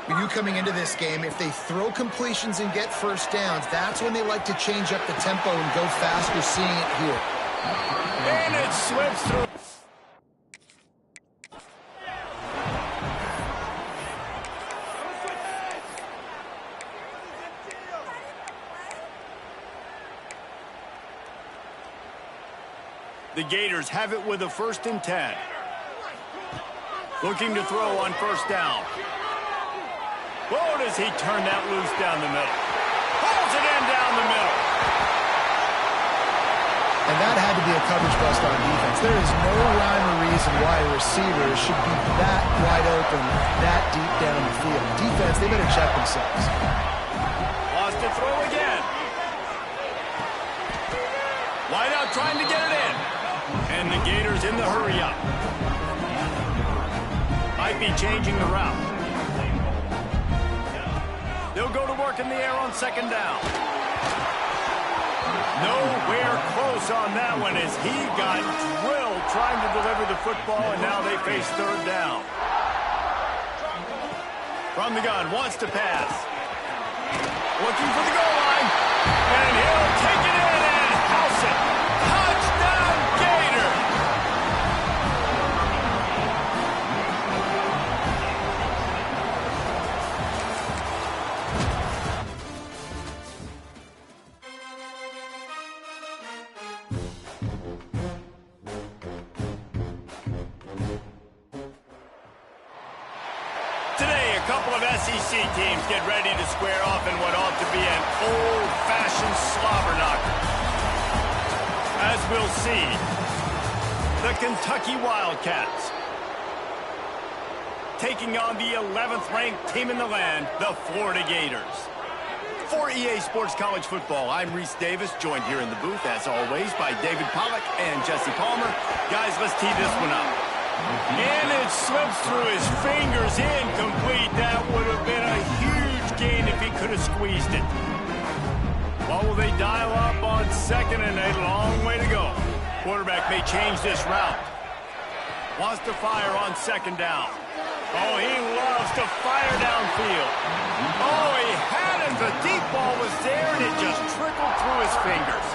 For you coming into this game, if they throw completions and get first downs, that's when they like to change up the tempo and go fast. We're seeing it here. And it slips through. The Gators have it with a 1st and 10. Looking to throw on first down. Oh, does he turn that loose down the middle? Pulls it in down the middle. And that had to be a coverage bust on defense. There is no rhyme or reason why a receiver should be that wide open, that deep down the field. Defense, they better check themselves. Wants to throw again. Wide out trying to get it in. And the Gators in the hurry up. Might be changing the route. They'll go to work in the air on 2nd down. Nowhere close on that one as he got drilled trying to deliver the football, and now they face 3rd down. From the gun, wants to pass. Looking for the goal line. And he'll take it in and house it. Touchdown, Gator! Today, a couple of SEC teams get ready to square off in what ought to be an old-fashioned slobber knocker. As we'll see, the Kentucky Wildcats taking on the 11th-ranked team in the land, the Florida Gators. For EA Sports College Football, I'm Reese Davis, joined here in the booth, as always, by David Pollack and Jesse Palmer. Guys, let's tee this one up. And it slips through his fingers, incomplete. That would have been a huge gain if he could have squeezed it. What will they dial up on second and a long way to go? Quarterback may change this route. Wants to fire on second down. Oh, he loves to fire downfield. Oh, he had it. The deep ball was there, and it just trickled through his fingers.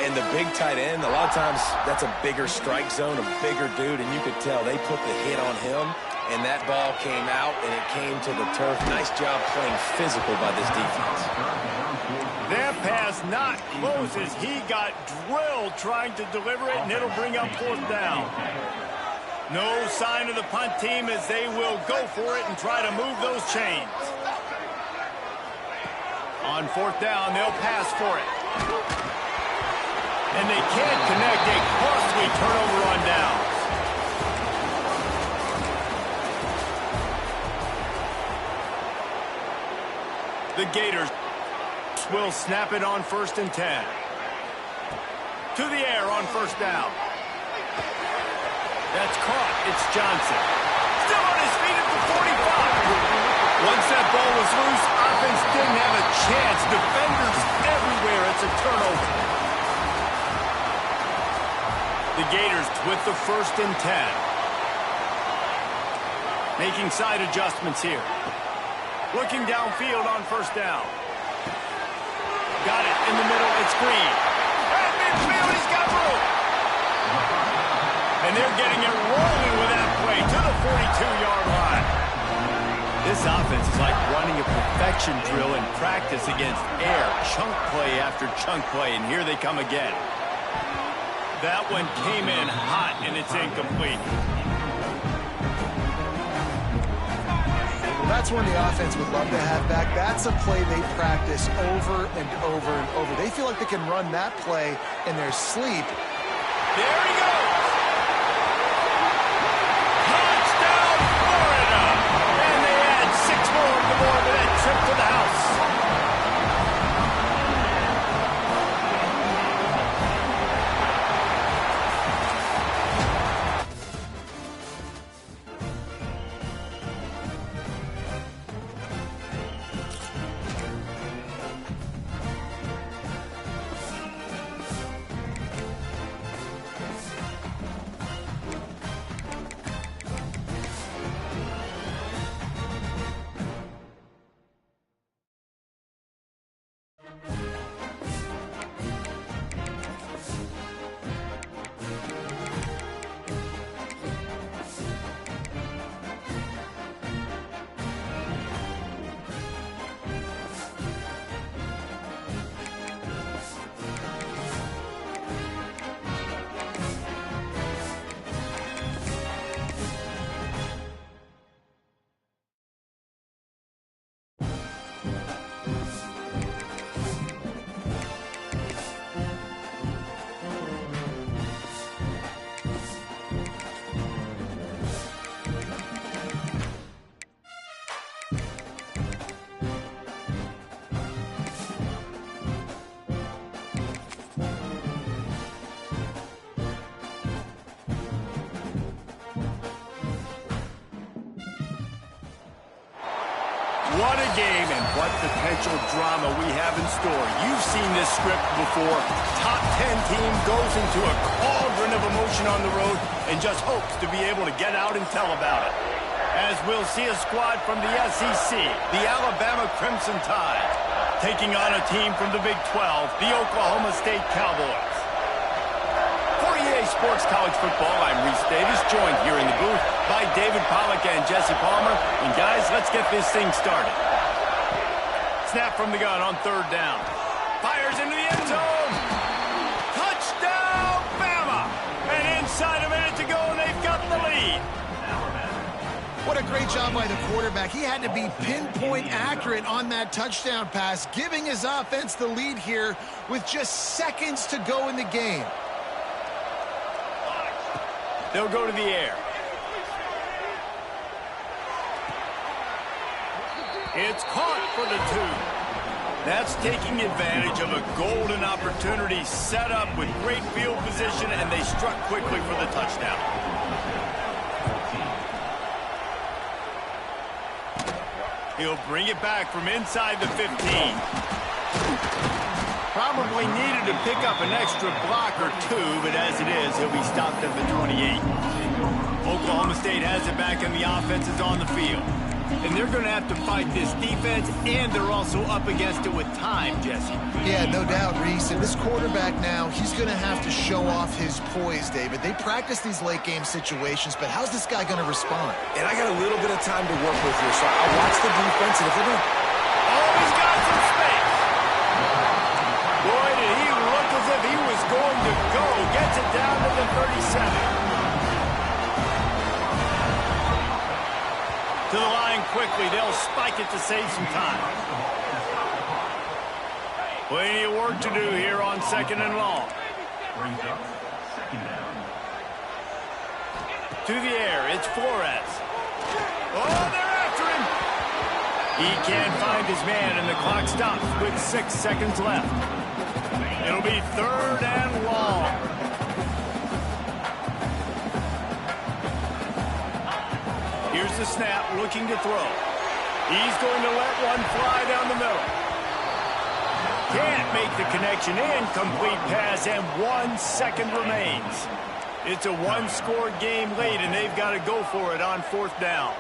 And the big tight end, a lot of times that's a bigger strike zone, a bigger dude, and you could tell they put the hit on him, and that ball came out, and it came to the turf. Nice job playing physical by this defense. That pass not close as he got drilled trying to deliver it, and it'll bring up fourth down. No sign of the punt team as they will go for it and try to move those chains. On fourth down, they'll pass for it. And they can't connect. A costly turnover on downs. The Gators will snap it on 1st and 10. To the air on first down. That's caught. It's Johnson. Still on his feet at the 45. Once that ball was loose, offense didn't have a chance. Defenders everywhere. It's a turnover. The Gators with the 1st and 10. Making side adjustments here. Looking downfield on first down. Got it in the middle. It's Green. At midfield, he's got room. And they're getting it rolling with that play to the 42-yard line. This offense is like running a perfection drill in practice against air. Chunk play after chunk play, and here they come again. That one came in hot, and it's incomplete. That's one the offense would love to have back. That's a play they practice over and over and over. They feel like they can run that play in their sleep. There he goes. Touchdown, Florida. And they add 6 more to the board with that trip to the house. What a game and what potential drama we have in store. You've seen this script before. Top 10 team goes into a cauldron of emotion on the road and just hopes to be able to get out and tell about it. As we'll see a squad from the SEC, the Alabama Crimson Tide, taking on a team from the Big 12, the Oklahoma State Cowboys. For EA Sports College Football, I'm Reese Davis, joined here in the booth by David Pollack and Jesse Palmer. And guys, let's get this thing started. Snap from the gun on third down. Fires into the end zone. Touchdown, Bama! And inside a minute to go, and they've got the lead. What a great job by the quarterback. He had to be pinpoint accurate on that touchdown pass, giving his offense the lead here with just seconds to go in the game. They'll go to the air. It's caught for the 2. That's taking advantage of a golden opportunity set up with great field position, and they struck quickly for the touchdown. He'll bring it back from inside the 15. Probably needed to pick up an extra block or two, but as it is, he'll be stopped at the 28. Oklahoma State has it back, and the offense is on the field. And they're going to have to fight this defense, and they're also up against it with time, Jesse. Yeah, no doubt, Reese. And this quarterback now, he's going to have to show off his poise, David. They practice these late-game situations, but how's this guy going to respond? And I got a little bit of time to work with here, so I'll watch the defense, and if they're going to... Oh, he's got some space. Boy, did he look as if he was going to go. Gets it down to the 37. To the line quickly. They'll spike it to save some time. Plenty of work to do here on 2nd and long. Brings up 2nd down. To the air. It's Flores. Oh, they're after him. He can't find his man, and the clock stops with 6 seconds left. It'll be 3rd and long. Here's the snap, looking to throw. He's going to let one fly down the middle. Can't make the connection. Incomplete pass, and 1 second remains. It's a one-score game late, and they've got to go for it on 4th down.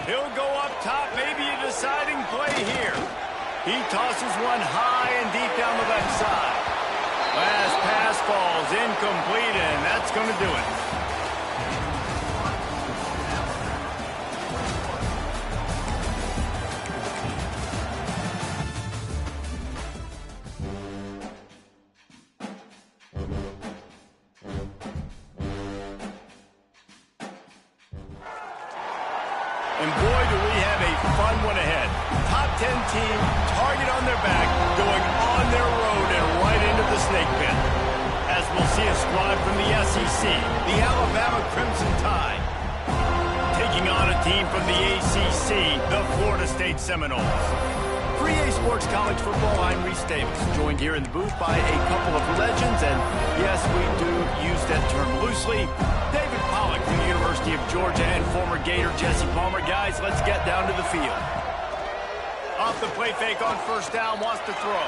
He'll go up top, maybe a deciding play here. He tosses one high and deep down the left side. Last pass falls incomplete, and that's going to do it. And boy, do we have a fun one ahead. Top 10 team, target on their back, going on their road and right into the snake pit. As we'll see a squad from the SEC, the Alabama Crimson Tide, taking on a team from the ACC, the Florida State Seminoles. For EA Sports College Football, I'm Reese Davis, joined here in the booth by a couple of legends, and yes, we do use that term loosely. David Pollack from the University of Georgia and former Gator Jesse Palmer. Guys, let's get down to the field. Off the play fake on 1st down, wants to throw.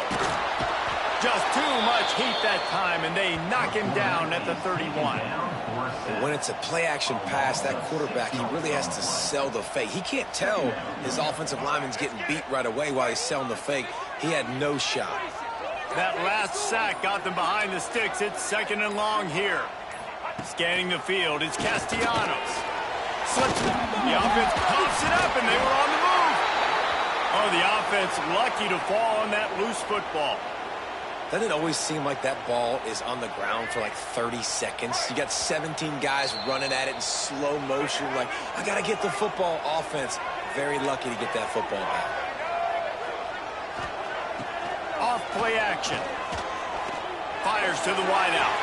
Just too much heat that time, and they knock him down at the 31. When it's a play-action pass, that quarterback, he really has to sell the fake. He can't tell his offensive lineman's getting beat right away while he's selling the fake. He had no shot. That last sack got them behind the sticks. It's 2nd and long here. Scanning the field, it's Castellanos. Slips it. The offense pops it up, and they were on the move. Oh, the offense lucky to fall on that loose football. Doesn't it always seem like that ball is on the ground for like 30 seconds? You got 17 guys running at it in slow motion. Like, I got to get the football. Offense, very lucky to get that football back. Off play action. Fires to the wideout.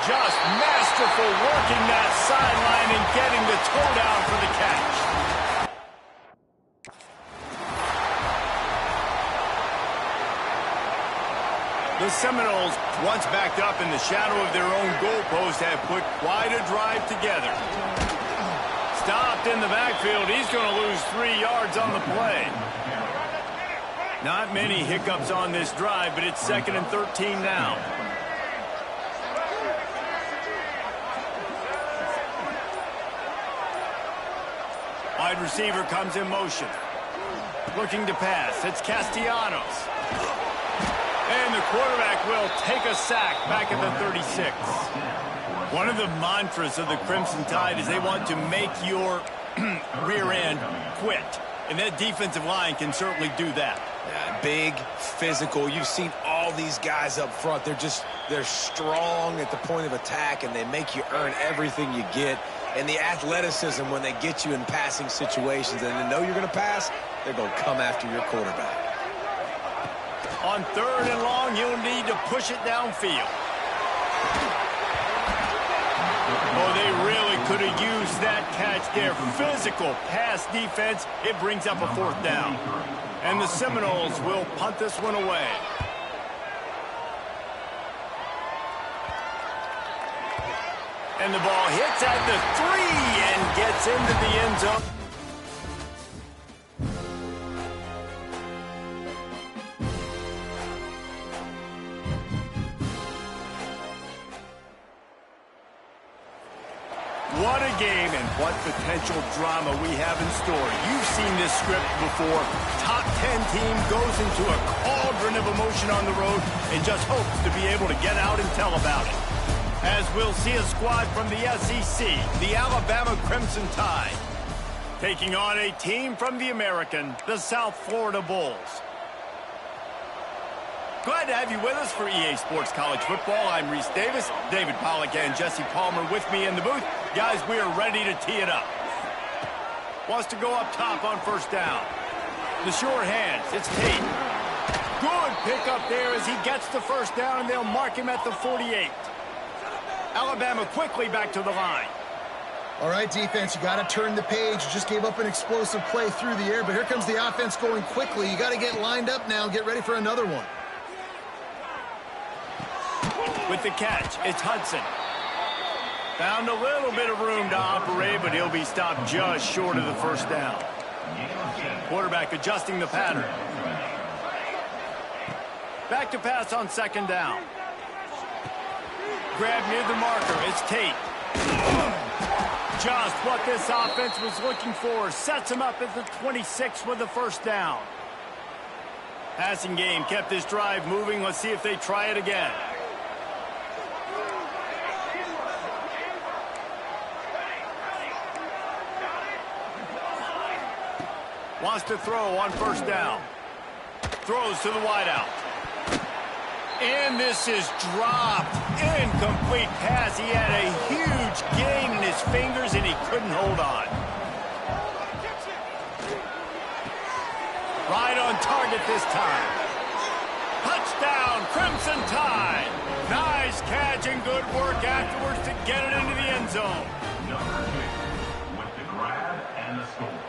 Just masterful working that sideline and getting the toe down for the catch. The Seminoles, once backed up in the shadow of their own goalpost, have put quite a drive together. Stopped in the backfield. He's going to lose 3 yards on the play. Not many hiccups on this drive, but it's 2nd and 13 now. Wide receiver comes in motion. Looking to pass. It's Castellanos. And the quarterback will take a sack back at the 36. One of the mantras of the Crimson Tide is they want to make your rear end quit. And that defensive line can certainly do that. Yeah, big, physical. You've seen all these guys up front. They're strong at the point of attack, and they make you earn everything you get. And the athleticism when they get you in passing situations and they know you're going to pass, they're going to come after your quarterback. On 3rd and long, you'll need to push it downfield. Oh, they really could have used that catch there. Physical pass defense. It brings up a 4th down. And the Seminoles will punt this one away. And the ball hits at the 3 and gets into the end zone. What a game and what potential drama we have in store. You've seen this script before. Top 10 team goes into a cauldron of emotion on the road and just hopes to be able to get out and tell about it. As we'll see a squad from the SEC, the Alabama Crimson Tide, taking on a team from the American, the South Florida Bulls. Glad to have you with us for EA Sports College Football. I'm Reese Davis, David Pollack and Jesse Palmer with me in the booth. Guys, we are ready to tee it up. Wants to go up top on first down. The short hands, it's Tate. Good pickup there as he gets the first down, and they'll mark him at the 48. Alabama quickly back to the line. All right, defense, you got to turn the page. You just gave up an explosive play through the air, but here comes the offense going quickly. You got to get lined up now and get ready for another one. With the catch, it's Hudson. Found a little bit of room to operate, but he'll be stopped just short of the first down. Quarterback adjusting the pattern. Back to pass on second down. Grab near the marker, it's Tate. Just what this offense was looking for. Sets him up at the 26 with the first down. Passing game kept this drive moving. Let's see if they try it again. Wants to throw on first down. Throws to the wideout. And this is dropped. Incomplete pass. He had a huge gain in his fingers, and he couldn't hold on. Right on target this time. Touchdown, Crimson Tide. Nice catch and good work afterwards to get it into the end zone. Number 2 with the grab and the score.